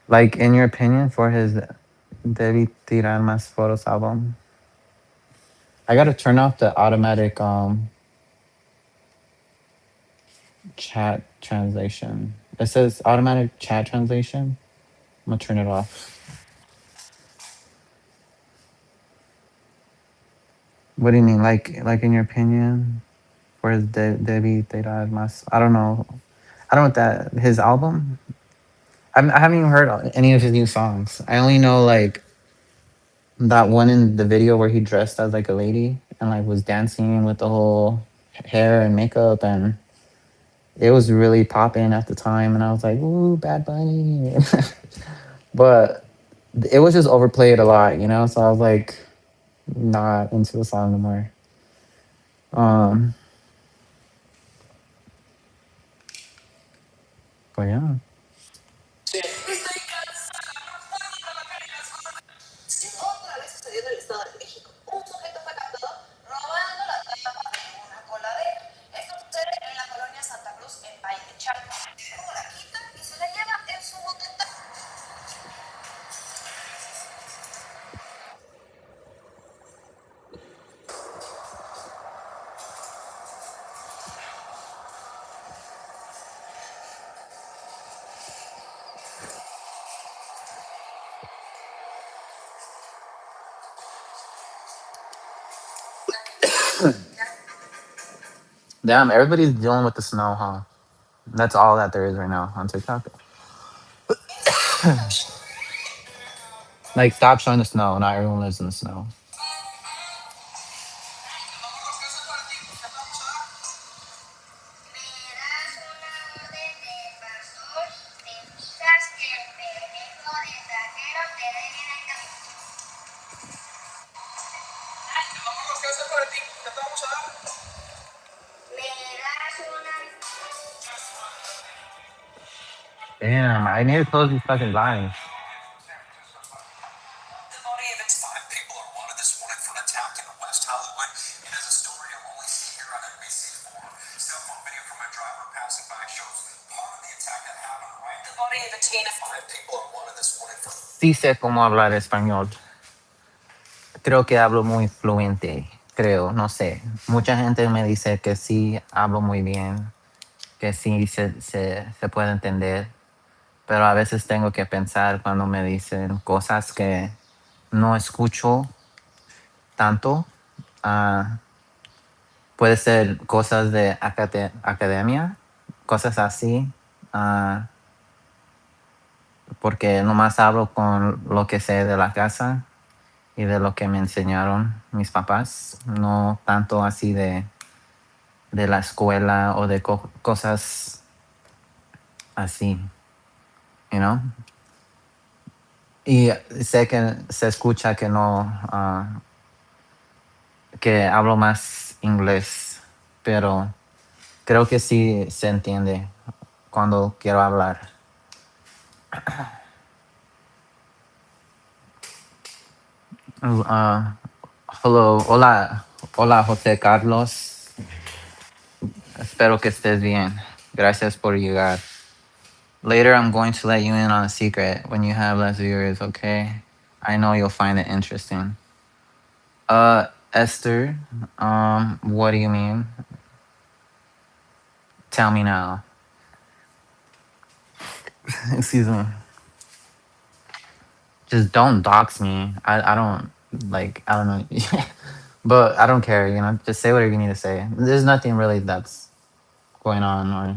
Like, in your opinion, for his Debí Tirar Más Fotos album, I gotta turn off the automatic chat translation. It says automatic chat translation. I'm gonna turn it off. What do you mean? Like in your opinion, for his Debí Tirar Más? I don't know. I don't know what that his album. I haven't even heard any of his new songs. I only know like that one in the video where he dressed as like a lady and like was dancing with the whole hair and makeup, and it was really popping at the time, and I was like, "Ooh, Bad Bunny!" But it was just overplayed a lot. So I was like, not into the song no more. Um, but yeah, Otra vez sucedió en el Estado de México. Un sujeto fue captado robando la tapa de una coladera. Esto sucede en la colonia Santa Cruz, en Valle de Chalco. Luego la quita y se la lleva en su mototaxi. damn, everybody's dealing with the snow, huh? That's all that there is right now on TikTok. Like, stop showing the snow. Not everyone lives in the snow. Damn, I need to close these fucking blinds. The body of a teen. Sí sé cómo hablar español. Creo que hablo muy fluente, creo, no sé. Mucha gente me dice que sí hablo muy bien, que sí se puede entender, pero a veces tengo que pensar cuando me dicen cosas que no escucho tanto. Ah, puede ser cosas de academia, cosas así, ah, porque nomás hablo con lo que sé de la casa y de lo que me enseñaron mis papás, no tanto así de la escuela o de cosas así, you know? Y sé que se escucha que no, que hablo más inglés, pero creo que sí se entiende cuando quiero hablar. Uh, hello, hola, hola José Carlos. Espero que estés bien. Gracias por llegar. Later, I'm going to let you in on a secret when you have less viewers, okay? I know you'll find it interesting. Esther, what do you mean? Tell me now. Excuse me. Just don't dox me. I don't like I don't know. But I don't care, you know. Just say whatever you need to say. There's nothing really that's going on or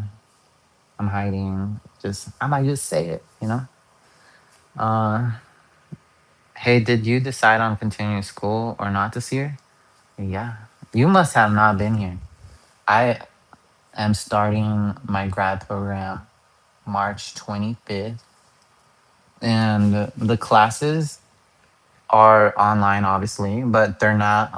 I'm hiding. Just I might just say it, you know. Uh hey, did you decide on continuing school or not this year? Yeah. You must have not been here. I am starting my grad program March 25th, and the classes are online obviously, but they're not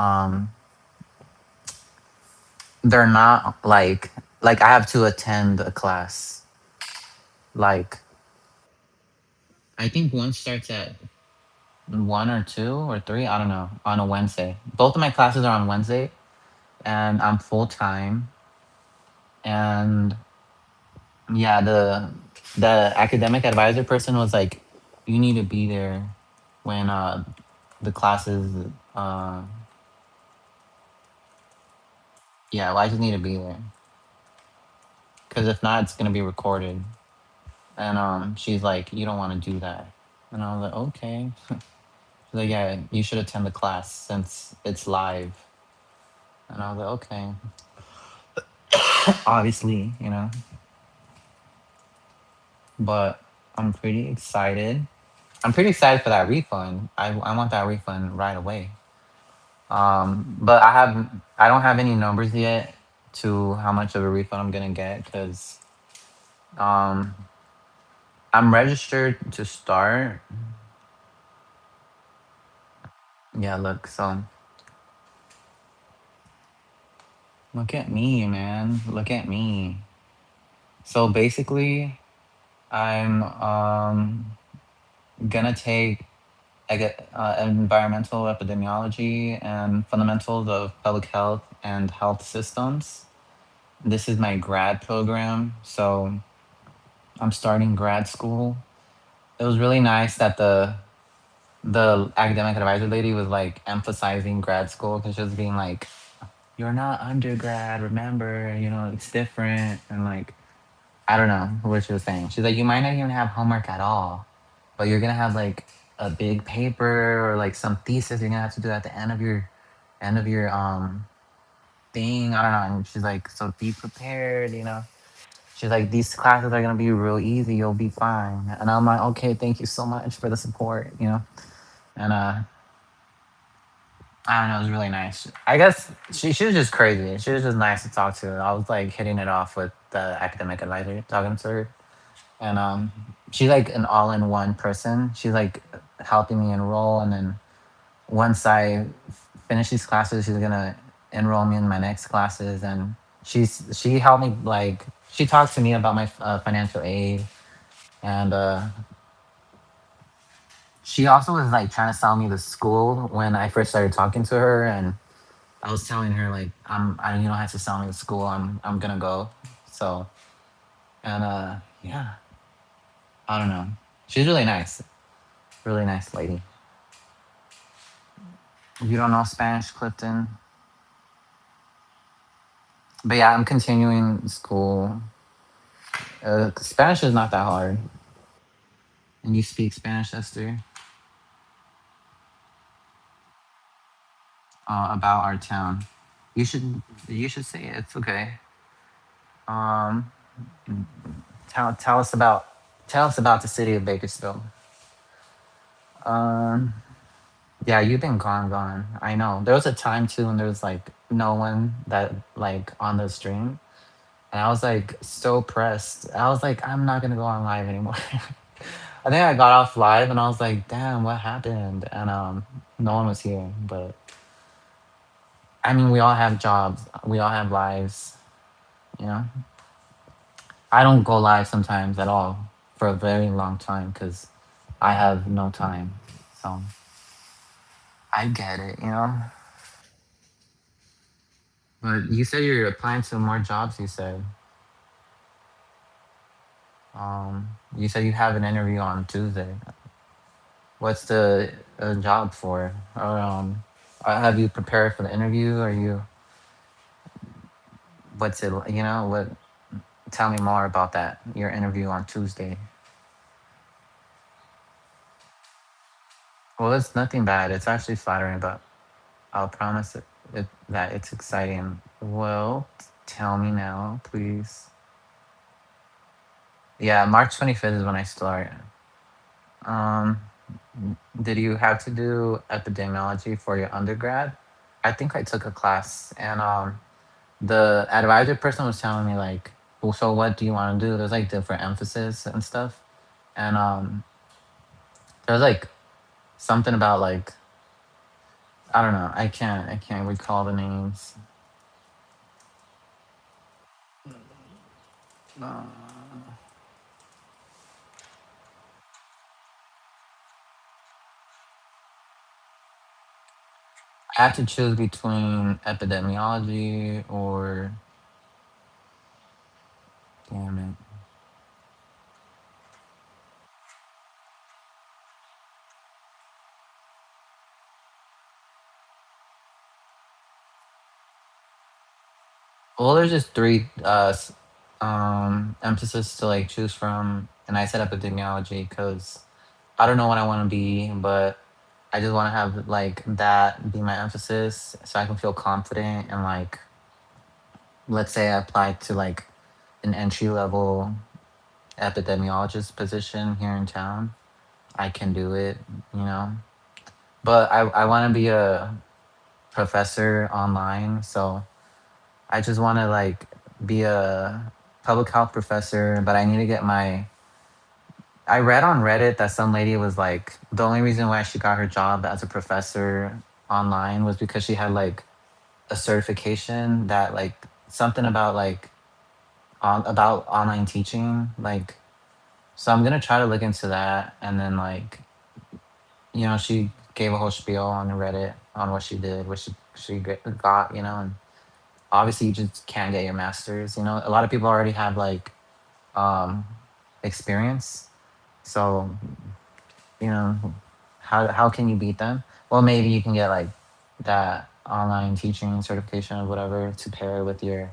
like I have to attend a class. Like I think one starts at 1 or 2 or 3, I don't know, on a Wednesday. Both of my classes are on Wednesday, and I'm full time. And yeah, the academic advisor person was like, "You need to be there when the classes." Uh, yeah, well, I just need to be there because if not, it's gonna be recorded. And she's like, "You don't want to do that," and I was like, "Okay." She's like, "Yeah, you should attend the class since it's live," and I was like, "Okay." Obviously, you know, but I'm pretty excited. I'm pretty excited for that refund. I want that refund right away. But I don't have any numbers yet to how much of a refund I'm gonna get because um I'm registered to start. Yeah, look at me, man. Look at me. So basically, I'm gonna take environmental epidemiology and fundamentals of public health and health systems. This is my grad program, so I'm starting grad school. It was really nice that the academic advisor lady was like emphasizing grad school because she was being like, "You're not undergrad, remember, you know, it's different." And like, I don't know what she was saying. She's like, "You might not even have homework at all, but you're gonna have like a big paper or like some thesis you're gonna have to do at the end of your thing." I don't know. And she's like, "So be prepared, you know." She's like, "These classes are gonna be real easy. You'll be fine." And I'm like, "Okay, thank you so much for the support," you know. And I don't know, it was really nice. I guess she was just crazy. She was just nice to talk to. I was like hitting it off with the academic advisor, talking to her, and she's like an all-in-one person. She's like helping me enroll, and then once I finish these classes, she's gonna enroll me in my next classes, and she helped me like she talked to me about my financial aid, and she also was like trying to sell me the school when I first started talking to her, and I was telling her like I you don't have to sell me the school. I'm gonna go. So And yeah, I don't know. She's really nice lady. You don't know Spanish, Clifton, but yeah, I'm continuing school. Spanish is not that hard, and you speak Spanish, Esther. About our town. You should you should say it. It's okay. Um, tell us about the city of Bakersfield. Um, yeah, you've been gone. I know. There was a time too when there was like no one that like on the stream, and I was like so pressed. I was like, I'm not gonna go on live anymore. I think I got off live and I was like, damn, what happened? And no one was here. But I mean, we all have jobs. We all have lives. You know. I don't go live sometimes at all for a very long time because I have no time. So I get it, you know. But you said you're applying to more jobs. You said you have an interview on Tuesday. What's the job for? Or have you prepared for the interview? Are you what's it? You know what? Tell me more about that. Your interview on Tuesday. Well, it's nothing bad. It's actually flattering, but I'll promise that it's exciting. Well, tell me now, please. Yeah, March 25th is when I start. Um, did you have to do epidemiology for your undergrad? I think I took a class, and the advisor person was telling me like, well, so what do you want to do? There's like different emphasis and stuff, and there's like something about like I don't know. I can't recall the names. Uh, I have to choose between epidemiology or damn it. Well, there's just three emphasis to like choose from, and I said epidemiology because I don't know what I want to be, but I just want to have like that be my emphasis, so I can feel confident and like, let's say I applied to like an entry level epidemiologist position here in town, I can do it, you know. But I want to be a professor online, so I just want to like be a public health professor, but I need to get my. I read on Reddit that some lady was like, the only reason why she got her job as a professor online was because she had like a certification that like something about like about online teaching. Like, so I'm gonna try to look into that, and then like, she gave a whole spiel on Reddit on what she did, what got, and obviously you just can't get your masters. A lot of people already have like um experience, so you know how can you beat them? Well, maybe you can get like that online teaching certification or whatever to pair with your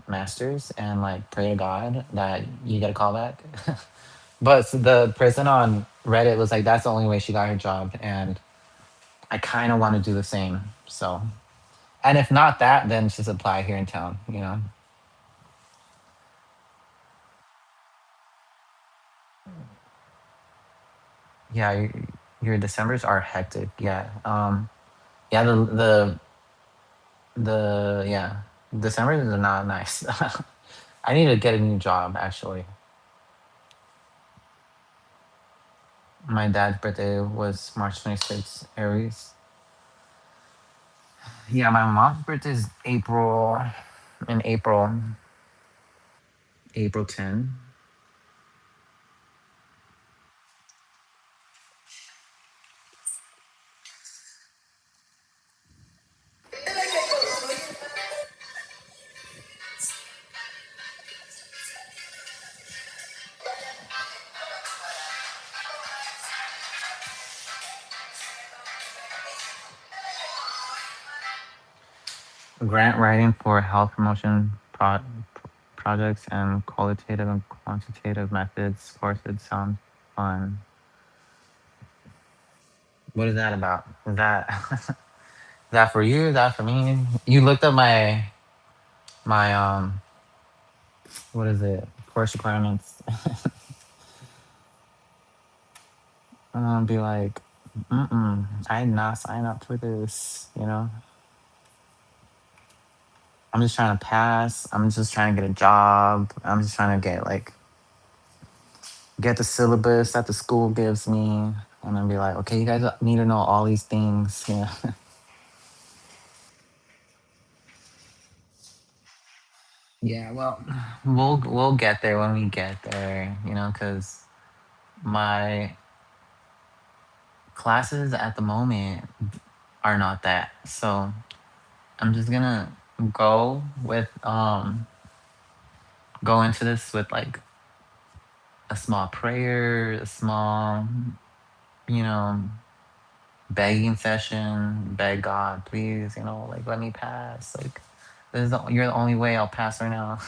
masters and like pray to God that you get a call back. But the person on Reddit was like, that's the only way she got her job, and I kind of want to do the same. So, and if not that, then just apply here in town. Yeah, your December's are hectic. Yeah. Yeah. The yeah, December is not nice. I need to get a new job actually. My dad's birthday was March 26th, Aries. Yeah, my mom's birthday is April, April 10. Grant writing for health promotion projects and qualitative and quantitative methods courses sound fun. What is that about? Is that is that for you? Is that for me? You looked up my what is it? Course requirements. Be like, I did not sign up for this. I'm just trying to pass. I'm just trying to get a job. I'm just trying to get the syllabus that the school gives me, and then be like, okay, you guys need to know all these things. Yeah. Yeah. Well, we'll get there when we get there. Because my classes at the moment are not that. So I'm just gonna go with go into this with like a small prayer, a small, you know, begging session, beg God, please, like let me pass. Like you're the only way I'll pass right now.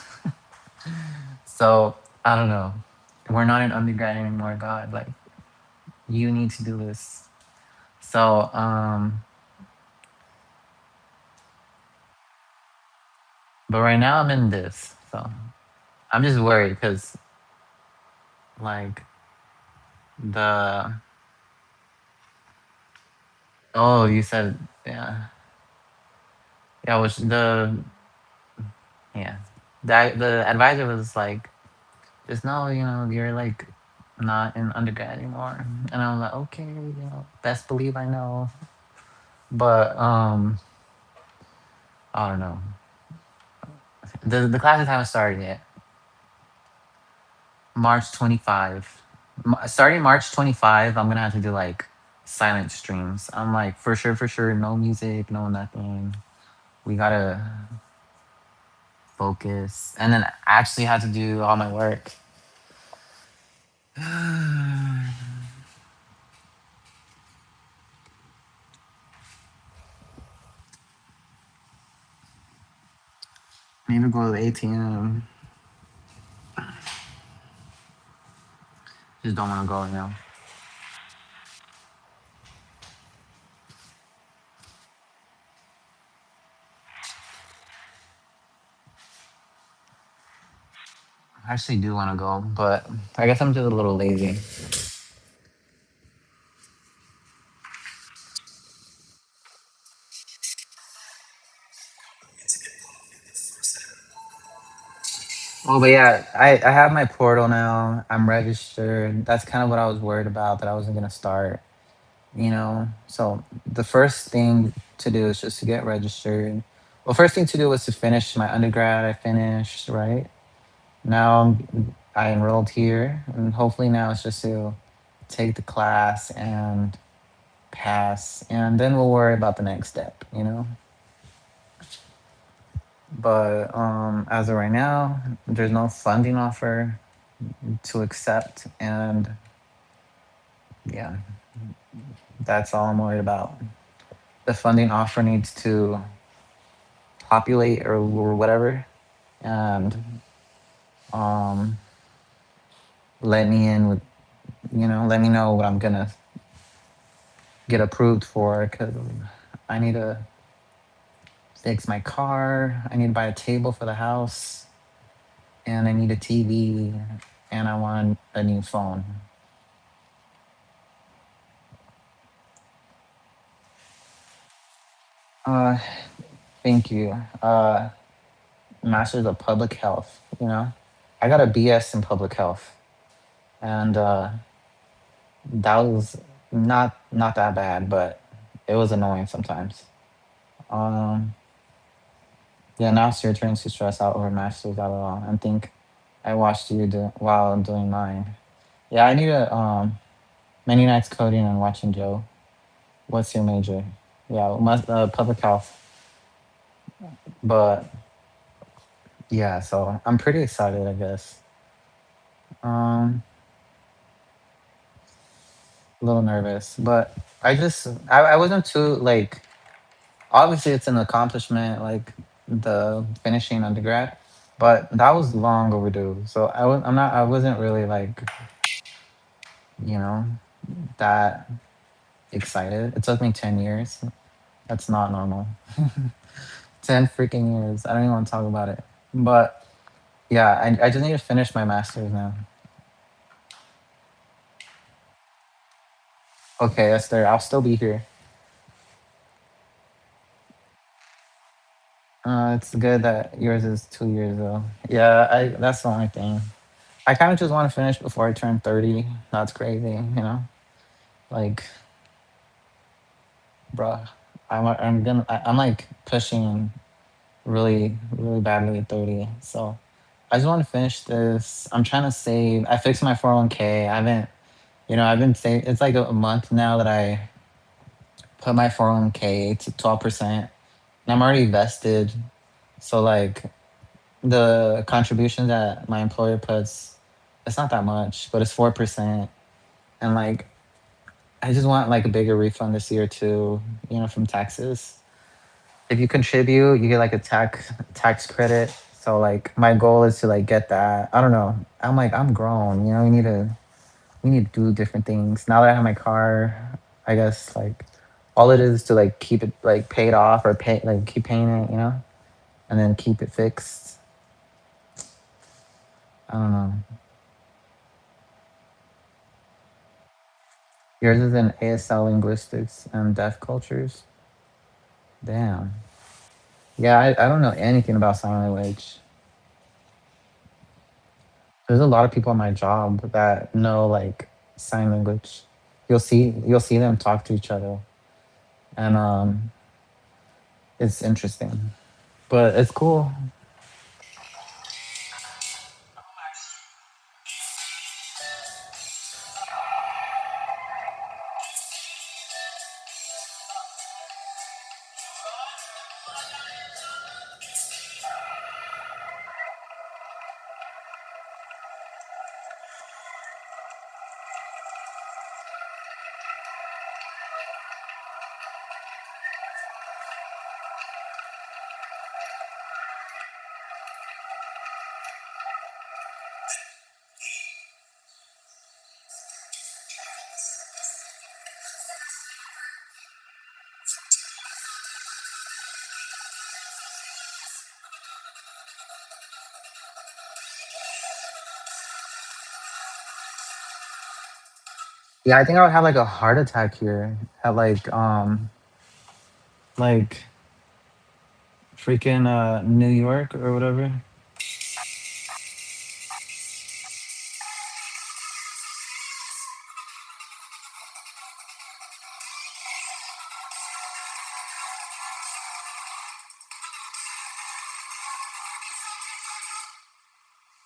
So I don't know. We're not in undergrad anymore, God. Like you need to do this. So but right now I'm in this. So I'm just worried because like the oh you said yeah. Yeah, which yeah. The advisor was like, just know, you're like not in undergrad anymore. And I was like, okay, best believe I know. But I don't know. The classes haven't started yet. March 25. Starting March 25, I'm gonna have to do like silent streams. I'm like, for sure, no music, no nothing. We gotta focus. And then actually have to do all my work. Need to go to the ATM. Just don't want to go right now. I actually do want to go, but I guess I'm just a little lazy. Oh, but yeah, I have my portal now. I'm registered. That's kind of what I was worried about, that I wasn't gonna start. So the first thing to do is just to get registered. Well, first thing to do was to finish my undergrad. I finished, right? Now I enrolled here, and hopefully now it's just to take the class and pass, and then we'll worry about the next step. But as of right now, there's no funding offer to accept, and yeah, that's all I'm worried about. The funding offer needs to populate or whatever, and um, let me in with, let me know what I'm gonna get approved for, because I need to fix my car. I need to buy a table for the house, and I need a TV, and I want a new phone. Uh, Thank you. Master's of Public Health. I got a BS in Public Health, and that was not that bad, but it was annoying sometimes. Um, yeah, now it's your turn to stress out over Master's at all and think I watched you do while doing mine. Yeah, I need a many nights coding and watching Joe. What's your major? Yeah, must Public Health. But yeah, so I'm pretty excited, I guess. Um, a little nervous, but I wasn't too like Obviously, it's an accomplishment, like the finishing undergrad, but that was long overdue. So I'm not, I wasn't really like, you know, that excited. It took me 10 years. That's not normal. 10 freaking years. I don't even want to talk about it. But yeah, I just need to finish my master's now. Okay, Esther, I'll still be here. It's good that yours is 2 years though. Yeah, I that's the only thing. I kind of just want to finish before I turn 30. That's crazy, you know? Like, bruh, I'm like pushing really, really badly at 30. So I just want to finish this. I'm trying to save. I fixed my 401k. I haven't, I've been saving. It's like a month now that I put my 401k to 12%. And I'm already vested. So like the contribution that my employer puts, it's not that much, but it's 4%. And like I just want like a bigger refund this year too, from taxes. If you contribute, you get like a tax credit. So like my goal is to like get that. I don't know. I'm like I'm grown, we need to do different things. Now that I have my car, I guess like all it is to like keep it like paid off or pay like keep paying it, and then keep it fixed. I don't know. Yours is in ASL linguistics and deaf cultures. Damn. Yeah, I don't know anything about sign language. There's a lot of people on my job that know like sign language. You'll see them talk to each other, and it's interesting, but it's cool. Yeah, I think I would have like a heart attack here at like freaking New York or whatever.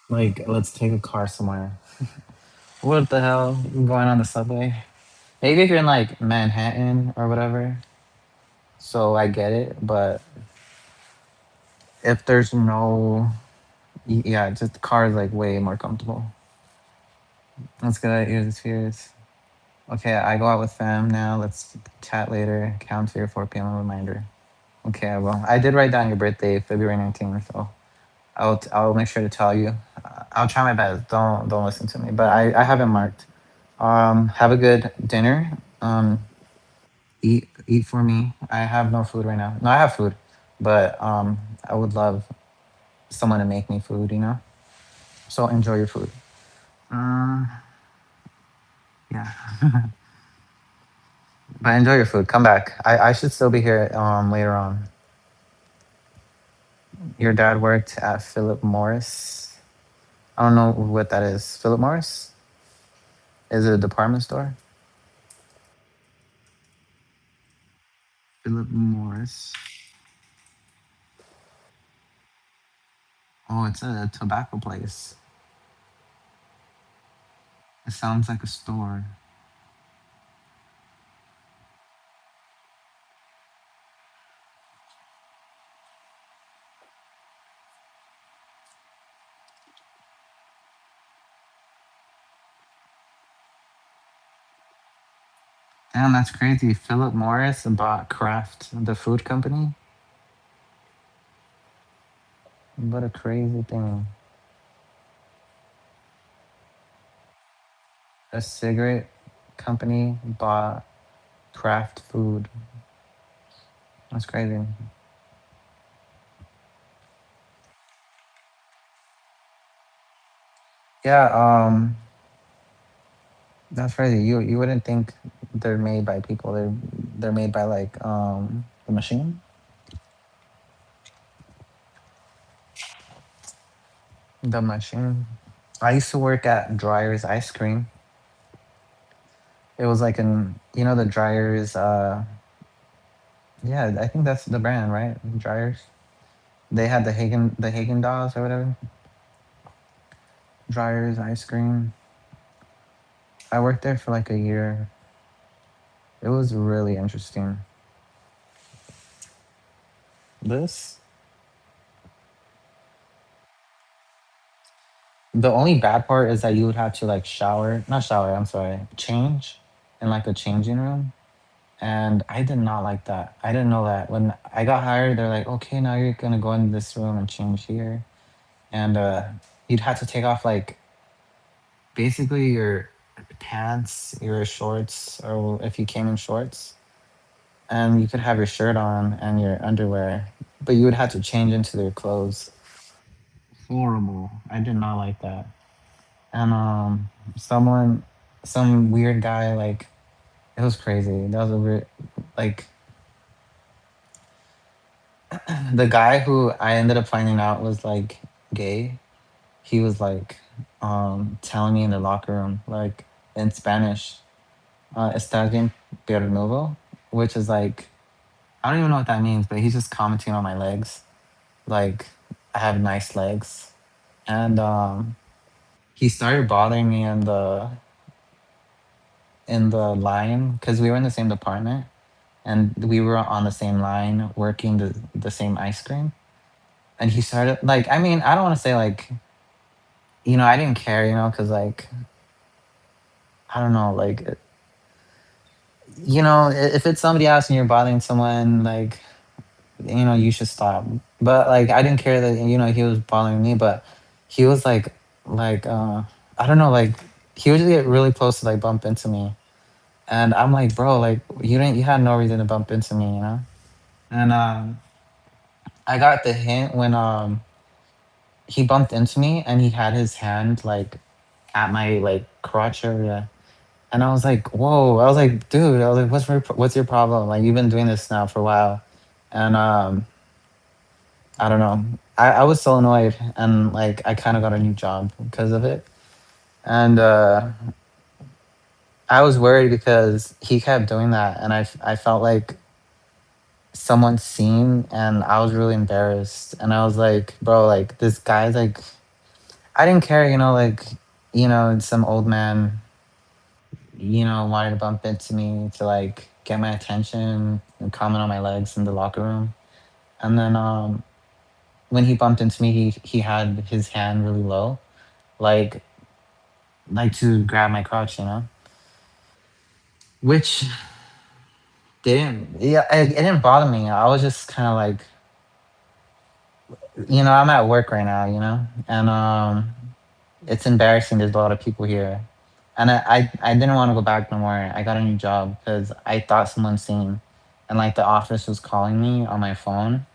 Like, let's take a car somewhere. What the hell? Going on the subway? Maybe if you're in like Manhattan or whatever. So I get it, but if there's no, yeah, just the car is like way more comfortable. Let's get out ears to tears. Okay, I go out with fam now. Let's chat later. Count to your 4 p.m. reminder. Okay, I will. I did write down your birthday, February 19th, so I'll make sure to tell you. I'll try my best. Don't listen to me, but I have it marked. Have a good dinner. Eat for me. I have no food right now. No, I have food, but I would love someone to make me food. So enjoy your food. Uh, yeah, but enjoy your food. Come back. I should still be here later on. Your dad worked at Philip Morris. I don't know what that is. Philip Morris? Is it a department store? Philip Morris. Oh, it's a tobacco place. It sounds like a store. Damn, that's crazy. Philip Morris bought Kraft, the food company. What a crazy thing. A cigarette company bought Kraft food. That's crazy. Yeah, that's crazy. You wouldn't think they're made by people. They're made by like the machine. The machine. I used to work at Dryer's Ice Cream. It was like an the Dryer's yeah, I think that's the brand, right? Dryer's. They had the Hagen Dazs or whatever. Dryer's Ice Cream. I worked there for like a year. It was really interesting. This The only bad part is that you would have to like shower, not shower, I'm sorry, change in like a changing room. And I did not like that. I didn't know that. When I got hired, they're like, okay, now you're gonna go in this room and change here. And you'd have to take off like basically your pants, your shorts, or if you came in shorts, and you could have your shirt on and your underwear, but you would have to change into their clothes. Horrible. I did not like that. And someone, some weird guy, like it was crazy. That was a weird, like the guy who I ended up finding out was like gay. He was like telling me in the locker room, like in Spanish, "Estás bien piernudo," which is like I don't even know what that means, but he's just commenting on my legs. Like I have nice legs, and he started bothering me in the line because we were in the same department and we were on the same line working the same ice cream. And he started like, I mean, I don't want to say like, I didn't care, because like I don't know, like if it's somebody else and you're bothering someone, like you should stop. But like I didn't care that he was bothering me, but he was like I don't know, like he would get really close to like bump into me. And I'm like, bro, like you had no reason to bump into me. And I got the hint when he bumped into me and he had his hand like at my like crotch area. And I was like, whoa. I was like, dude, I was like, what's your problem? Like you've been doing this now for a while. And I don't know. I was so annoyed and like I kind of got a new job because of it. And I was worried because he kept doing that and I felt like someone seen and I was really embarrassed. And I was like, bro, like this guy's like I didn't care, like, some old man, wanted to bump into me to like get my attention and comment on my legs in the locker room. And then when he bumped into me, he had his hand really low, like to grab my crotch. Which didn't yeah, it didn't bother me. I was just kind of like, I'm at work right now, and it's embarrassing. There's a lot of people here, and I didn't want to go back no more. I got a new job because I thought someone seen, and like the office was calling me on my phone,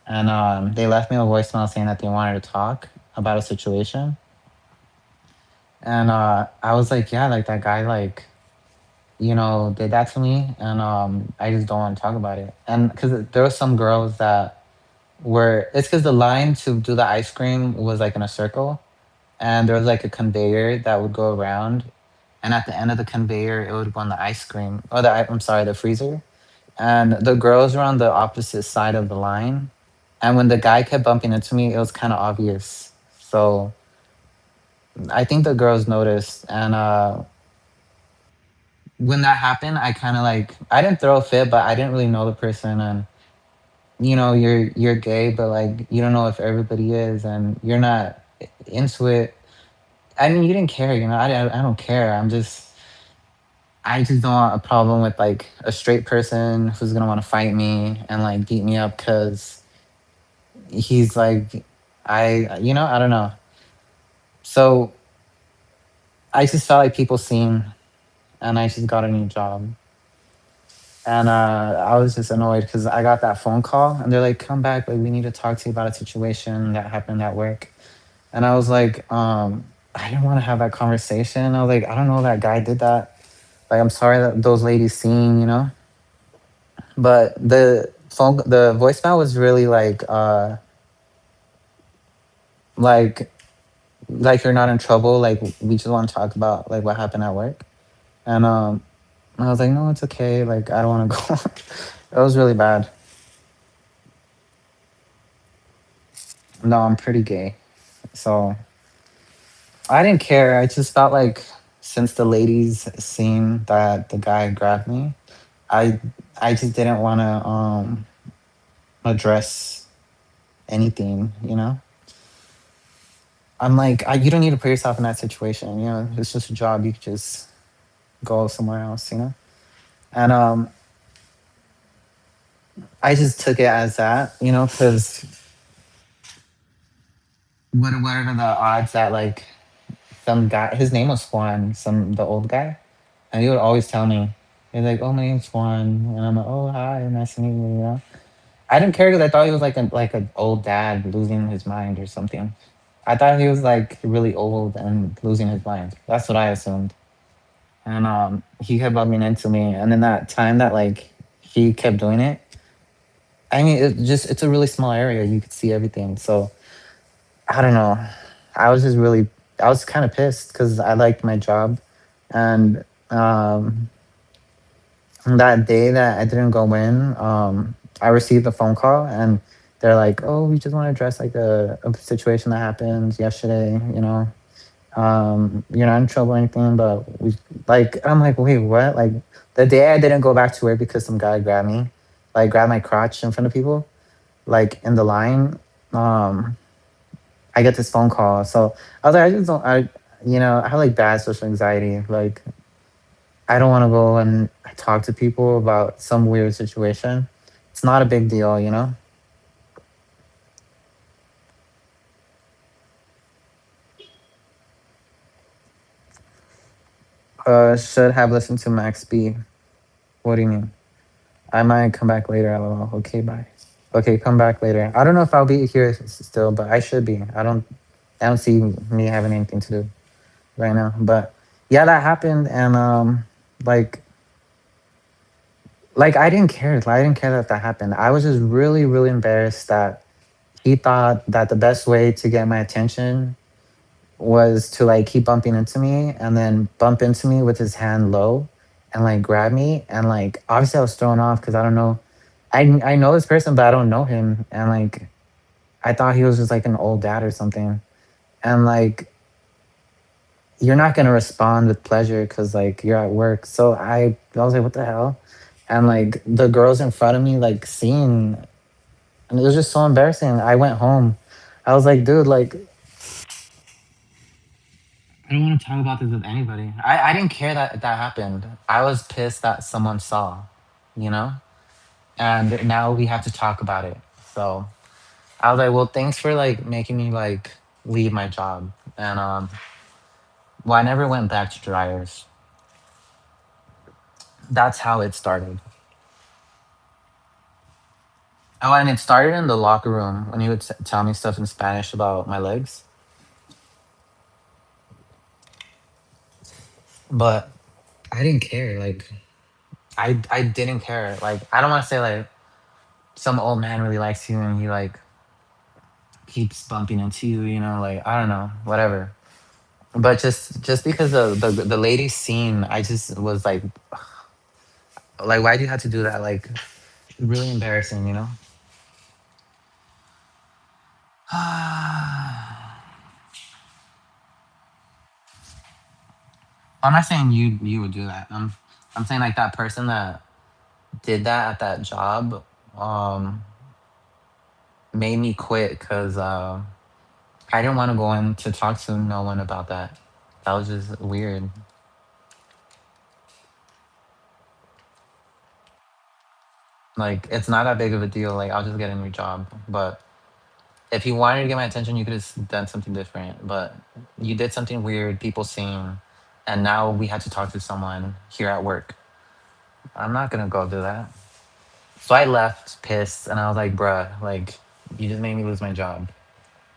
and they left me a voicemail saying that they wanted to talk about a situation, and I was like, yeah, like that guy, like did that to me, and I just don't want to talk about it, and because there were some girls that were, it's because the line to do the ice cream was like in a circle and there was like a conveyor that would go around, and at the end of the conveyor it would go on the ice cream, or I'm sorry, the freezer. And the girls were on the opposite side of the line, and when the guy kept bumping into me it was kind of obvious. So I think the girls noticed, and when that happened I kind of like, I didn't throw a fit, but I didn't really know the person. And you're gay, but like you don't know if everybody is, and you're not into it. I mean, you didn't care, I don't care. I'm just, I just don't want a problem with like a straight person who's gonna want to fight me and like beat me up because he's like, I don't know. So I just felt like people seen, and I just got a new job. And I was just annoyed because I got that phone call and they're like, come back, like we need to talk to you about a situation that happened at work. And I was like, I didn't want to have that conversation. I was like, I don't know that guy did that. Like, I'm sorry that those ladies seen. But the voicemail was really like like you're not in trouble. Like we just want to talk about like what happened at work. And I was like, no, it's okay. Like I don't want to go. It was really bad. No, I'm pretty gay, so I didn't care. I just felt like since the ladies seen that the guy grabbed me, I I just didn't want to address anything. I'm like, you don't need to put yourself in that situation. It's just a job. You could just go somewhere else. And I just took it as that, because what are the odds that like some guy, his name was Juan, the old guy, and he would always tell me, he's like, oh, my name's Juan, and I'm like, oh, hi, nice to meet you. I didn't care because I thought he was like an old dad losing his mind or something. I thought he was like really old and losing his mind. That's what I assumed. And he kept bumping into me, and then that time that like he kept doing it. I mean, it's a really small area. You could see everything. So I don't know. I was just really I was kind of pissed because I liked my job, and um, that day that I didn't go in, I received a phone call and they're like, "Oh, we just want to address like a situation that happened yesterday. You're not in trouble or anything, but we like." I'm like, "Wait, what?" Like the day I didn't go back to work because some guy grabbed me, like grabbed my crotch in front of people, like in the line. Um, I get this phone call, so I was like, I just don't. I have like bad social anxiety. Like I don't want to go and talk to people about some weird situation. It's not a big deal. Should have listened to Max B. What do you mean? I might come back later. LOL. Okay, bye. Okay, come back later. I don't know if I'll be here still, but I should be. I don't see me having anything to do right now. But yeah, that happened, and like, I didn't care. Like, I didn't care that that happened. I was just really, really embarrassed that he thought that the best way to get my attention was to like keep bumping into me and then bump into me with his hand low and like grab me, and like obviously I was thrown off because I don't know. I know this person but I don't know him, and like I thought he was just like an old dad or something, and like you're not gonna respond with pleasure because like you're at work. So I was like, what the hell? And like the girls in front of me like seeing, and it was just so embarrassing. I went home. I was like, dude, like I don't want to talk about this with anybody. I didn't care that that happened. I was pissed that someone saw, you know? And now we have to talk about it. So I was like, well, thanks for like making me like leave my job. And well, I never went back to dryers. That's how it started. Oh, and it started in the locker room when he would tell me stuff in Spanish about my legs. But I didn't care. Like I didn't care. Like I don't want to say like some old man really likes you and he like keeps bumping into you, like I don't know, whatever. But just because the lady scene, I just was like, why do you have to do that? Like, really embarrassing. I'm not saying you would do that. I'm saying like that person that did that at that job um made me quit because I didn't want to go in to talk to no one about that. That was just weird. Like it's not that big of a deal. Like I'll just get a new job. But if you wanted to get my attention, you could have done something different. But you did something weird. People seen, and now we had to talk to someone here at work. I'm not gonna go do that. So I left pissed, and I was like, "Bruh, like you just made me lose my job."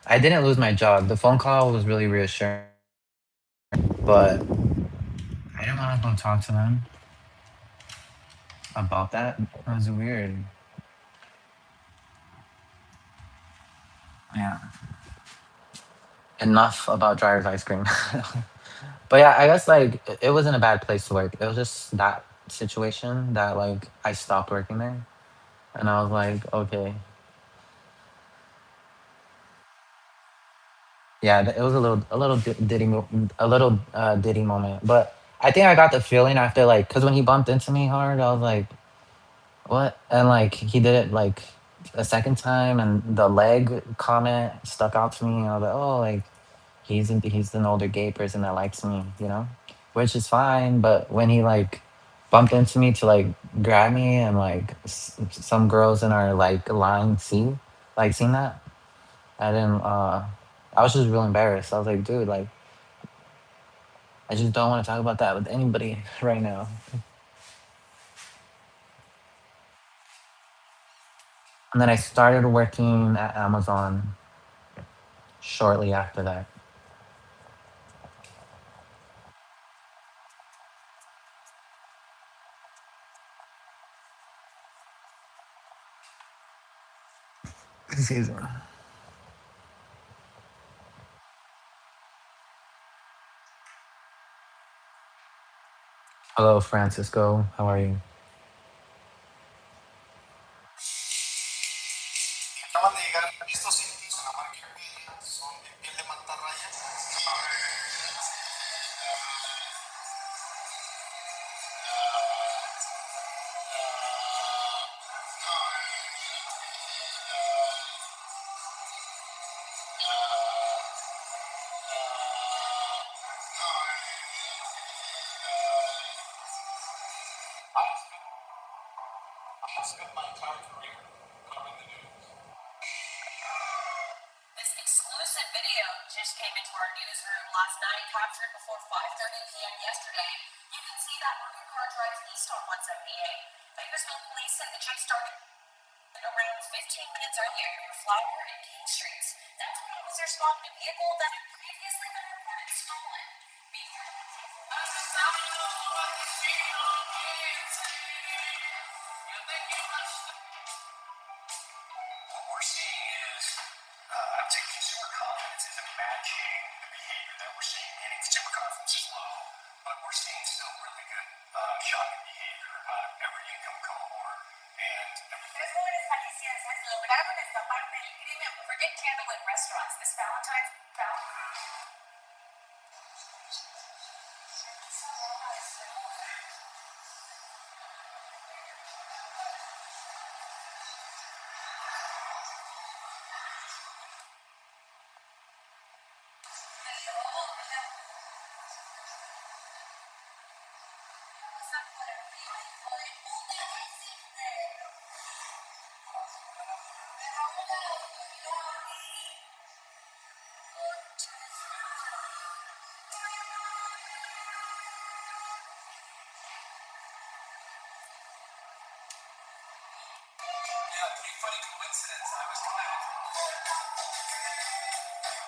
I didn't lose my job. The phone call was really reassuring, but I didn't want to go talk to them about that. It was weird. Yeah. Enough about driver's ice cream. But yeah, I guess like it wasn't a bad place to work. It was just that situation that like I stopped working there, and I was like, okay, yeah, it was a little Diddy moment. But I think I got the feeling after like, cause when he bumped into me hard, I was like, what? And like he did it like a second time, and the leg comment stuck out to me. And I was like, oh, like he's an older gay person that likes me, which is fine. But when he like bumped into me to like grab me, and like some girls in our like line seen that, I didn't. I was just real embarrassed. I was like, dude, like I just don't want to talk about that with anybody right now. And then I started working at Amazon shortly after that. Excuse me. Hello, Francisco. How are you? Acaban de llegar estos indios a la marca Media, son de piel de mantarraya. I've spent my entire career covering the news. This exclusive video just came into our newsroom last night, captured before 5:30 p.m. yesterday. You can see that moving car drives east on 178. Bakersfield police said the chase started around 15 minutes earlier near Flower and King Streets. That's when officers spotted a vehicle that had previously been reported stolen. What we're seeing is, I would say consumer confidence isn't matching the behavior that we're seeing, meaning consumer confidence is low, but we're seeing still really good shopping behavior out of every income cohort. And los jóvenes jaliscienses lograron escapar del crimen for Dick Candlewood Restaurants this Valentine's Day. Yeah, pretty funny coincidence. I was kind of.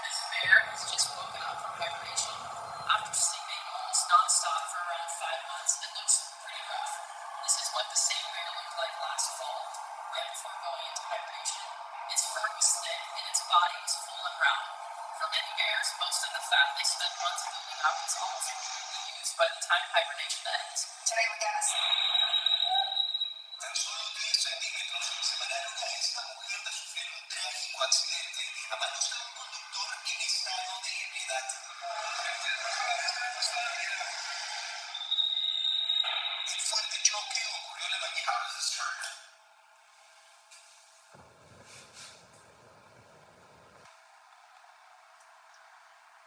This bear has just woken up from hibernation after sleeping almost nonstop for around 5 months and looks pretty rough. This is what the same bear looked like last fall, right before going into hibernation. Its fur was thick and its body was full and round. For many bears, most of the fat they spend months building up is almost completely used by the time hibernation ends. Today we got us. Tan solo 10 centímetros separaron a esta mujer de sufrir un trágico accidente a manos de un conductor en estado de ebriedad. El fuerte choque ocurrió en la mañana.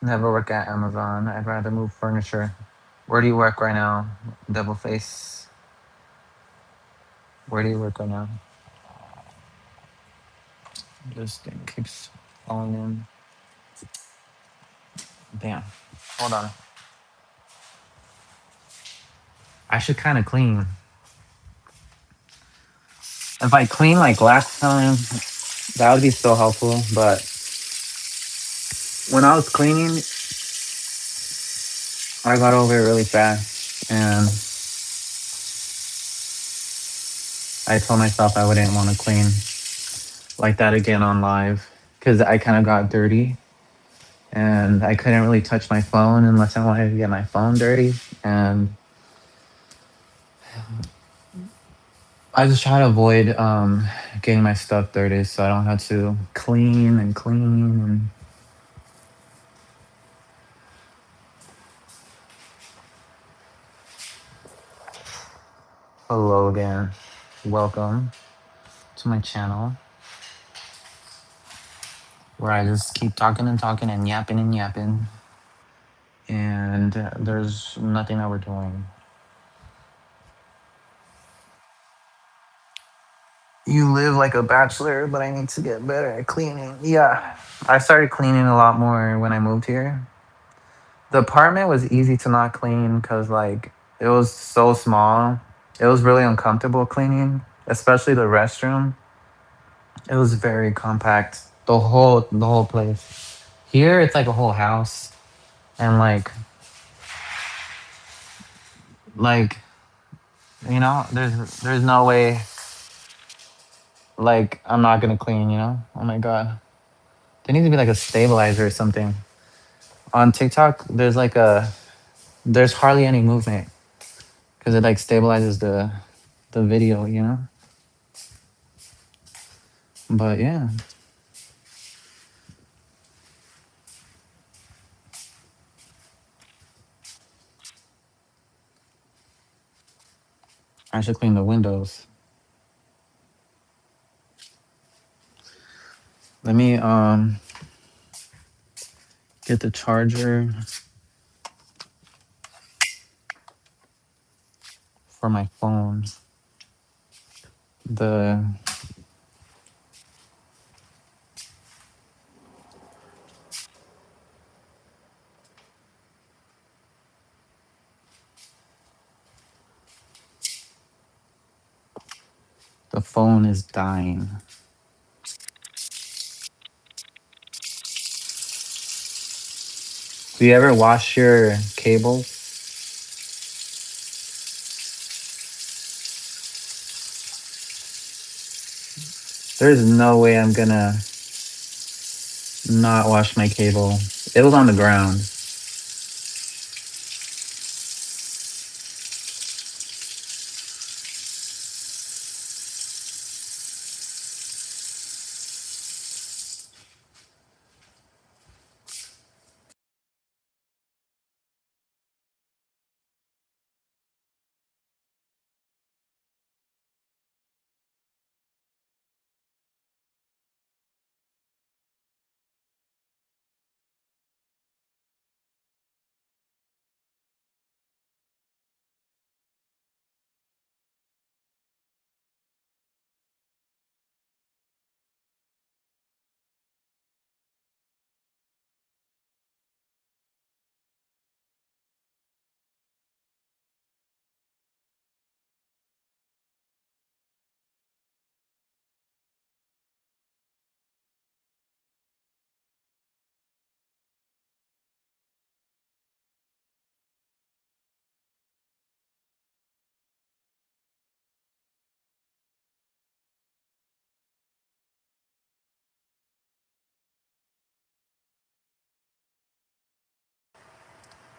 Never work at Amazon. I'd rather move furniture. Where do you work right now, Devil Face? Where do you work right now? This thing keeps falling in. Damn. Hold on. I should kind of clean. If I clean like last time, that would be so helpful. But when I was cleaning, I got over it really fast. And I told myself I wouldn't want to clean like that again on live because I kind of got dirty and I couldn't really touch my phone unless I wanted to get my phone dirty. And I just try to avoid getting my stuff dirty so I don't have to clean and clean. And hello again. Welcome to my channel where I just keep talking and talking and yapping and yapping. And there's nothing that we're doing. You live like a bachelor, but I need to get better at cleaning. Yeah, I started cleaning a lot more when I moved here. The apartment was easy to not clean because, like, it was so small. It was really uncomfortable cleaning, especially the restroom. It was very compact. The whole place. Here, it's like a whole house, and like there's no way like I'm not gonna clean. Oh my god, there needs to be like a stabilizer or something. On TikTok, there's hardly any movement because it like stabilizes the video. But yeah, I should clean the windows. Let me get the charger for my phone. The the phone is dying. Do you ever wash your cables? There's no way I'm gonna not wash my cable. It was on the ground.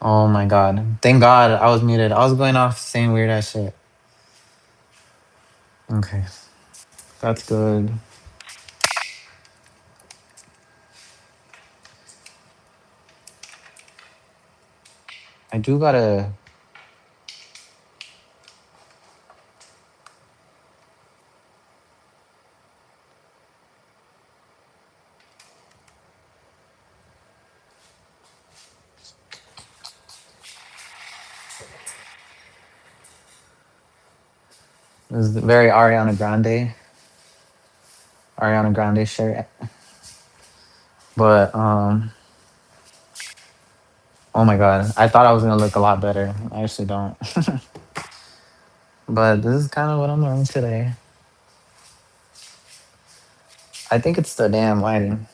Oh my god. Thank God I was muted. I was going off saying weird ass shit. Okay. That's good. I do gotta. was very Ariana Grande shirt. But oh my god, I thought I was gonna look a lot better. I actually don't. But this is kind of what I'm wearing today. I think it's the damn lighting.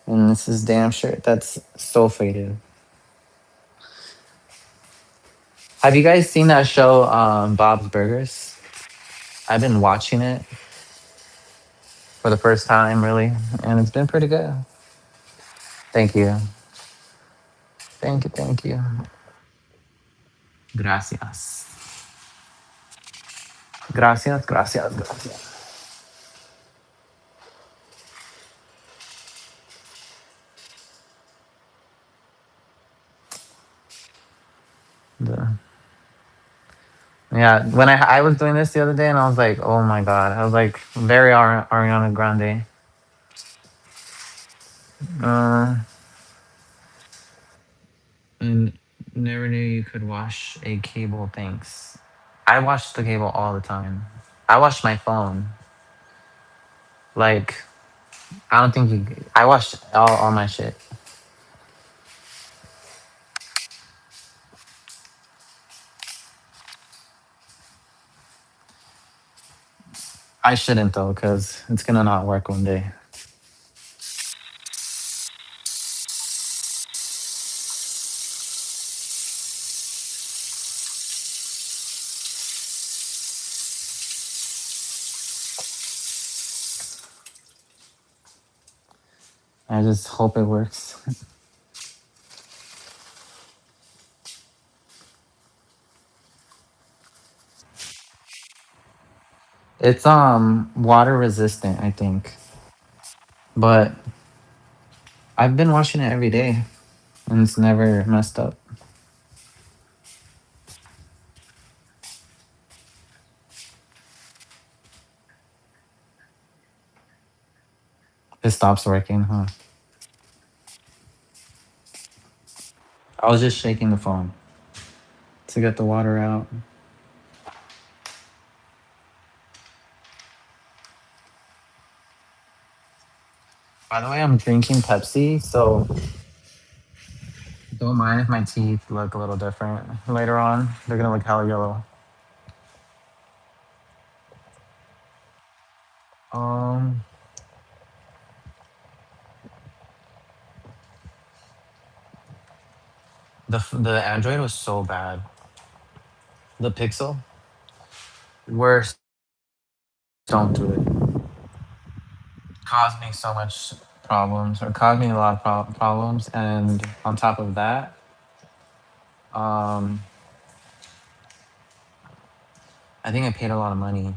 And this is damn shirt that's so faded. Have you guys seen that show, Bob's Burgers? I've been watching it for the first time, really, and it's been pretty good. Thank you, thank you, thank you. Gracias, gracias, gracias, gracias. The- yeah, when I was doing this the other day, and I was like, oh my god, I was like very Ariana Grande. Uh, and never knew you could wash a cable. Thanks. I watch the cable all the time. I watch my phone. Like I don't think you. I watched all my shit. I shouldn't though, because it's gonna not work one day. I just hope it works. It's water resistant, I think, but I've been washing it every day and it's never messed up. It stops working, huh? I was just shaking the phone to get the water out. By the way, I'm drinking Pepsi, so don't mind if my teeth look a little different later on. They're gonna look hella yellow. Um, the Android was so bad. The Pixel, worst. Don't do it. Caused me so much problems, or caused me a lot of problems, and on top of that, um, I think I paid a lot of money.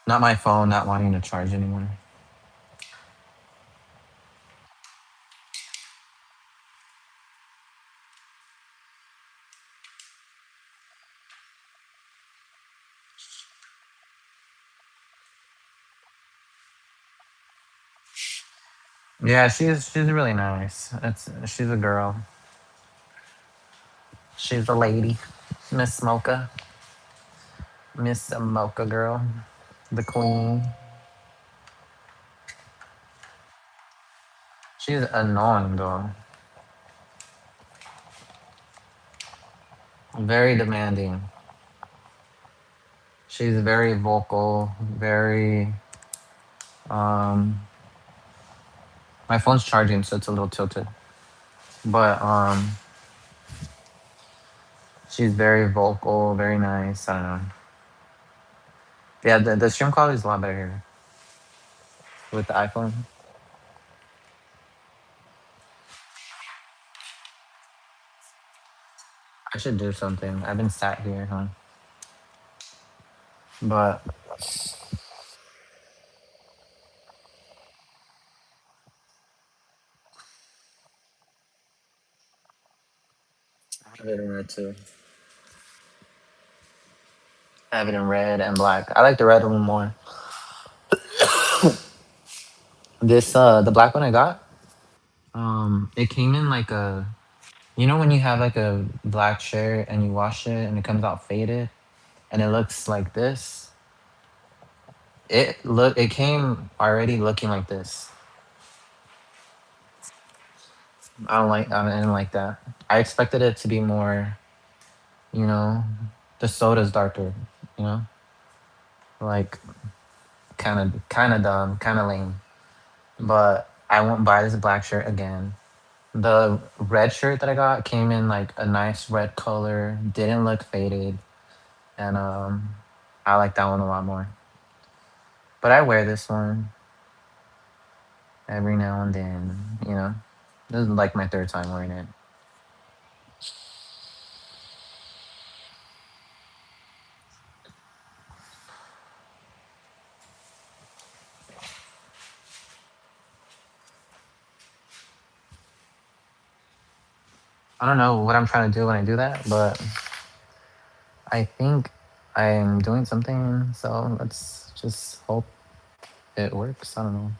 Not my phone, not wanting to charge anymore. Yeah, she's really nice. She's a girl. She's a lady, Miss Mocha, Miss Mocha girl, the queen. She's annoying though, very demanding. She's very vocal, very um. My phone's charging, so it's a little tilted. But she's very vocal, very nice. I don't know. Yeah, the stream quality is a lot better here with the iPhone. I should do something. I've been sat here, huh? But I have it in red too. I have it in red and black. I like the red one more. This the black one I got. It came in like a, you know, when you have like a black shirt and you wash it and it comes out faded and it looks like this. It came already looking like this. I didn't like that. I expected it to be more, you know, the soda's darker, you know, like kind of dumb, kind of lame. But I won't buy this black shirt again. The red shirt that I got came in like a nice red color, didn't look faded, and I like that one a lot more. But I wear this one every now and then, you know. This is like my third time wearing it. I don't know what I'm trying to do when I do that, but I think I'm doing something. So let's just hope it works. I don't know.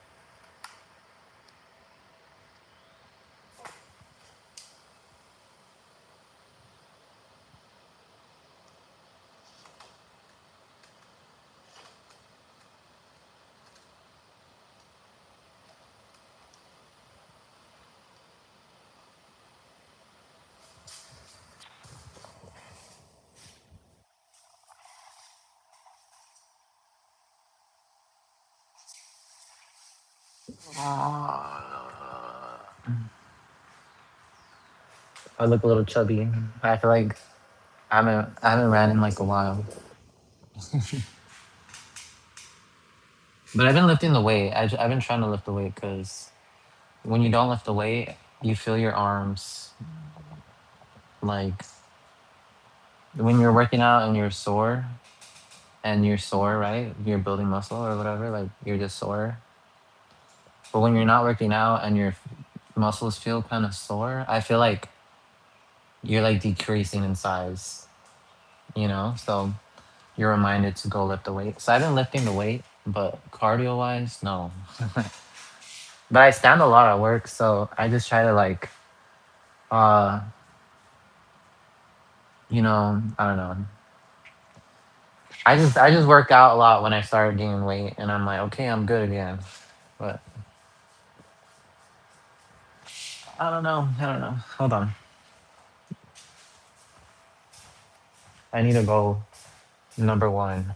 I look a little chubby. I feel like I haven't ran in like a while. But I've been lifting the weight. I've been trying to lift the weight because when you don't lift the weight, you feel your arms like when you're working out and you're sore, right? You're building muscle or whatever, like you're just sore. But when you're not working out and your muscles feel kind of sore, I feel like you're like decreasing in size, you know? So you're reminded to go lift the weight. So I've been lifting the weight, but cardio wise, no. But I stand a lot at work, so I just try to like uh I don't know. I just work out a lot when I started gaining weight and I'm like, okay, I'm good again. But I don't know. I don't know. Hold on. I need to go number one.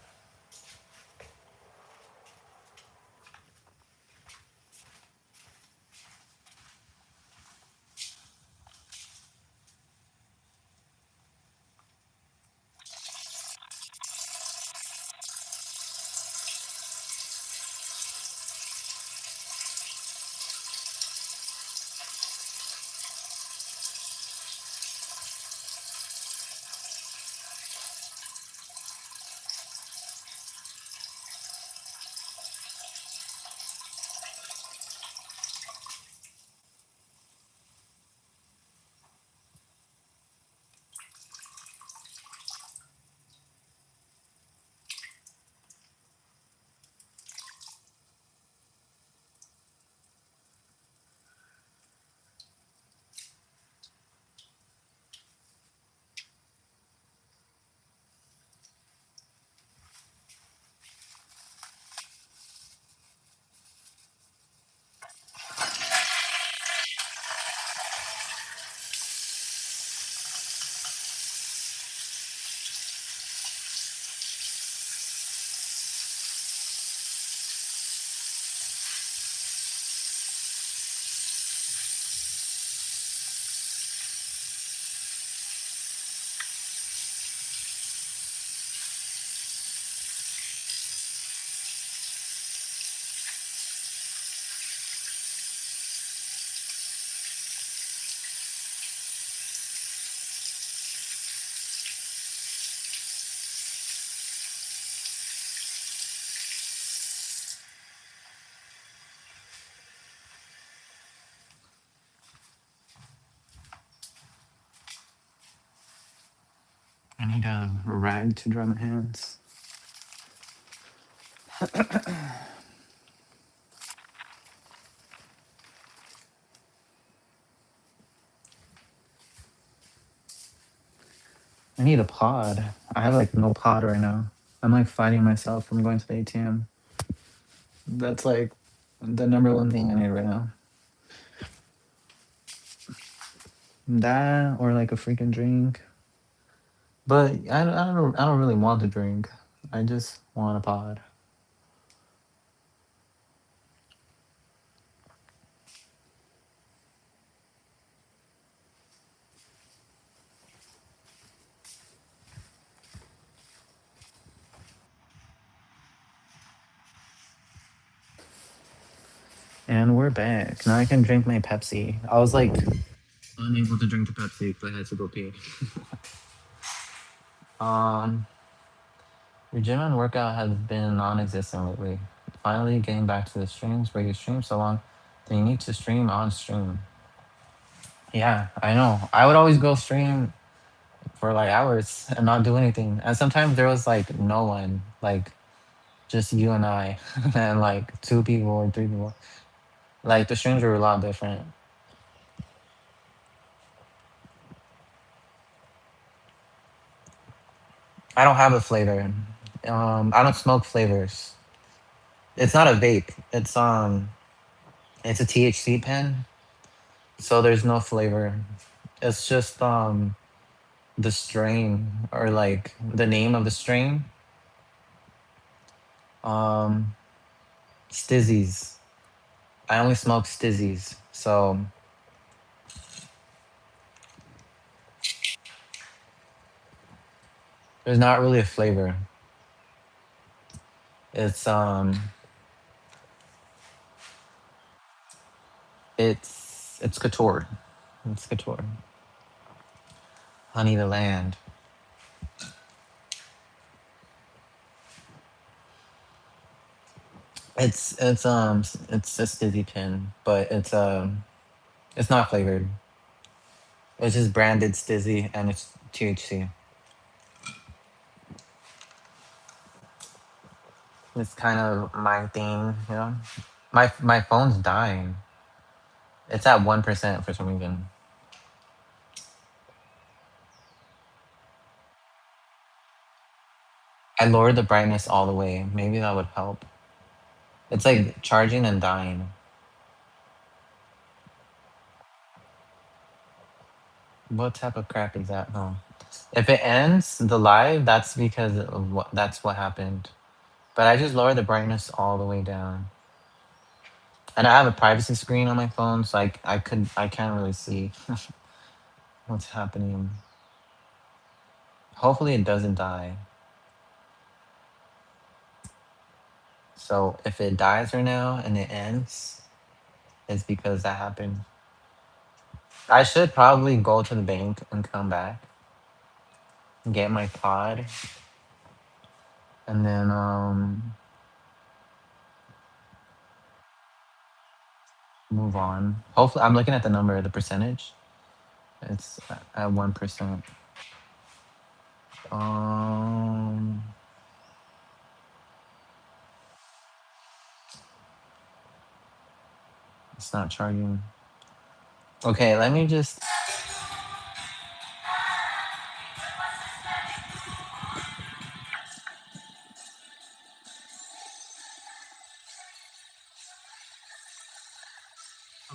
I need a rag to dry my hands. I need a pod. I have like no pod right now. I'm like fighting myself from going to the ATM. That's like the number one thing I need right now. That or like a freaking drink. But I don't really want to drink. I just want a pod. And we're back. Now I can drink my Pepsi. I was like unable to drink the Pepsi because I had to go pee. Um, your gym and workout has been non-existent lately. Finally getting back to the streams where you stream so long, then you need to stream on stream. Yeah, I know. I would always go stream for like hours and not do anything. And sometimes there was like no one, like just you and I, and like two people or three people. Like the streams were a lot different. I don't have a flavor. I don't smoke flavors. It's not a vape. It's a THC pen. So there's no flavor. It's just the strain or like the name of the strain. Um, Stizzies. I only smoke Stizzies. So there's not really a flavor. It's it's couture. It's couture. Honey the land. It's a Stizzy pin, but it's not flavored. It's just branded Stizzy and it's THC. It's kind of my thing, you know. My phone's dying. It's at 1% for some reason. I lowered the brightness all the way. Maybe that would help. It's like charging and dying. What type of crap is that? No. If it ends the live, that's because of that's what happened. But I just lowered the brightness all the way down. And I have a privacy screen on my phone, so I can't really see what's happening. Hopefully it doesn't die. So if it dies right now and it ends, it's because that happened. I should probably go to the bank and come back, get my pod, and then move on. Hopefully, I'm looking at the number, the percentage. It's at 1%. Um, it's not charging. Okay, let me just.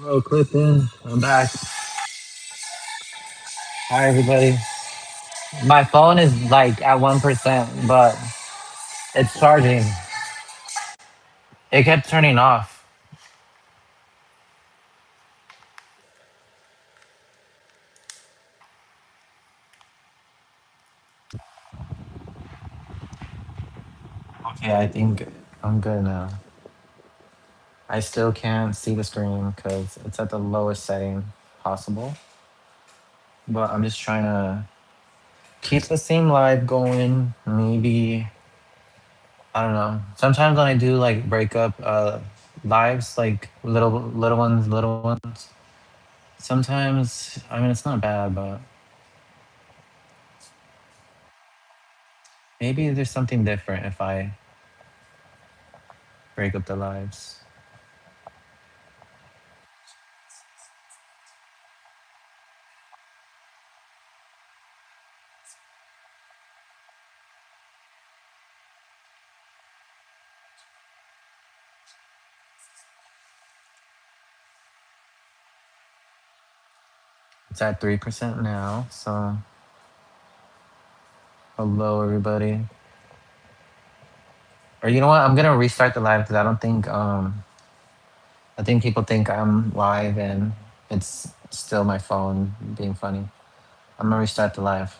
Hello, Clifton. I'm back. Hi, everybody. My phone is like at 1%, but it's charging. It kept turning off. Okay, I think I'm good now. I still can't see the screen because it's at the lowest setting possible. But I'm just trying to keep the same live going. Maybe I don't know. Sometimes when I do like break up lives, like little ones. Sometimes I mean it's not bad, but maybe there's something different if I break up the lives. It's at 3% now. So hello everybody. Or you know what? I'm gonna restart the live because I think people think I'm live and it's still my phone being funny. I'm gonna restart the live.